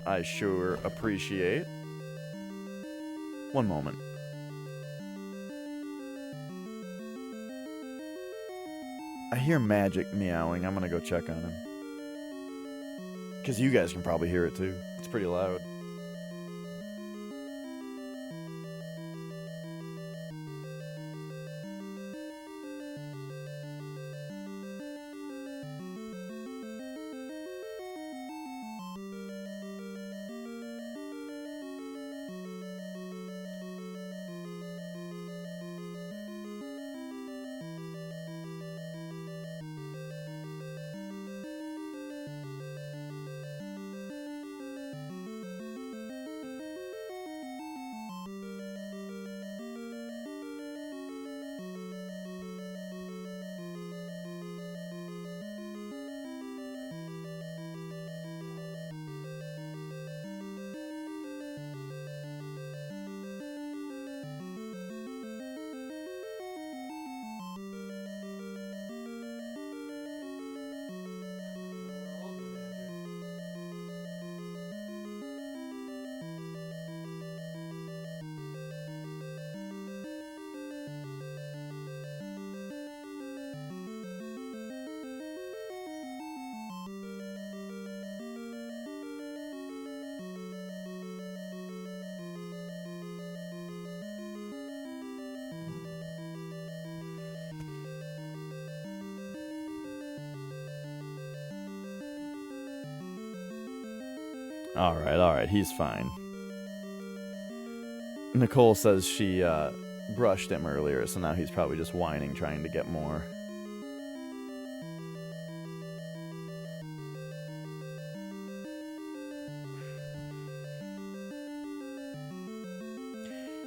I sure appreciate. One moment. I hear Magic meowing. I'm gonna go check on him. Because you guys can probably hear it too. It's pretty loud. Alright, he's fine. Nicole says she brushed him earlier, so now he's probably just whining, trying to get more.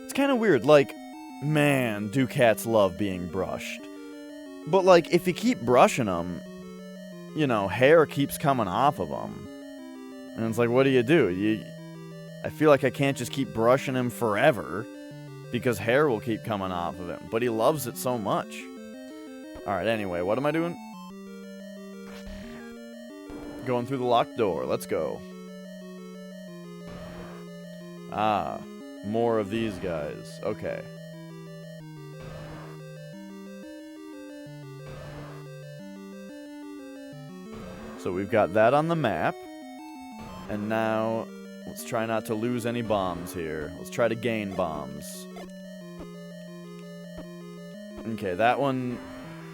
It's kind of weird, like, man, do cats love being brushed. But, like, if you keep brushing them, you know, hair keeps coming off of them. And it's like, what do? I feel like I can't just keep brushing him forever, because hair will keep coming off of him. But he loves it so much. Alright, anyway, what am I doing? Going through the locked door. Let's go. Ah, more of these guys. Okay. So we've got that on the map. And now, let's try not to lose any bombs here. Let's try to gain bombs. Okay, that one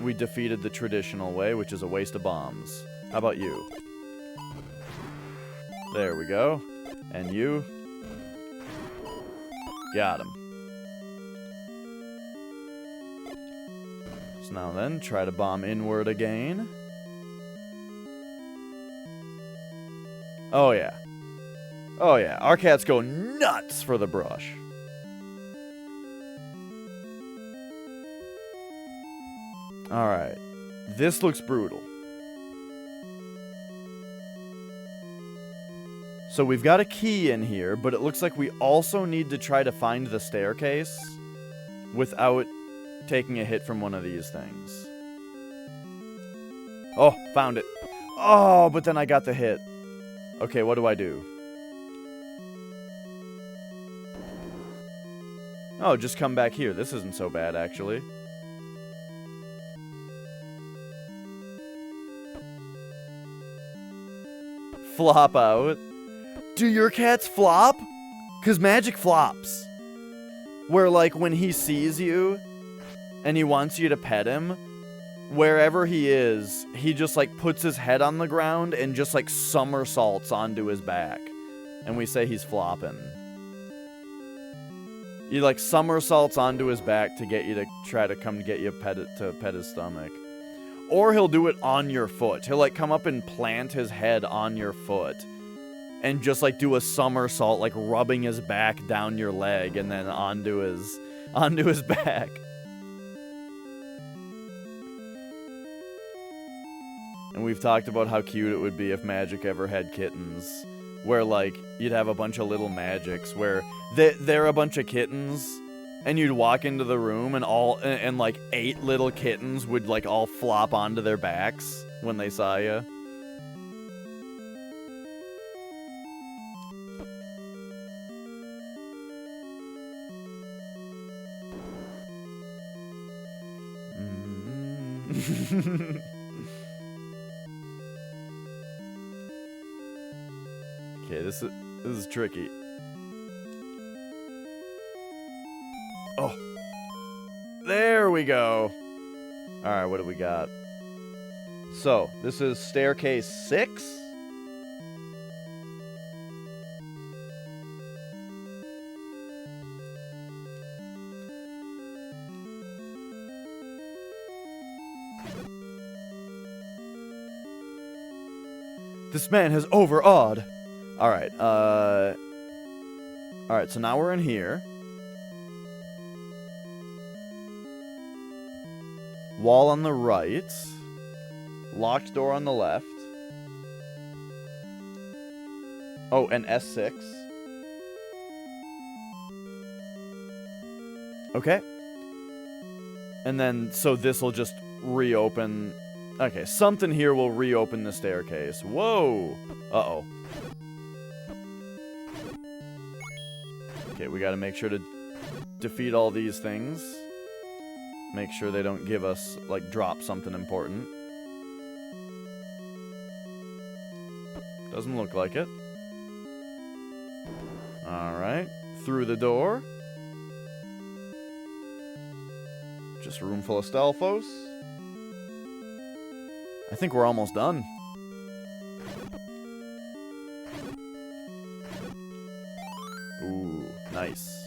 we defeated the traditional way, which is a waste of bombs. How about you? There we go. And you? Got him. So now then, try to bomb inward again. Oh, yeah. Oh, yeah. Our cats go nuts for the brush. Alright. This looks brutal. So we've got a key in here, but it looks like we also need to try to find the staircase without taking a hit from one of these things. Oh, found it. Oh, but then I got the hit. Okay, what do I do? Oh, just come back here. This isn't so bad, actually. Flop out. Do your cats flop? Because Magic flops. Where, like, when he sees you and he wants you to pet him, wherever he is, he just, like, puts his head on the ground and just, like, somersaults onto his back. And we say he's flopping. He like somersaults onto his back to get you to try to come get you to pet his stomach. Or he'll do it on your foot. He'll like come up and plant his head on your foot. And just like do a somersault, like rubbing his back down your leg and then onto his back. And we've talked about how cute it would be if Magic ever had kittens. Where, like, you'd have a bunch of little Magics where they're a bunch of kittens, and you'd walk into the room and like 8 little kittens would, like, all flop onto their backs when they saw you. Okay, this is tricky. Oh. There we go. Alright, what do we got? So, this is staircase 6. This man has overawed. Alright, alright, so now we're in here. Wall on the right. Locked door on the left. Oh, and S6. Okay. And then, so this will just reopen. Okay, something here will reopen the staircase. Whoa! Uh-oh. Okay, we gotta make sure to defeat all these things. Make sure they don't give us, like, drop something important. Doesn't look like it. Alright. Through the door. Just a room full of Stalfos. I think we're almost done. Ooh, nice.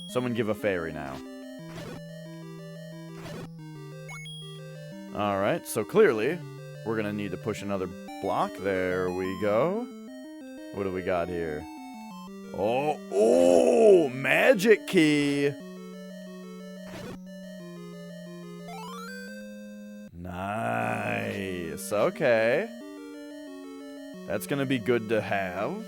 Someone give a fairy now. Alright, so clearly, we're gonna need to push another block. There we go. What do we got here? Oh, magic key! Nice, okay. That's gonna be good to have.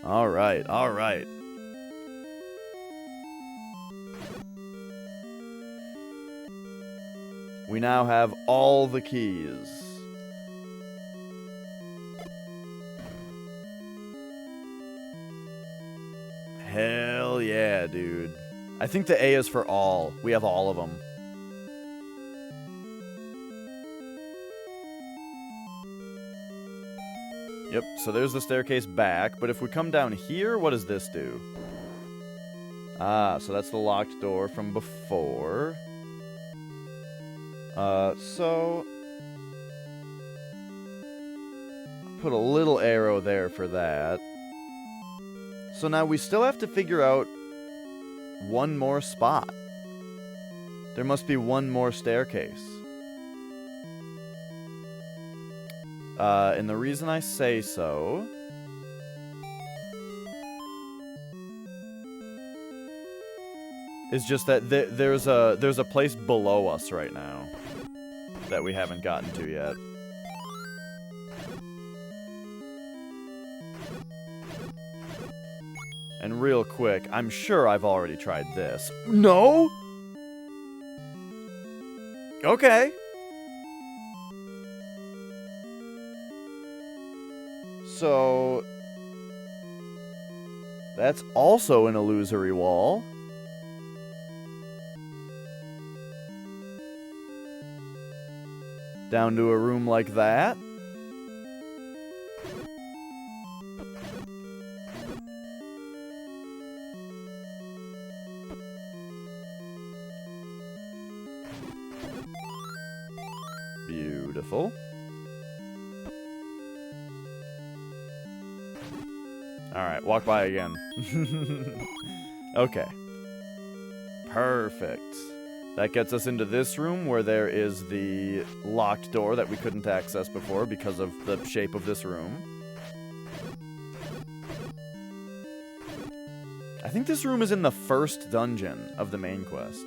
Alright, alright. We now have all the keys. Hell yeah, dude. I think the A is for all. We have all of them. Yep, so there's the staircase back, but if we come down here, what does this do? Ah, so that's the locked door from before. So... put a little arrow there for that. So now we still have to figure out one more spot. There must be one more staircase. And the reason I say so is just that there's a place below us right now that we haven't gotten to yet. And real quick, I'm sure I've already tried this. No? Okay. So, that's also an illusory wall. Down to a room like that. Beautiful. Alright, walk by again. Okay. Perfect. That gets us into this room where there is the locked door that we couldn't access before because of the shape of this room. I think this room is in the first dungeon of the main quest.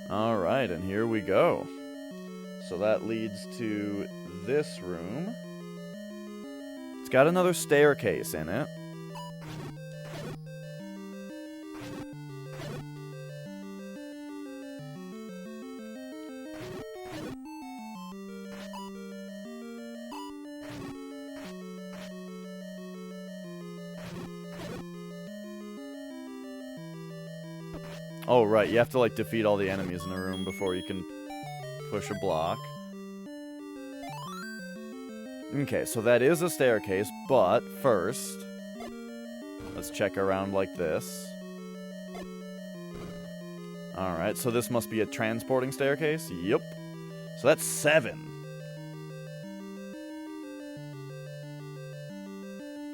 Alright, and here we go. So that leads to this room. It's got another staircase in it. Oh, right, you have to, like, defeat all the enemies in the room before you can push a block. Okay, so that is a staircase, but first, let's check around like this. Alright, so this must be a transporting staircase? Yep. So that's 7.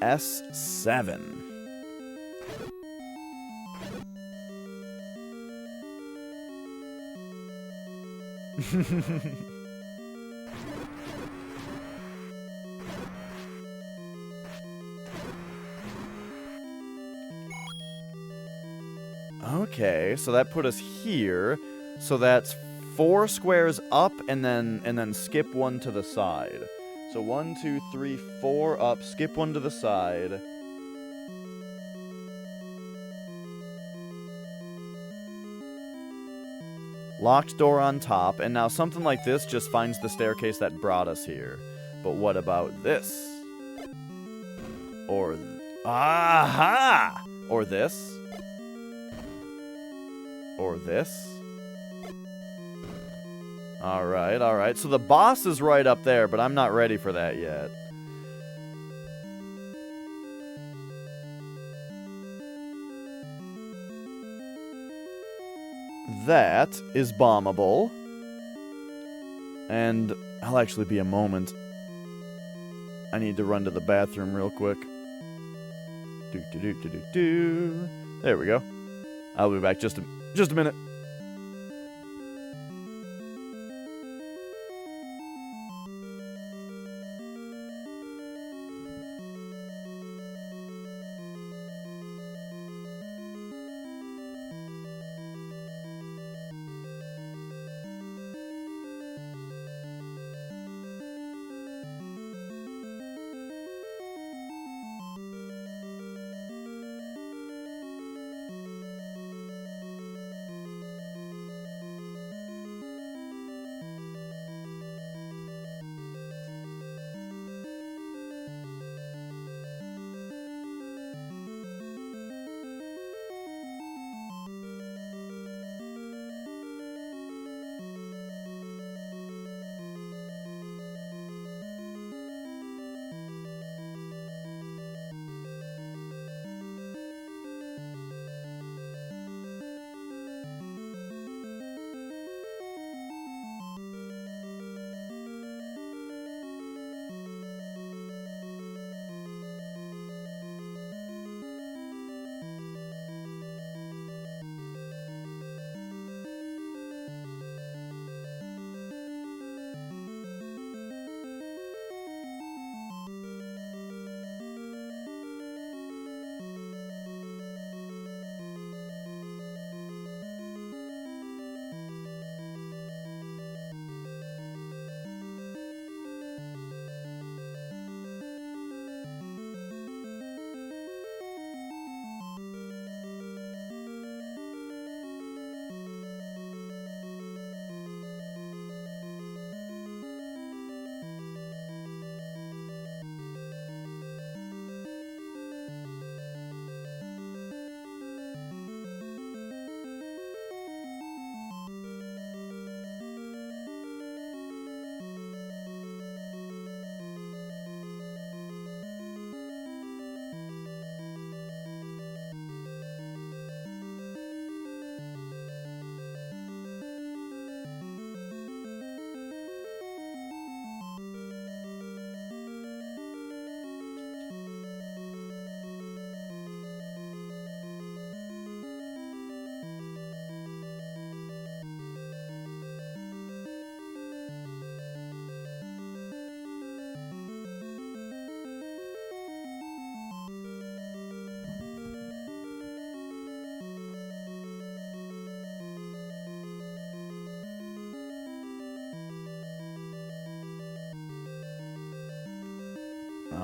S7. Okay, so that put us here. So that's 4 squares up and then skip 1 to the side. So 1, 2, 3, 4 up, skip 1 to the side. Locked door on top, and now something like this just finds the staircase that brought us here. But what about this? Or... aha! Or this? Or this? Alright, alright. So the boss is right up there, but I'm not ready for that yet. That is bombable. And I'll actually be a moment. I need to run to the bathroom real quick. There we go. I'll be back just a minute.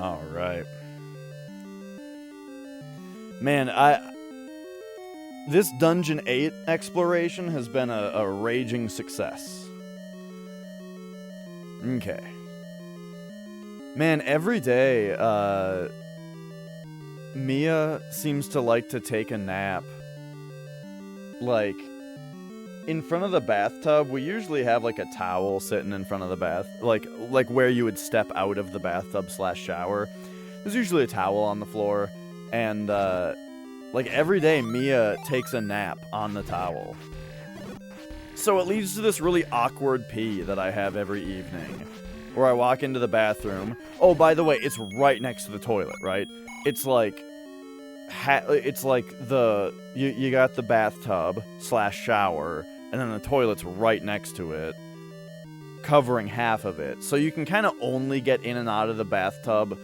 All right. Man, this Dungeon 8 exploration has been a raging success. Okay. Man, every day, Mia seems to like to take a nap. Like, in front of the bathtub, we usually have, like, a towel sitting in front of the bath. Like where you would step out of the bathtub / shower. There's usually a towel on the floor. And, like, every day, Mia takes a nap on the towel. So it leads to this really awkward pee that I have every evening. Where I walk into the bathroom. Oh, by the way, it's right next to the toilet, right? It's like... You got the bathtub / shower, and then the toilet's right next to it, covering half of it. So you can kind of only get in and out of the bathtub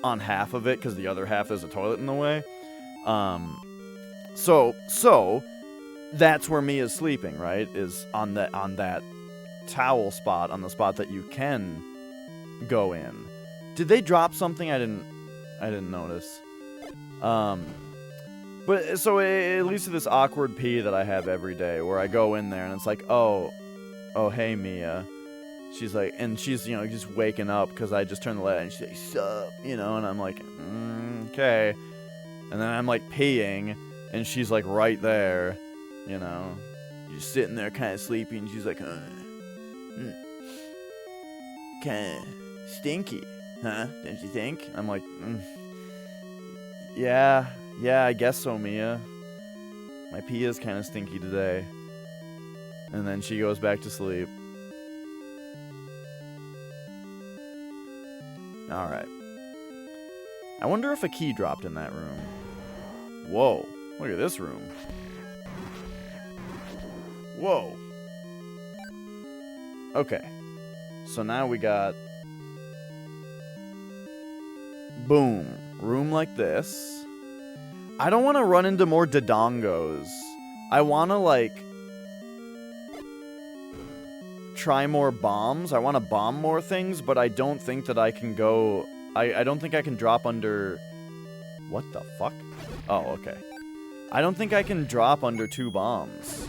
on half of it, because the other half is a toilet in the way. So that's where Mia's sleeping, right? Is on that towel spot, on the spot that you can go in. Did they drop something? I didn't notice. But so it leads to this awkward pee that I have every day, where I go in there and it's like, oh, hey Mia. She's like, and she's, you know, just waking up because I just turned the light on, and she's like, sup, you know, and I'm like, okay. And then I'm like peeing, and she's like right there, you know, just sitting there kind of sleepy, and she's like, kind of stinky, huh? Don't you think? I'm like, yeah, I guess so, Mia. My pee is kind of stinky today. And then she goes back to sleep. Alright. I wonder if a key dropped in that room. Whoa. Look at this room. Whoa. Okay. So now we got... Boom. Room like this. I don't want to run into more Dodongos. I want to, like... try more bombs. I want to bomb more things, but I don't think that I can go... I don't think I can drop under... What the fuck? Oh, okay. I don't think I can drop under 2 bombs.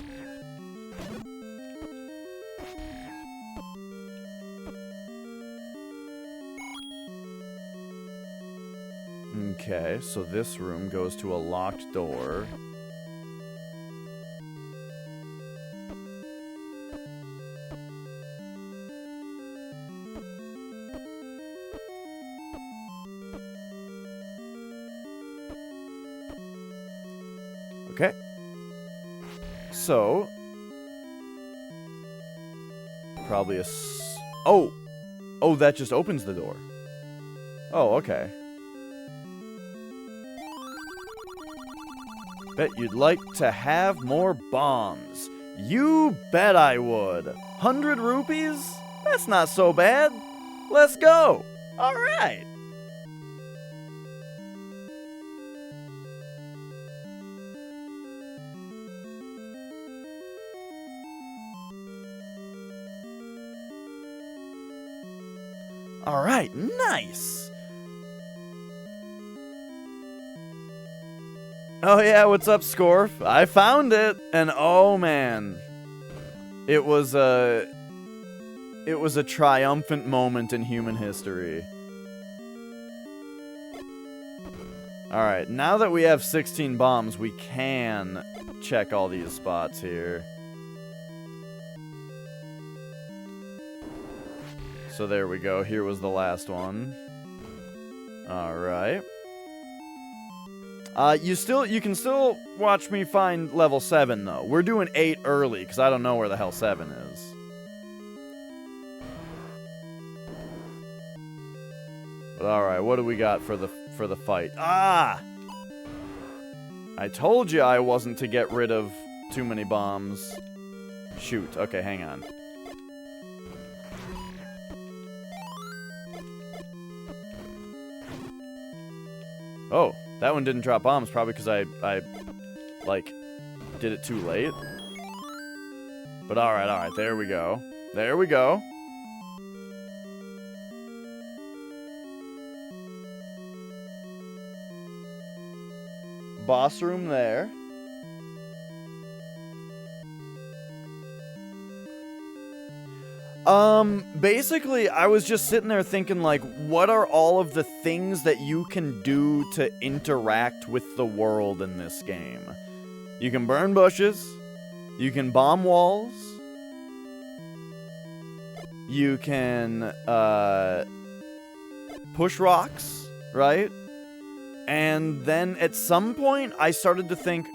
Okay, so this room goes to a locked door. Okay. So, probably a... Oh! Oh, that just opens the door. Oh, okay. Bet you'd like to have more bombs. You bet I would. 100 rupees? That's not so bad. Let's go. All right. All right, nice. Oh yeah, what's up, Scorf? I found it, and oh man, it was a triumphant moment in human history. All right, now that we have 16 bombs, we can check all these spots here. So there we go. Here was the last one. All right. You can still watch me find level 7 though. We're doing 8 early because I don't know where the hell 7 is. But all right, what do we got for the fight? Ah! I told you I wasn't to get rid of too many bombs. Shoot. Okay, hang on. Oh, that one didn't drop bombs, probably because I like, did it too late. But alright, there we go. There we go. boss room there. Basically, I was just sitting there thinking, like, what are all of the things that you can do to interact with the world in this game? You can burn bushes. You can bomb walls. You can, push rocks, right? And then at some point, I started to think...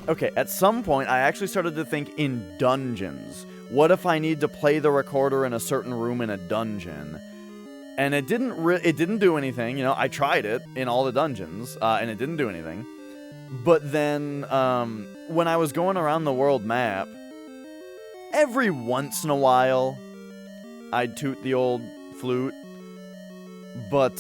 Okay, at some point, I actually started to think in dungeons. What if I need to play the recorder in a certain room in a dungeon? And it didn't do anything. You know, I tried it in all the dungeons, and it didn't do anything. But then, when I was going around the world map, every once in a while, I'd toot the old flute. But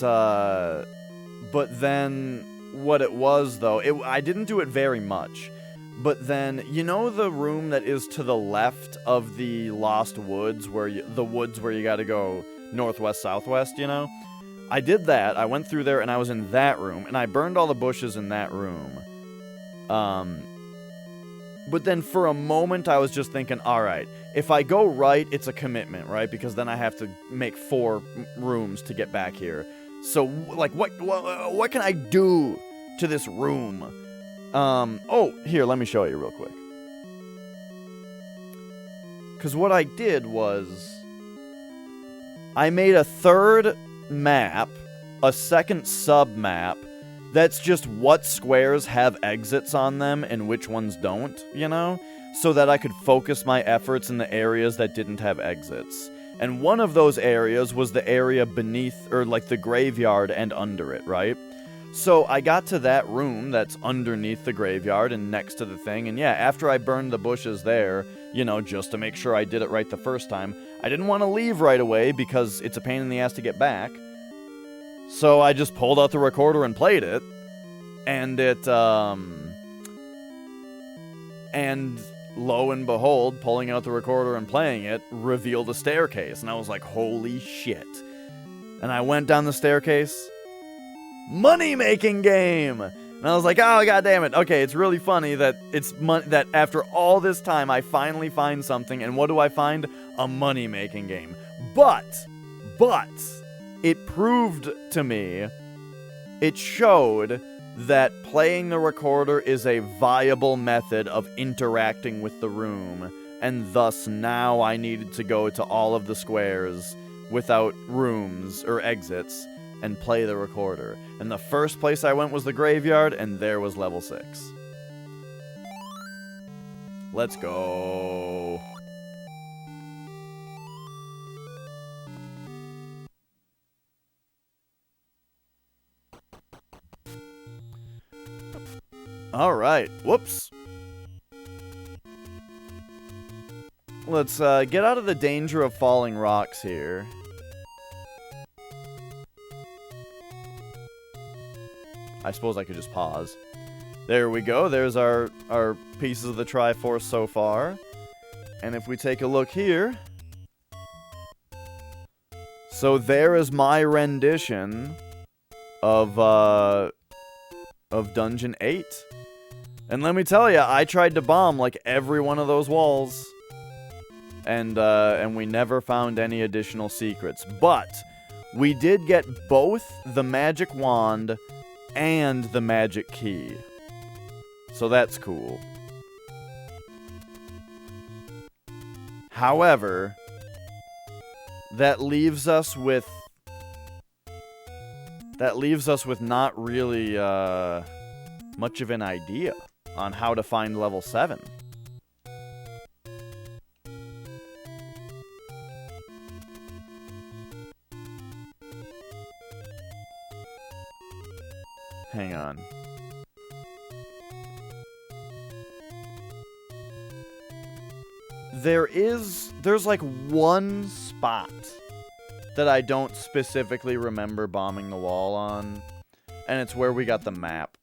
then, what it was, though, I didn't do it very much. But then, you know the room that is to the left of the Lost Woods, the woods where you gotta go northwest, southwest, you know? I did that, I went through there, and I was in that room, and I burned all the bushes in that room. But then for a moment, I was just thinking, alright, if I go right, it's a commitment, right? Because then I have to make 4 rooms to get back here. So, like, what can I do to this room? Oh, here, let me show you real quick. Because what I did was, I made a 3rd map, a 2nd sub-map, that's just what squares have exits on them and which ones don't, you know? So that I could focus my efforts in the areas that didn't have exits. And one of those areas was the area beneath, or like the graveyard and under it, right? So I got to that room that's underneath the graveyard and next to the thing, and yeah, after I burned the bushes there, you know, just to make sure I did it right the first time, I didn't want to leave right away because it's a pain in the ass to get back. So I just pulled out the recorder and played it, and and lo and behold, pulling out the recorder and playing it revealed a staircase, and I was like, holy shit. And I went down the staircase. Money-making game! And I was like, oh, god damn it. Okay, it's really funny that that after all this time, I finally find something, and what do I find? A money-making game. But, it proved to me, it showed that playing the recorder is a viable method of interacting with the room, and thus now I needed to go to all of the squares without rooms or exits and play the recorder. And the first place I went was the graveyard, and there was level 6. Let's go. Alright, whoops. Let's get out of the danger of falling rocks here. I suppose I could just pause. There we go. There's our pieces of the Triforce so far. And if we take a look here... So there is my rendition of Dungeon 8. And let me tell you, I tried to bomb like every one of those walls. And we never found any additional secrets. But we did get both the magic wand and the magic key. So that's cool. However, that leaves us with not really much of an idea on how to find level 7. Hang on. There's like one spot that I don't specifically remember bombing the wall on, and it's where we got the map.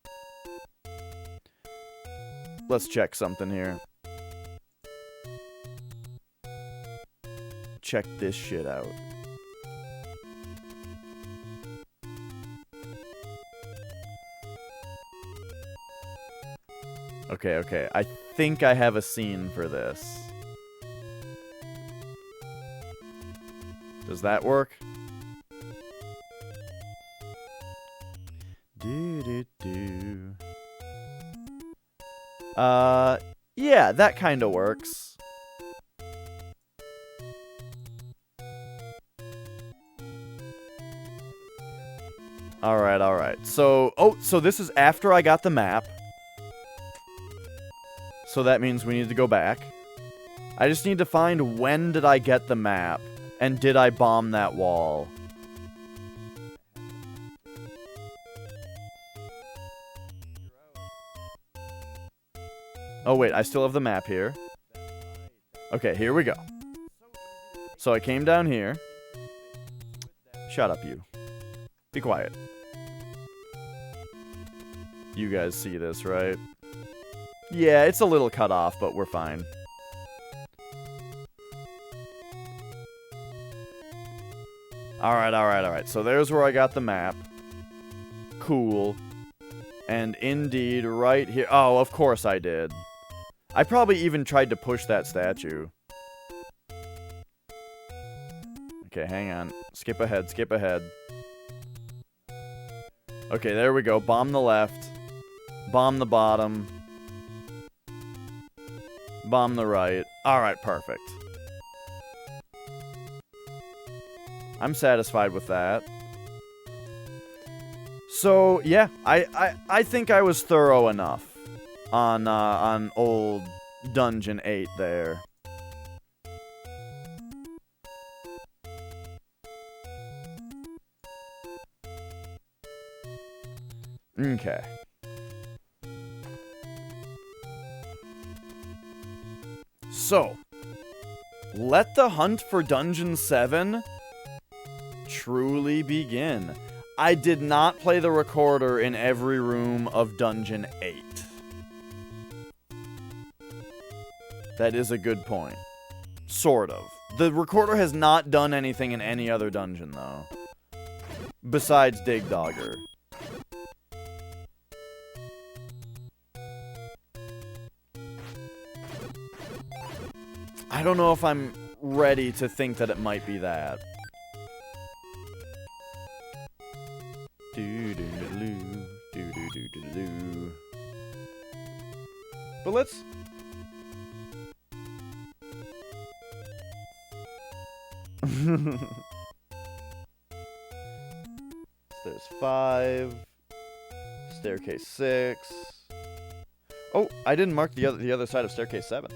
Let's check something here. Check this shit out. Okay, okay. I think I have a scene for this. Does that work? Do. Yeah, that kind of works. Alright, alright. So, so this is after I got the map. So that means we need to go back. I just need to find when did I get the map, and did I bomb that wall. Oh wait, I still have the map here. Okay, here we go. So I came down here. Shut up, you. Be quiet. You guys see this, right? Yeah, it's a little cut off, but we're fine. Alright, alright, alright. So there's where I got the map. Cool. And indeed, right here... Oh, of course I did. I probably even tried to push that statue. Okay, hang on. Skip ahead, skip ahead. Okay, there we go. Bomb the left. Bomb the bottom. Bomb the right. Alright, perfect. I'm satisfied with that. So, yeah, I think I was thorough enough on old Dungeon 8 there. Okay. So, let the hunt for Dungeon 7 truly begin. I did not play the recorder in every room of Dungeon 8. That is a good point. Sort of. The recorder has not done anything in any other dungeon, though. Besides Dig Dogger. I don't know if I'm ready to think that it might be that. But let's... There's 5. Staircase 6. Oh, I didn't mark the other side of staircase 7.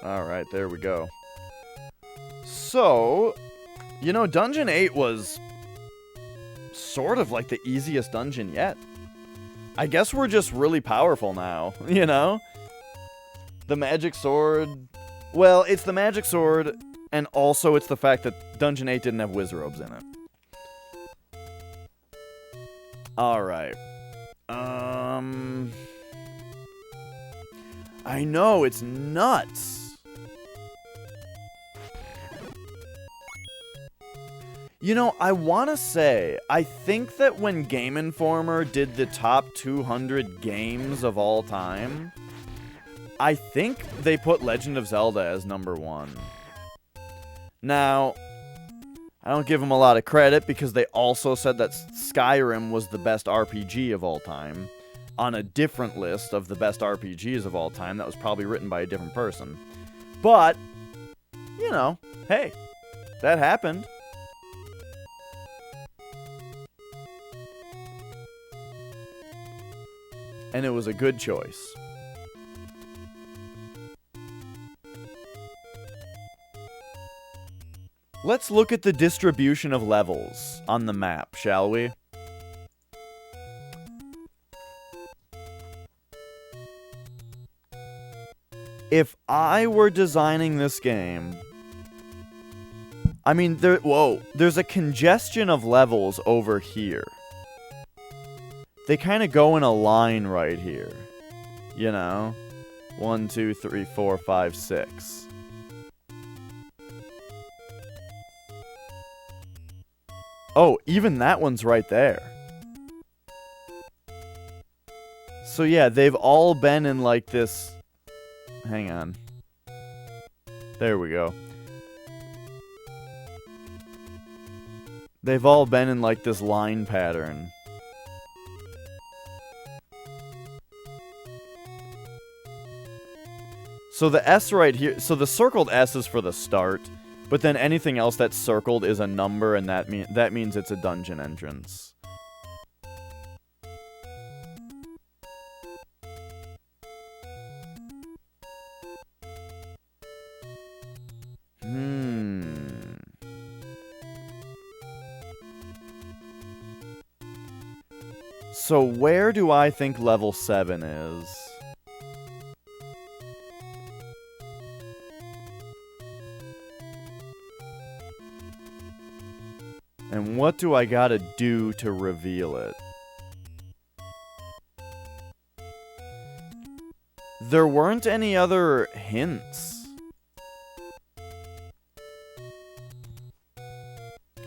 Alright, there we go. So, you know, Dungeon 8 was sort of like the easiest dungeon yet. I guess we're just really powerful now, you know? The magic sword... Well, it's the magic sword, and also it's the fact that Dungeon 8 didn't have Wizrobes in it. Alright. I know, it's nuts! You know, I want to say, I think that when Game Informer did the top 200 games of all time, I think they put Legend of Zelda as #1. Now, I don't give them a lot of credit because they also said that Skyrim was the best RPG of all time on a different list of the best RPGs of all time that was probably written by a different person. But, you know, hey, that happened. And it was a good choice. Let's look at the distribution of levels on the map, shall we? If I were designing this game... I mean, there's a congestion of levels over here. They kind of go in a line right here. You know? 1, 2, 3, 4, 5, 6. Oh, even that one's right there. So yeah, they've all been in like this... Hang on. There we go. They've all been in like this line pattern. So the S right here, so the circled S is for the start, but then anything else that's circled is a number, and that means it's a dungeon entrance. So where do I think level 7 is? And what do I gotta do to reveal it? There weren't any other hints.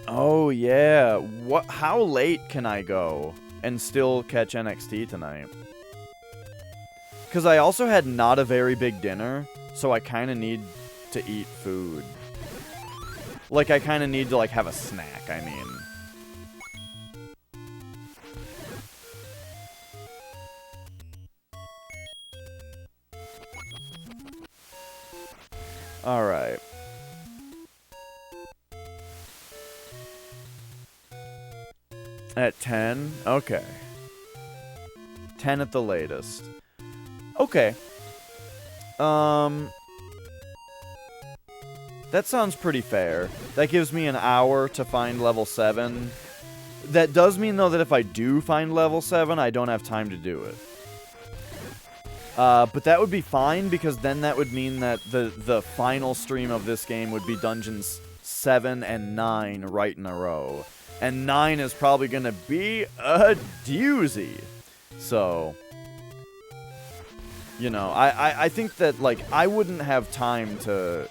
Oh yeah, how late can I go and still catch NXT tonight? Because I also had not a very big dinner, so I kind of need to eat food. Like, I kind of need to, like, have a snack, I mean. Alright. At 10? Okay. 10 at the latest. Okay. That sounds pretty fair. That gives me an hour to find level 7. That does mean, though, that if I do find level 7, I don't have time to do it. But that would be fine, because then that would mean that the final stream of this game would be Dungeons 7 and 9 right in a row. And 9 is probably going to be a doozy. So, you know, I think that, like, I wouldn't have time to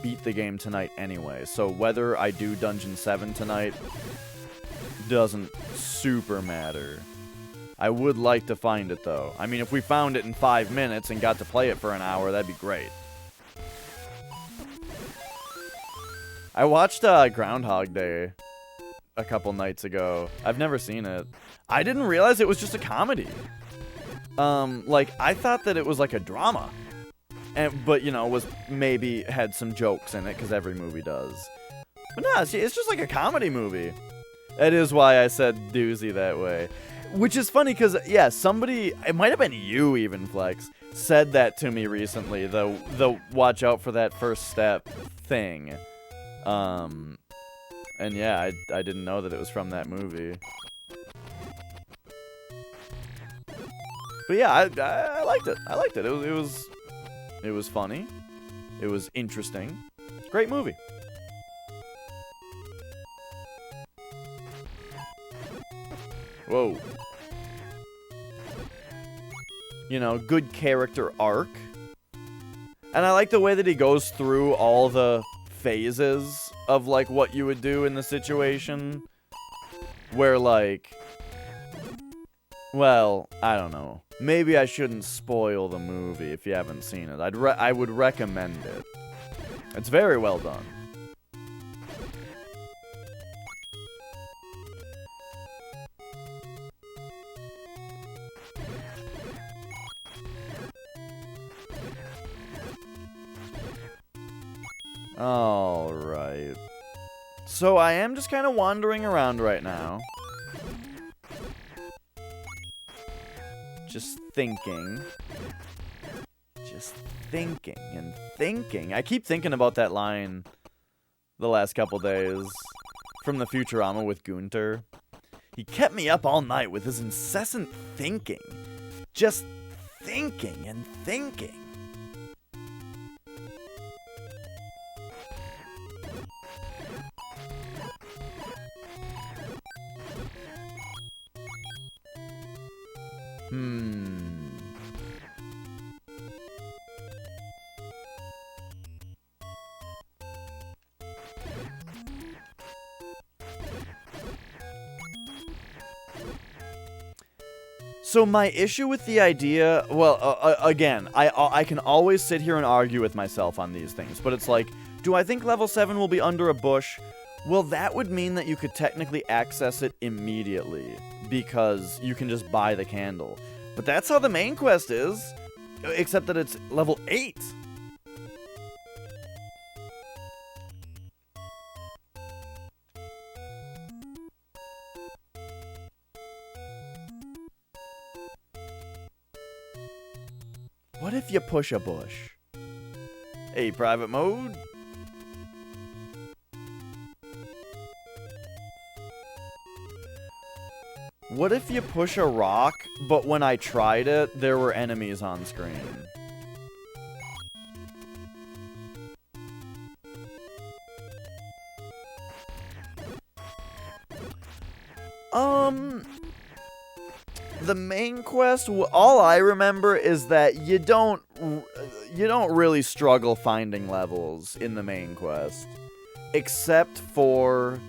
beat the game tonight anyway. So whether I do Dungeon 7 tonight doesn't super matter. I would like to find it, though. I mean, if we found it in 5 minutes and got to play it for an hour, that'd be great. I watched Groundhog Day a couple nights ago. I've never seen it. I didn't realize it was just a comedy. Like, I thought that it was like a drama. But, you know, maybe had some jokes in it, because every movie does. But no, it's just like a comedy movie. That is why I said doozy that way. Which is funny, because, yeah, somebody, it might have been you even, Flex, said that to me recently, the watch out for that first step thing. And yeah, I didn't know that it was from that movie. But yeah, I liked it. I liked it. It was funny. It was interesting. Great movie. Whoa. You know, good character arc. And I like the way that he goes through all the phases of, like, what you would do in the situation. Where, like... Well, I don't know. Maybe I shouldn't spoil the movie if you haven't seen it. I would recommend it. It's very well done. Alright. So I am just kind of wandering around right now. Just thinking. Just thinking and thinking. I keep thinking about that line the last couple days from the Futurama with Gunter. He kept me up all night with his incessant thinking. Just thinking and thinking. So my issue with the idea, well, again, I can always sit here and argue with myself on these things, but it's like, do I think level 7 will be under a bush? Well, that would mean that you could technically access it immediately, because you can just buy the candle. But that's how the main quest is, except that it's level 8. What if you push a bush? Hey, private mode? What if you push a rock, but when I tried it, there were enemies on screen? The main quest, all I remember is that you don't really struggle finding levels in the main quest, except for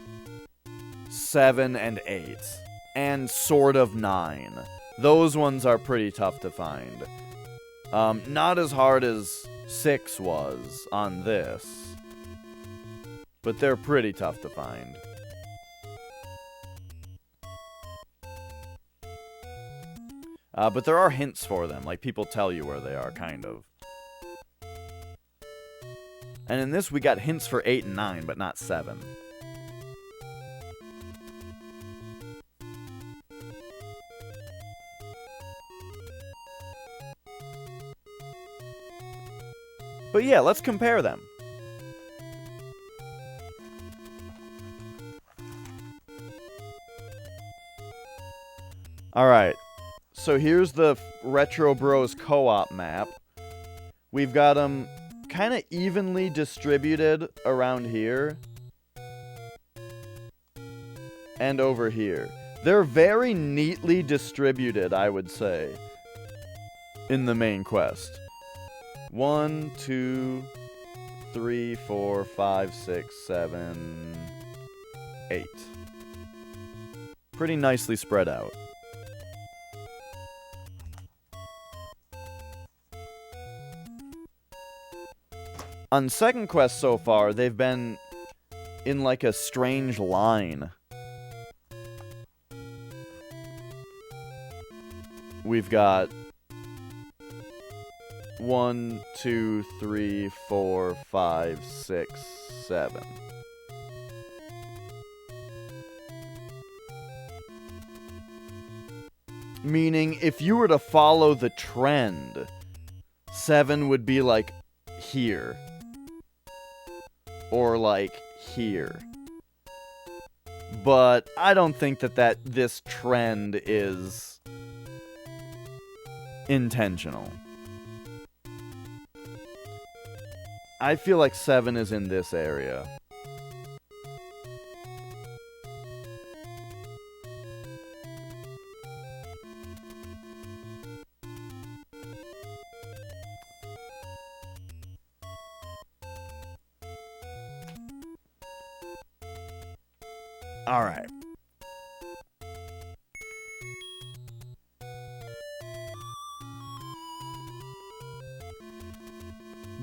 7 and 8, and sort of 9. Those ones are pretty tough to find. Not as hard as 6 was on this, but they're pretty tough to find. But there are hints for them, like people tell you where they are, kind of. And in this, we got hints for 8 and 9, but not 7. But yeah, let's compare them. Alright. So here's the Retro Bros co-op map. We've got them kind of evenly distributed around here. And over here. They're very neatly distributed, I would say, in the main quest. 1, 2, 3, 4, 5, 6, 7, 8. Pretty nicely spread out. On second quest so far, they've been in like a strange line. We've got 1, 2, 3, 4, 5, 6, 7. Meaning, if you were to follow the trend, 7 would be like here. Or like here. But I don't think that this trend is intentional. I feel like 7 is in this area. All right.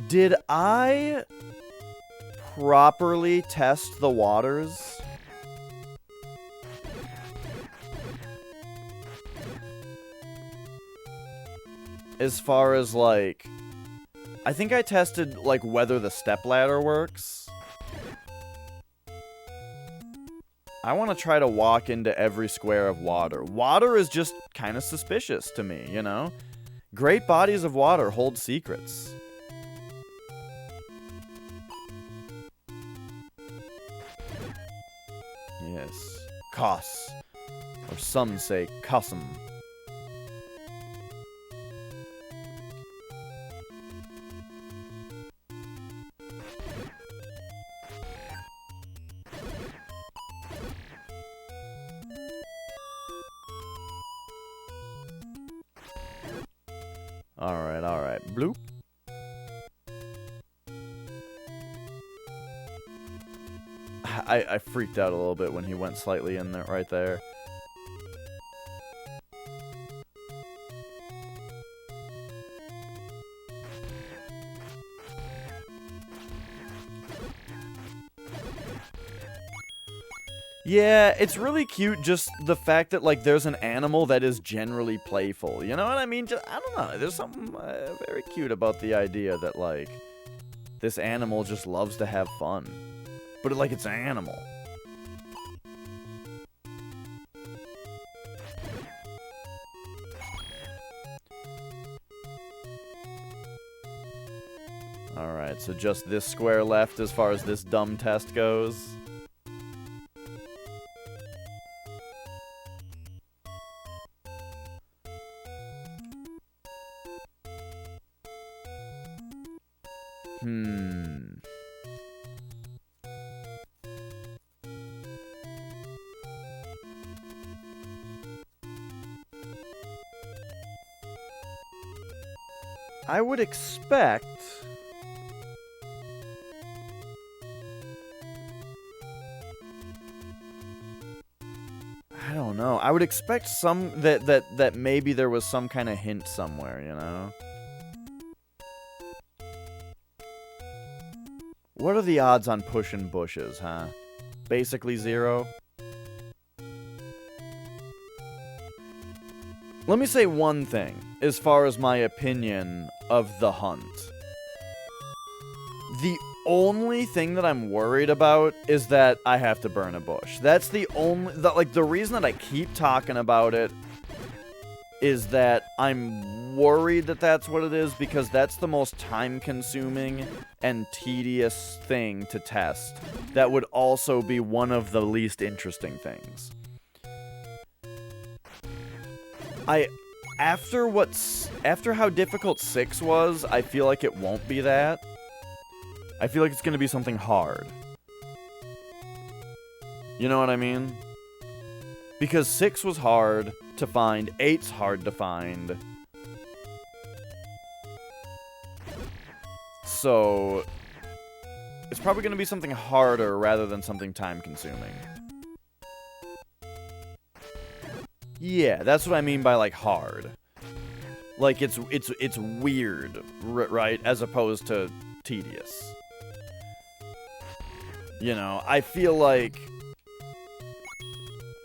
Did I properly test the waters? As far as, like, I think I tested, like, whether the stepladder works. I want to try to walk into every square of water. Water is just kind of suspicious to me, you know? Great bodies of water hold secrets. Yes. Koss. Or some say Kossum. Alright. Bloop. I freaked out a little bit when he went slightly in there, right there. Yeah, it's really cute, just the fact that, like, there's an animal that is generally playful. You know what I mean? Just, I don't know. There's something very cute about the idea that, like, this animal just loves to have fun. But, like, it's an animal. Alright, so just this square left as far as this dumb test goes. I would expect... I don't know. I would expect some... that maybe there was some kind of hint somewhere, you know? What are the odds on pushing bushes, huh? Basically 0? Let me say one thing, as far as my opinion of the hunt. The only thing that I'm worried about is that I have to burn a bush. That's the only... the reason that I keep talking about it is that I'm worried that that's what it is, because that's the most time-consuming and tedious thing to test. That would also be one of the least interesting things. After how difficult 6 was, I feel like it won't be that. I feel like it's gonna be something hard. You know what I mean? Because 6 was hard to find, 8's hard to find. So, it's probably gonna be something harder rather than something time-consuming. Yeah, that's what I mean by, like, hard. Like, it's weird, right? As opposed to tedious. You know, I feel like...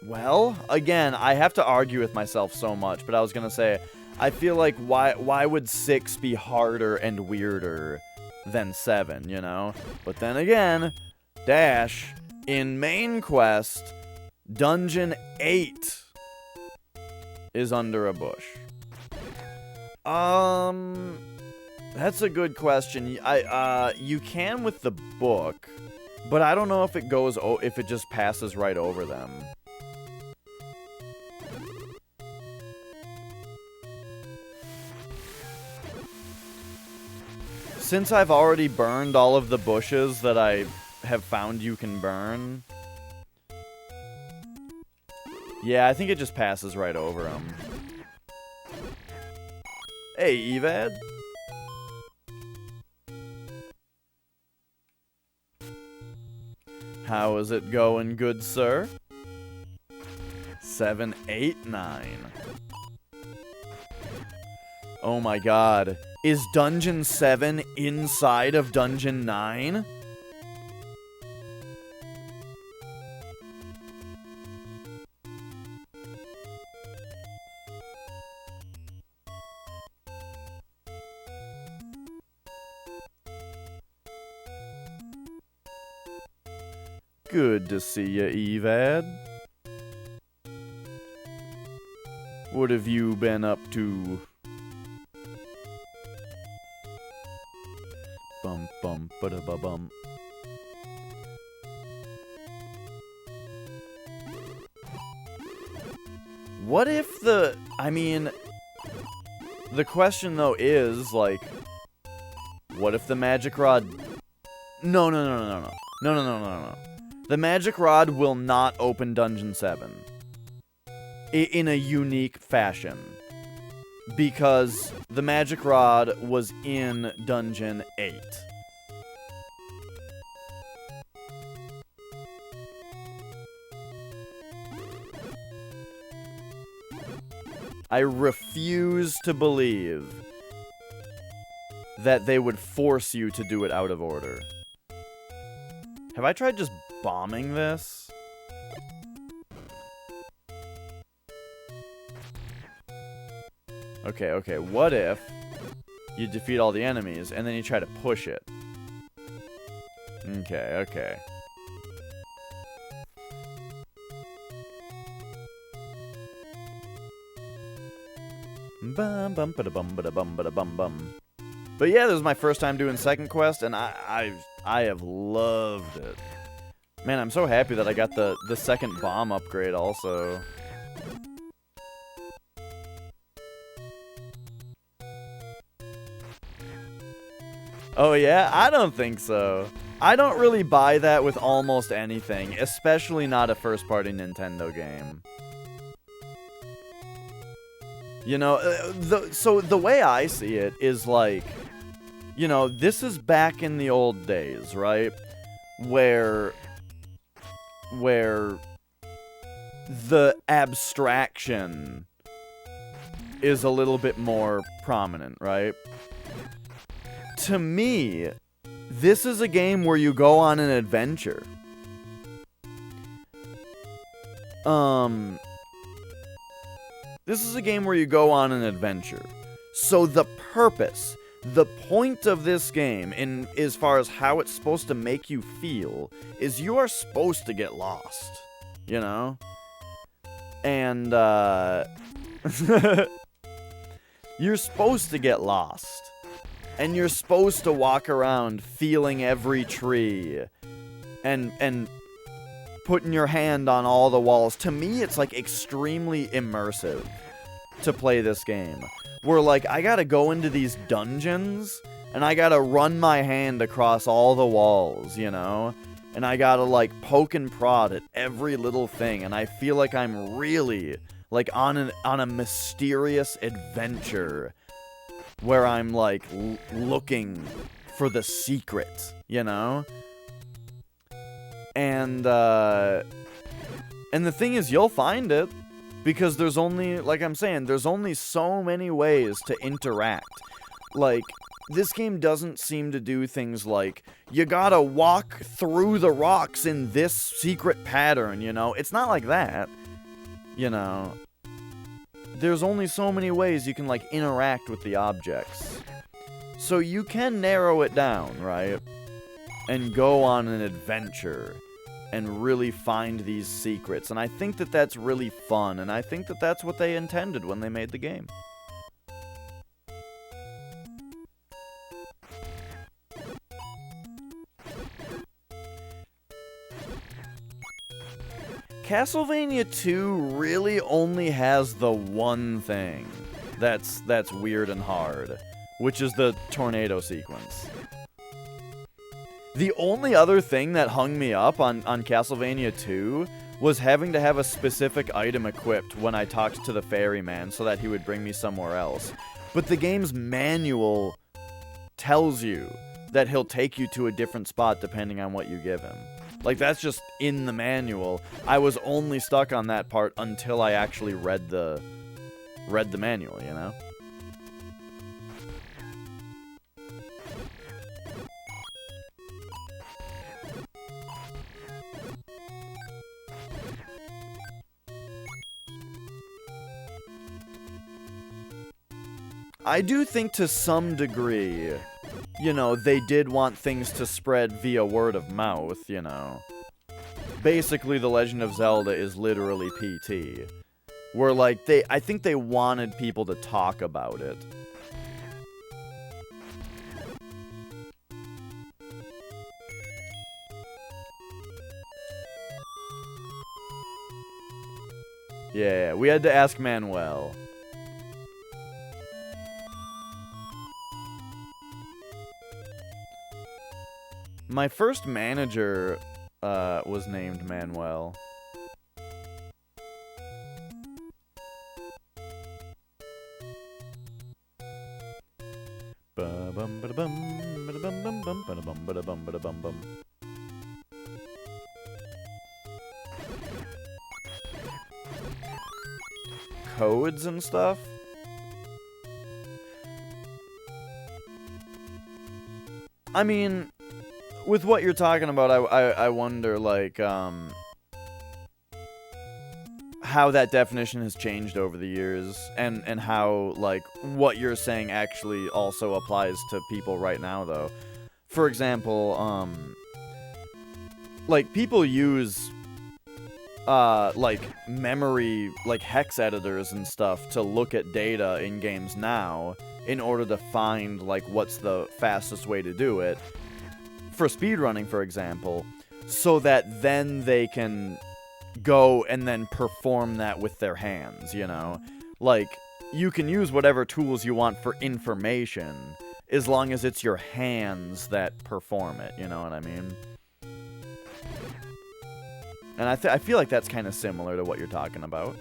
Well, again, I have to argue with myself so much, but I was gonna say, I feel like why would 6 be harder and weirder than 7, you know? But then again, Dash, in Main Quest, Dungeon 8 is under a bush. That's a good question. You can with the book, but I don't know if it goes if it just passes right over them. Since I've already burned all of the bushes that I have found you can burn, yeah, I think it just passes right over them. Hey, Evad. How is it going, good sir? 7, 8, 9. Oh my god. Is Dungeon 7 inside of Dungeon 9? Good to see you, Evad. What have you been up to? Bum bum ba ba bum. What if the... I mean... The question, though, is, like... What if the magic rod... No. The magic rod will not open Dungeon 7. In a unique fashion. Because the magic rod was in Dungeon 8. I refuse to believe that they would force you to do it out of order. Have I tried just bombing this? Okay, okay. What if you defeat all the enemies and then you try to push it? Okay, okay. Bum bum ba bum ba bum ba bum bum. But yeah, this is my first time doing second quest, and I have loved it. Man, I'm so happy that I got the second bomb upgrade also. Oh yeah? I don't think so. I don't really buy that with almost anything, especially not a first-party Nintendo game. You know, so the way I see it is like, you know, this is back in the old days, right? Where the abstraction is a little bit more prominent, right? To me, this is a game where you go on an adventure. This is a game where you go on an adventure. So the purpose, the point of this game, in as far as how it's supposed to make you feel, is you are supposed to get lost. You know? And, you're supposed to get lost. And you're supposed to walk around feeling every tree. And putting your hand on all the walls. To me, it's like extremely immersive to play this game. Where like, I gotta go into these dungeons, and I gotta run my hand across all the walls, you know? And I gotta like poke and prod at every little thing, and I feel like I'm really like on a mysterious adventure where I'm like looking for the secret, you know? And the thing is, you'll find it, because there's only, like I'm saying, there's only so many ways to interact. Like, this game doesn't seem to do things like, you gotta walk through the rocks in this secret pattern, you know? It's not like that, you know? There's only so many ways you can, like, interact with the objects. So you can narrow it down, right? And go on an adventure and really find these secrets. And I think that that's really fun, and I think that that's what they intended when they made the game. Castlevania 2 really only has the one thing that's weird and hard, which is the tornado sequence. The only other thing that hung me up on Castlevania 2 was having to have a specific item equipped when I talked to the ferryman so that he would bring me somewhere else. But the game's manual tells you that he'll take you to a different spot depending on what you give him. Like, that's just in the manual. I was only stuck on that part until I actually read the manual, you know? I do think to some degree, you know, they did want things to spread via word of mouth, you know. Basically, The Legend of Zelda is literally PT. Where, like, I think they wanted people to talk about it. Yeah, we had to ask Manuel. My first manager was named Manuel. Codes and stuff? I mean, with what you're talking about, I wonder, like, how that definition has changed over the years, and how, like, what you're saying actually also applies to people right now, though. For example, like, people use, like, memory, like, hex editors and stuff to look at data in games now in order to find, like, what's the fastest way to do it. For speedrunning, for example, so that then they can go and then perform that with their hands, you know? Like, you can use whatever tools you want for information, as long as it's your hands that perform it, you know what I mean? And I feel like that's kind of similar to what you're talking about.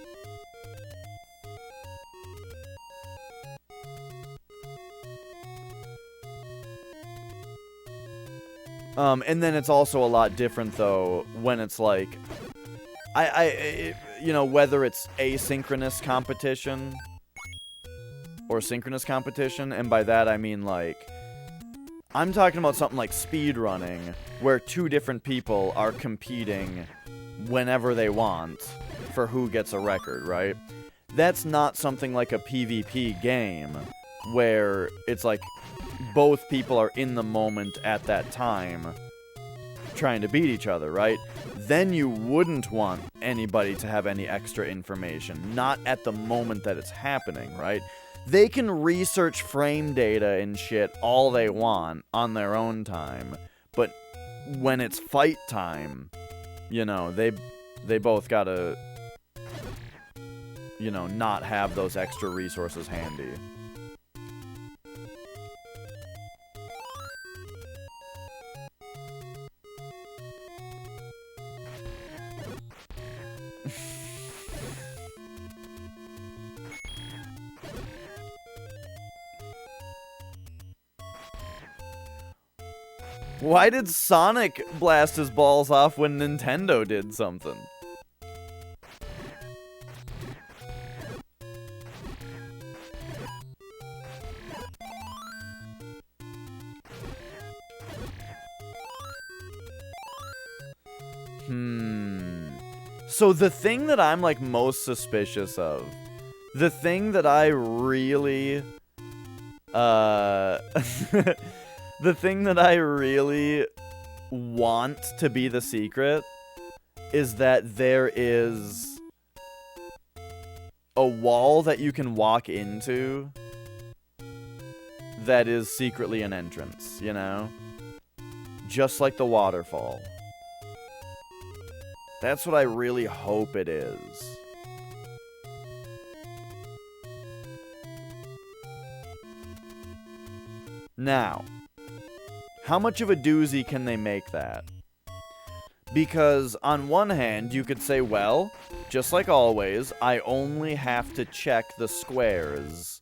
And then it's also a lot different, though, when it's like, you know, whether it's asynchronous competition or synchronous competition, and by that I mean, like, I'm talking about something like speedrunning, where two different people are competing whenever they want for who gets a record, right? That's not something like a PvP game, where it's like both people are in the moment at that time trying to beat each other, right? Then you wouldn't want anybody to have any extra information, not at the moment that it's happening, right? They can research frame data and shit all they want on their own time, but when it's fight time, you know, they both gotta, you know, not have those extra resources handy. Why did Sonic blast his balls off when Nintendo did something? So the thing that I'm, like, most suspicious of, the thing that I really, the thing that I really want to be the secret is that there is a wall that you can walk into that is secretly an entrance, you know? Just like the waterfall. That's what I really hope it is. Now, how much of a doozy can they make that? Because on one hand, you could say, well, just like always, I only have to check the squares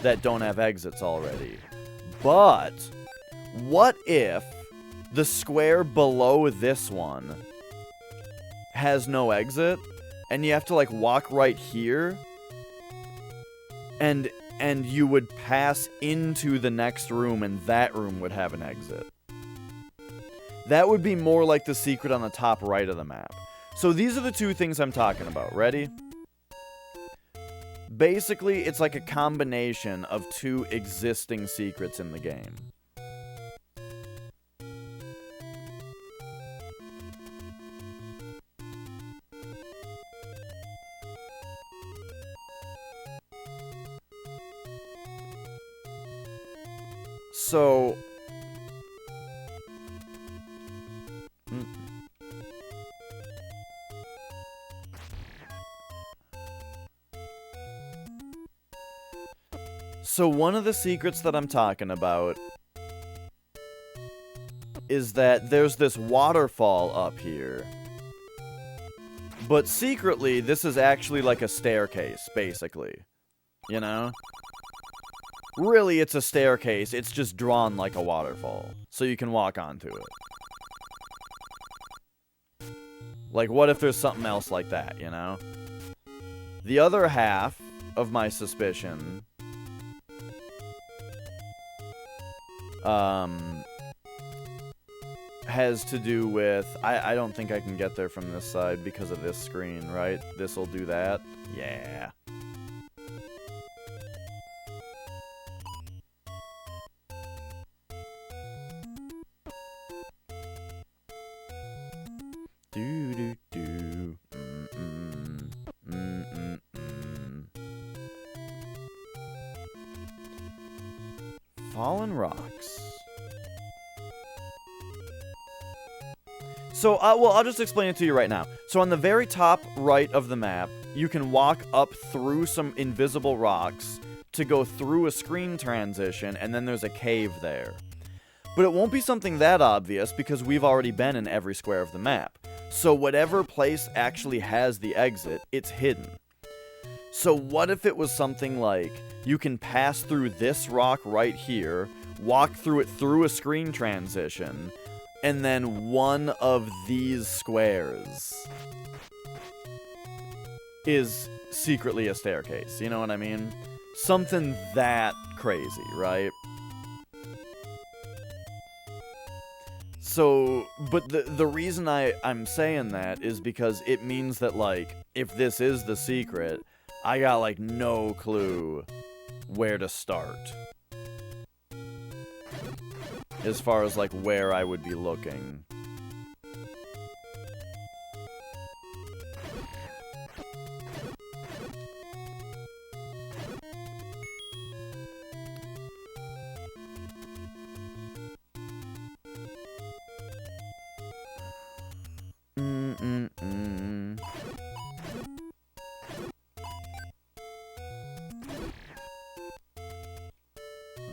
that don't have exits already. But what if the square below this one has no exit, and you have to, like, walk right here, and you would pass into the next room, and that room would have an exit? That would be more like the secret on the top right of the map. So these are the two things I'm talking about. Ready? Basically, it's like a combination of two existing secrets in the game. So, one of the secrets that I'm talking about is that there's this waterfall up here. But secretly, this is actually like a staircase, basically. You know? Really, it's a staircase. It's just drawn like a waterfall. So you can walk onto it. Like, what if there's something else like that, you know? The other half of my suspicion has to do with... I don't think I can get there from this side because of this screen, right? This'll do that. Yeah. Do-do-do. Mm-mm. Mm-mm-mm. Fallen Rocks. So, well, I'll just explain it to you right now. So on the very top right of the map, you can walk up through some invisible rocks to go through a screen transition, and then there's a cave there. But it won't be something that obvious because we've already been in every square of the map. So whatever place actually has the exit, it's hidden. So what if it was something like, you can pass through this rock right here, walk through it through a screen transition, and then one of these squares is secretly a staircase, you know what I mean? Something that crazy, right? So, but the reason I'm saying that is because it means that, like, if this is the secret, I got, like, no clue where to start. As far as, like, where I would be looking.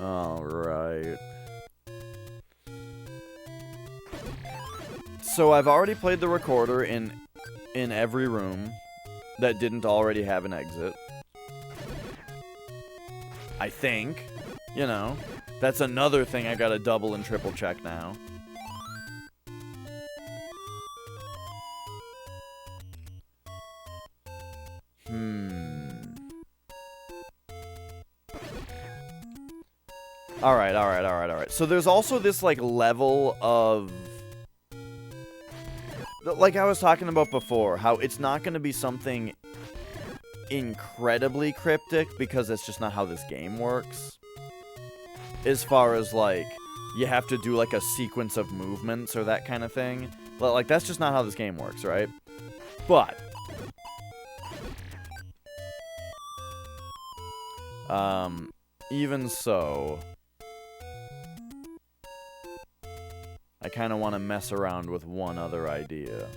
Alright. So I've already played the recorder in every room that didn't already have an exit. I think. You know. That's another thing I gotta double and triple check now. Alright. So there's also this, like, level of... Like I was talking about before, how it's not going to be something incredibly cryptic, because that's just not how this game works. As far as, like, you have to do, like, a sequence of movements or that kind of thing. But, like, that's just not how this game works, right? But... even so... I kind of want to mess around with one other idea.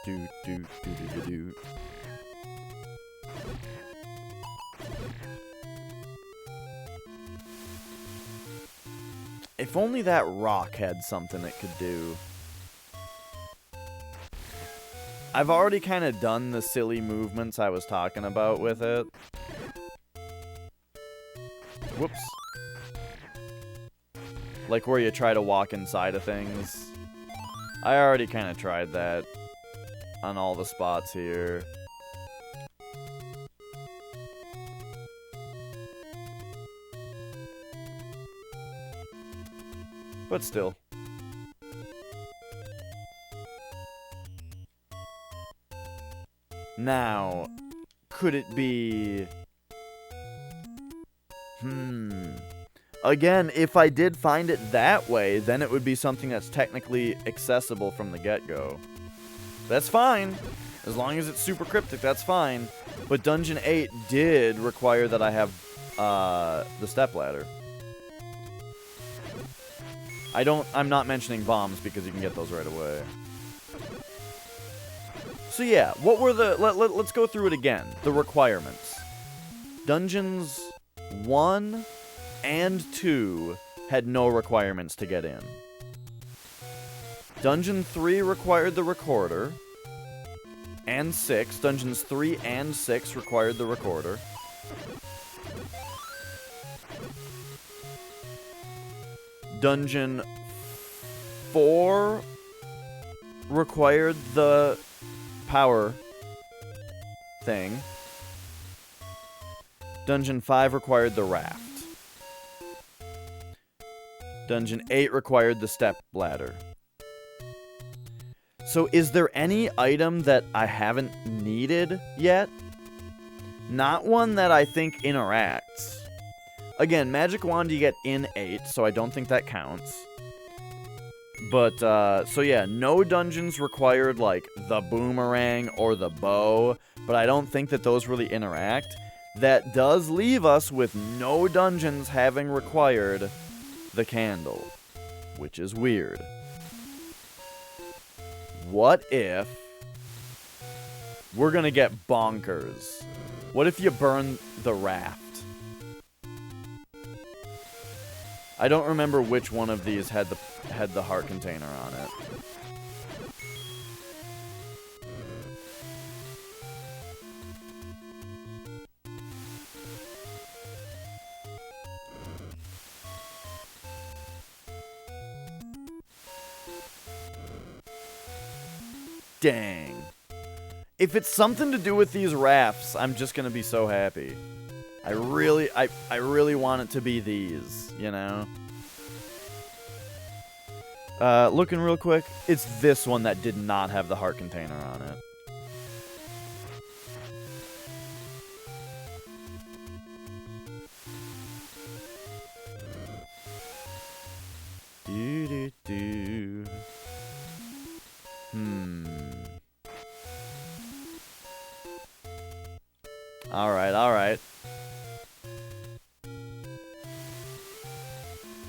Do. If only that rock had something it could do. I've already kind of done the silly movements I was talking about with it. Whoops. Like where you try to walk inside of things. I already kind of tried that on all the spots here. But still. Now, could it be... Again, if I did find it that way, then it would be something that's technically accessible from the get-go. That's fine. As long as it's super cryptic, that's fine. But Dungeon 8 did require that I have the stepladder. I'm not mentioning bombs because you can get those right away. So yeah, what were the... Let's go through it again. The requirements. Dungeons 1 and 2 had no requirements to get in. Dungeon 3 required the recorder. And 6. Dungeons 3 and 6 required the recorder. Dungeon 4 required the power thing. Dungeon 5 required the raft. Dungeon 8 required the step ladder. So is there any item that I haven't needed yet? Not one that I think interacts. Again, Magic Wand you get in 8, so I don't think that counts. But, so yeah, no dungeons required, like, the boomerang or the bow, but I don't think that those really interact. That does leave us with no dungeons having required the candle, which is weird. What if we're gonna get bonkers? What if you burn the raft? I don't remember which one of these had the heart container on it. Dang. If it's something to do with these rafts, I'm just gonna be so happy. I really want it to be these, you know? Looking real quick, it's this one that did not have the heart container on it. Do-do-do. Alright.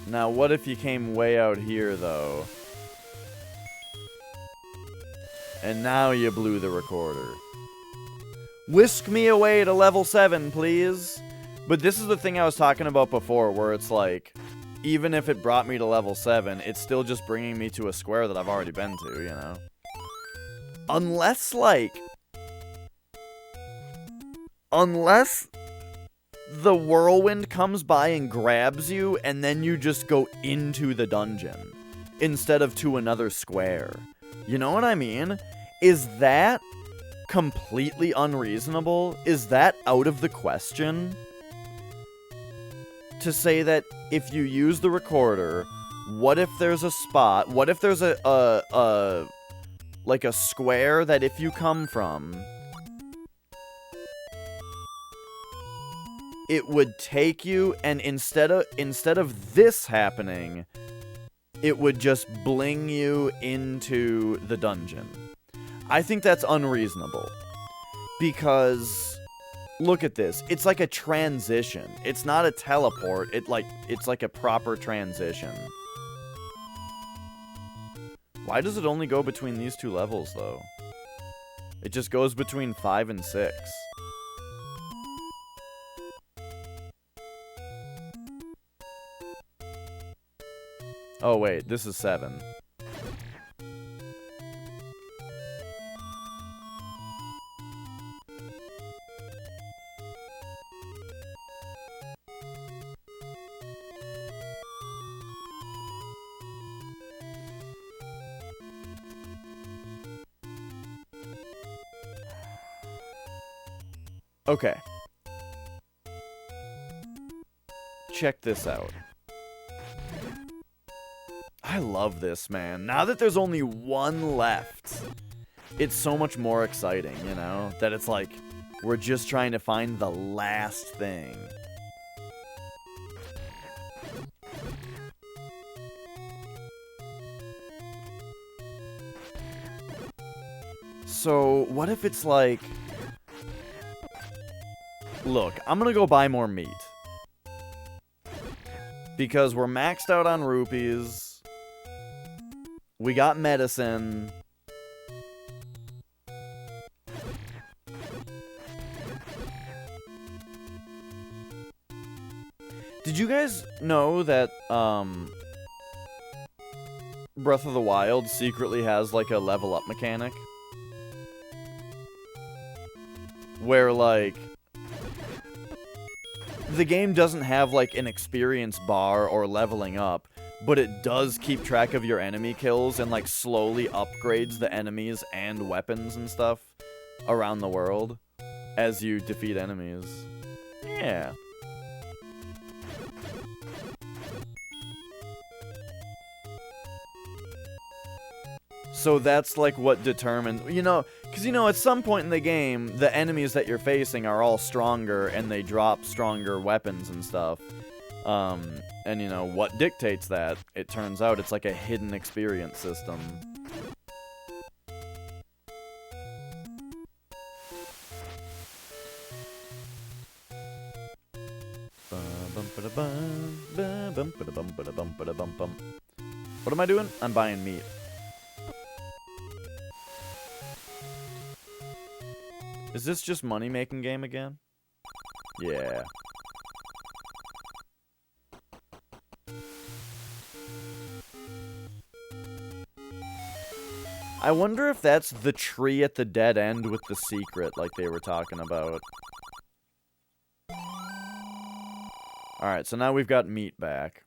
Now, what if you came way out here, though? And now you blew the recorder. Whisk me away to level 7, please! But this is the thing I was talking about before, where it's like, even if it brought me to level 7, it's still just bringing me to a square that I've already been to, you know? Unless, like... Unless the whirlwind comes by and grabs you, and then you just go into the dungeon, instead of to another square. You know what I mean? Is that completely unreasonable? Is that out of the question? To say that if you use the recorder, what if there's a spot, what if there's like a square that if you come from, it would take you, and instead of this happening, it would just bling you into the dungeon. I think that's unreasonable. Because, look at this. It's like a transition. It's not a teleport. It's like a proper transition. Why does it only go between these two levels, though? It just goes between 5 and 6. Oh, wait. This is 7. Okay. Check this out. I love this, man. Now that there's only one left, it's so much more exciting, you know? That it's like, we're just trying to find the last thing. So, what if it's like... Look, I'm gonna go buy more meat. Because we're maxed out on rupees. We got medicine. Did you guys know that, Breath of the Wild secretly has, like, a level up mechanic? Where, like... The game doesn't have, like, an experience bar or leveling up, but it does keep track of your enemy kills and, like, slowly upgrades the enemies and weapons and stuff around the world as you defeat enemies. Yeah. So that's like what determines, because at some point in the game, the enemies that you're facing are all stronger and they drop stronger weapons and stuff. And what dictates that? It turns out it's like a hidden experience system. What am I doing? I'm buying meat. Is this just money-making game again? Yeah. I wonder if that's the tree at the dead end with the secret, like they were talking about. Alright, so now we've got meat back.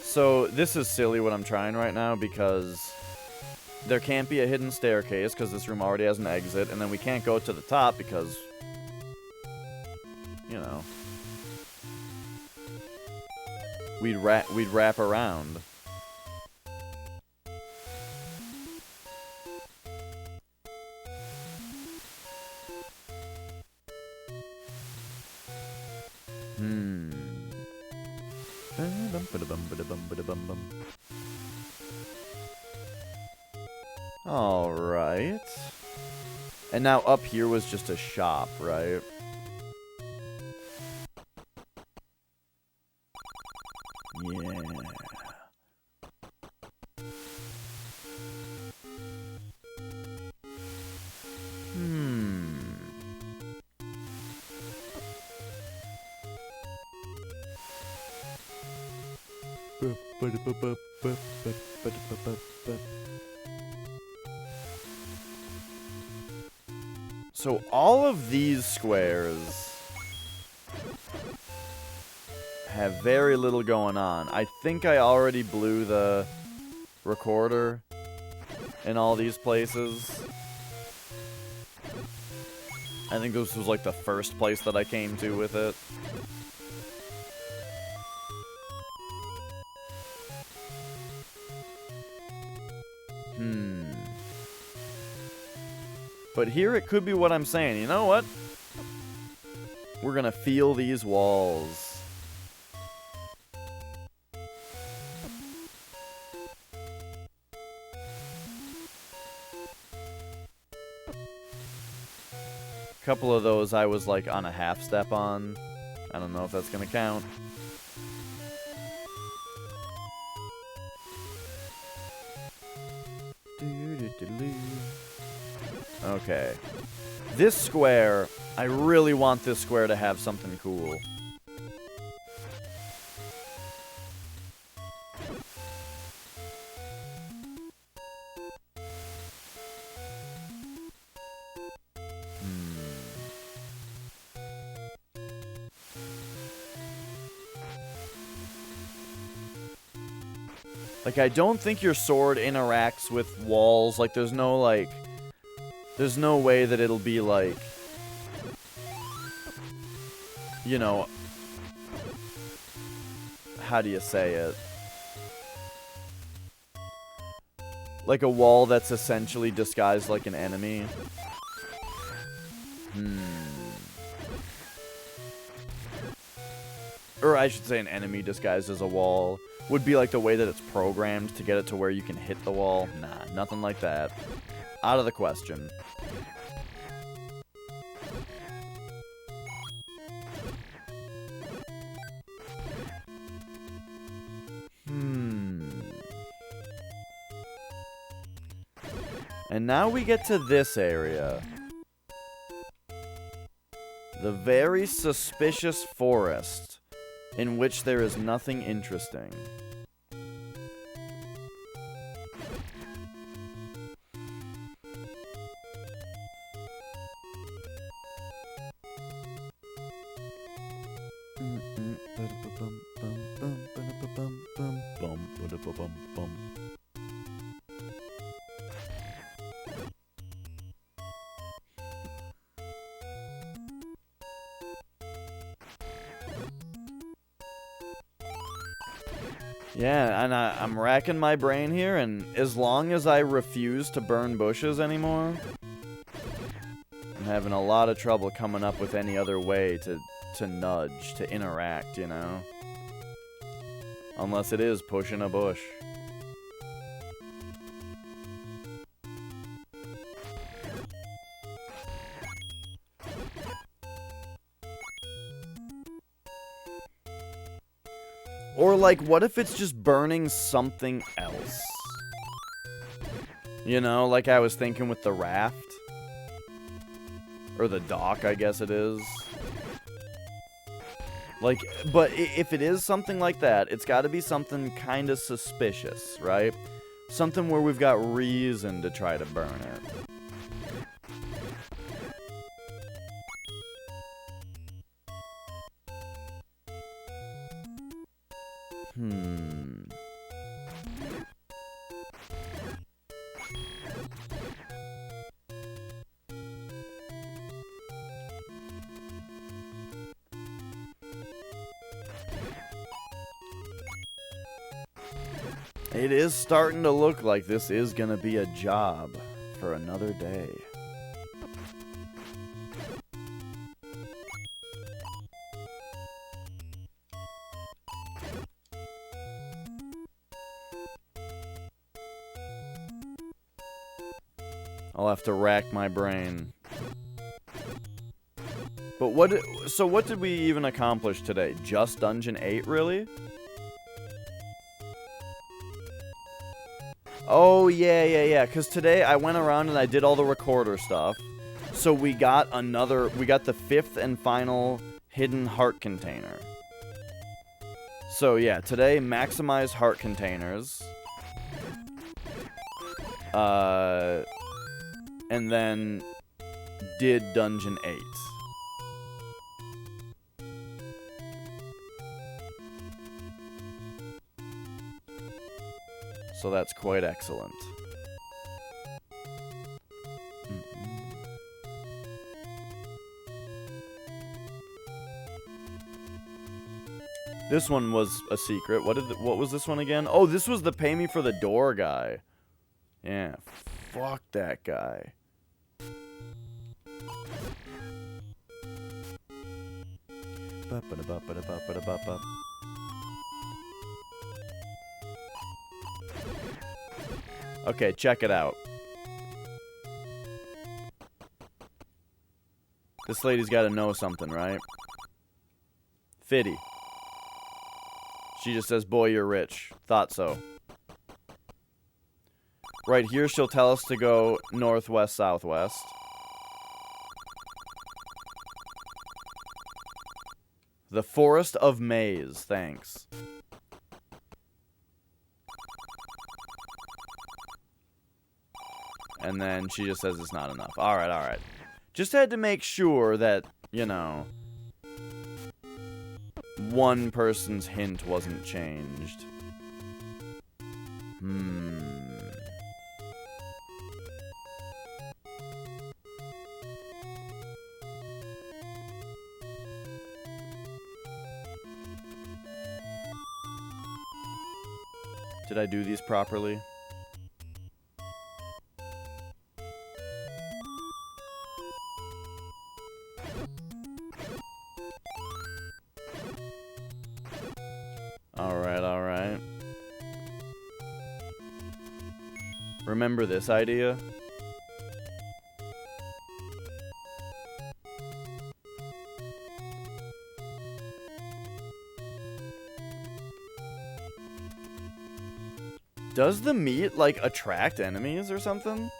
So, this is silly what I'm trying right now, because there can't be a hidden staircase, because this room already has an exit, and then we can't go to the top, because, we'd wrap around. Alright. And now up here was just a shop, right? Yeah. So all of these squares have very little going on. I think I already blew the recorder in all these places. I think this was like the first place that I came to with it. But here it could be what I'm saying. You know what? We're gonna feel these walls. A couple of those I was like on a half step on. I don't know if that's gonna count. Okay. This square, I really want this square to have something cool. Like, I don't think your sword interacts with walls. Like, there's no way that it'll be, like, how do you say it? Like a wall that's essentially disguised like an enemy. Or I should say an enemy disguised as a wall. Would be like the way that it's programmed to get it to where you can hit the wall. Nah, nothing like that. Out of the question. And now we get to this area. The very suspicious forest, in which there is nothing interesting. Yeah, and I'm racking my brain here, and as long as I refuse to burn bushes anymore, I'm having a lot of trouble coming up with any other way to nudge, to interact, you know? Unless it is pushing a bush. Or, like, what if it's just burning something else? You know, like I was thinking with the raft. Or the dock, I guess it is. Like, but if it is something like that, it's got to be something kind of suspicious, right? Something where we've got reason to try to burn it. It is starting to look like this is gonna be a job for another day. I'll have to rack my brain. But what did we even accomplish today? Just Dungeon 8, really? Oh, yeah. Because today I went around and I did all the recorder stuff. So we got the 5th and final hidden heart container. So yeah, today maximize heart containers. And then did Dungeon 8. So that's quite excellent. This one was a secret. What was this one again? Oh, this was the pay me for the door guy. Yeah, fuck that guy. Okay, check it out. This lady's got to know something, right? Fitty. She just says, boy, you're rich. Thought so. Right here, she'll tell us to go northwest, southwest. The Forest of Maze, thanks. And then she just says it's not enough. Alright. Just had to make sure that, you know, one person's hint wasn't changed. Did I do these properly? Alright. Remember this idea? Does the meat, like, attract enemies or something?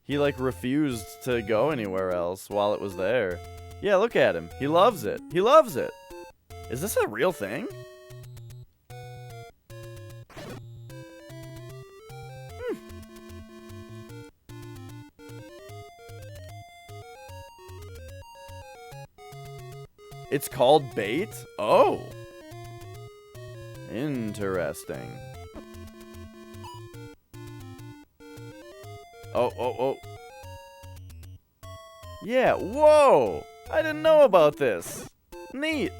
He, like, refused to go anywhere else while it was there. Yeah, look at him. He loves it. He loves it. Is this a real thing? It's called bait? Oh. Interesting. Oh. Yeah, whoa! I didn't know about this. Neat.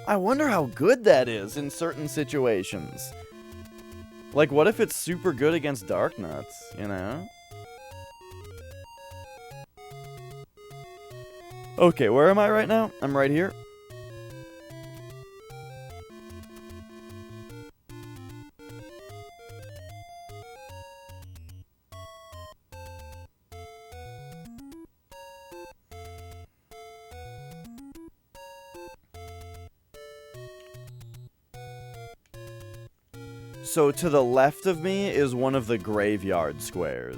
I wonder how good that is in certain situations. Like, what if it's super good against Dark Nuts, you know? Okay, where am I right now? I'm right here. So to the left of me is one of the graveyard squares.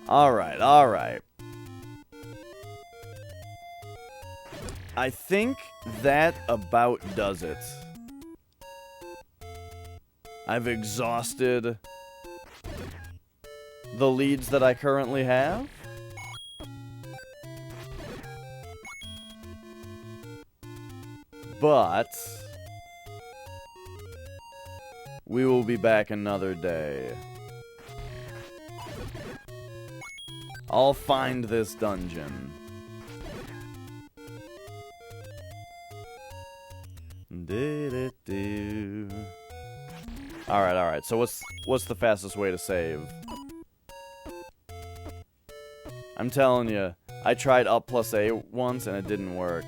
Alright, alright. I think that about does it. I've exhausted the leads that I currently have. But we will be back another day. I'll find this dungeon. Alright, alright. So what's the fastest way to save? I'm telling you, I tried up plus A once and it didn't work.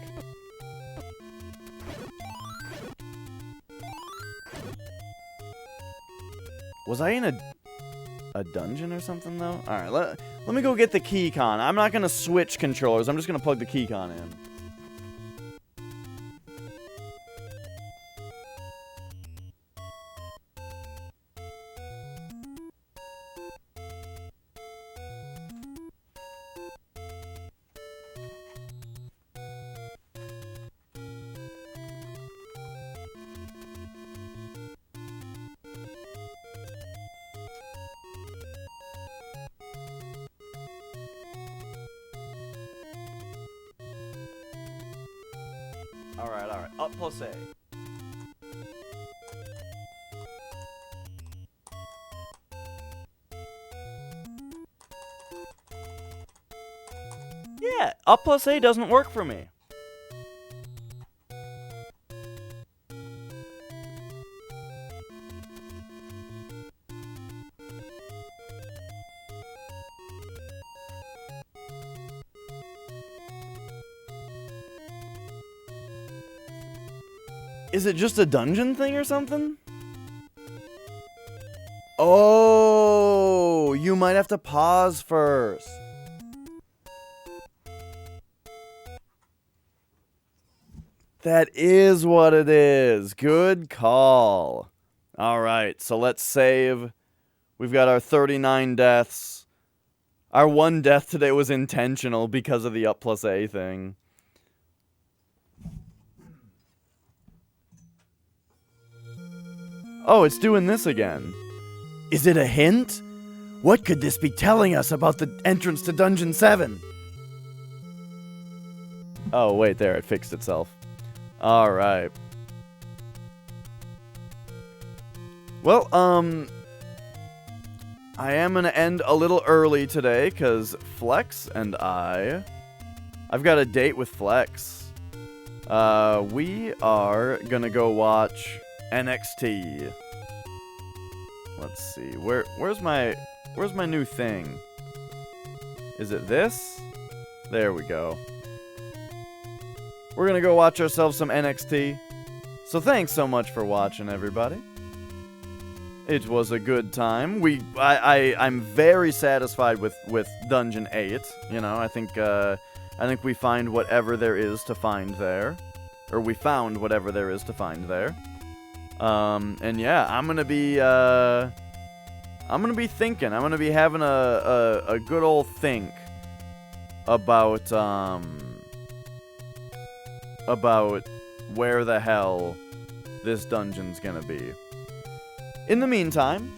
Was I in a dungeon or something though? Alright, let me go get the keycon. I'm not gonna switch controllers, I'm just gonna plug the keycon in. Alright, alright. Up plus A. Yeah, up plus A doesn't work for me. Is it just a dungeon thing or something? Oh, you might have to pause first. That is what it is. Good call. Alright, so let's save. We've got our 39 deaths. Our one death today was intentional because of the up plus A thing. Oh, it's doing this again. Is it a hint? What could this be telling us about the entrance to Dungeon 7? Oh, wait, there, it fixed itself. Alright. Well, I am gonna end a little early today, because Flex and I've got a date with Flex. We are gonna go watch NXT. Let's see. Where's my new thing? Is it this? There we go. We're gonna go watch ourselves some NXT. So thanks so much for watching, everybody. It was a good time. I'm very satisfied with Dungeon 8. You know, I think we find whatever there is to find there. Or we found whatever there is to find there. And yeah, I'm gonna be thinking. I'm gonna be having a good old think about where the hell this dungeon's gonna be. In the meantime,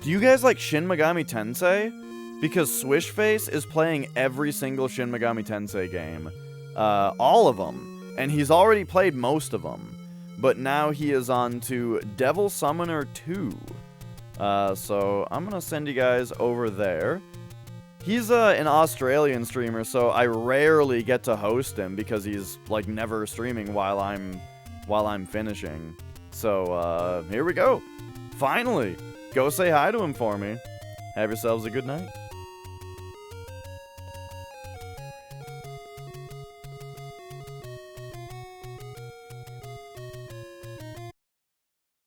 do you guys like Shin Megami Tensei? Because Swishface is playing every single Shin Megami Tensei game, all of them, and he's already played most of them. but now he is on to Devil Summoner 2. So I'm going to send you guys over there. He's an Australian streamer, so I rarely get to host him because he's like never streaming while I'm finishing. So here we go. Finally, go say hi to him for me. Have yourselves a good night.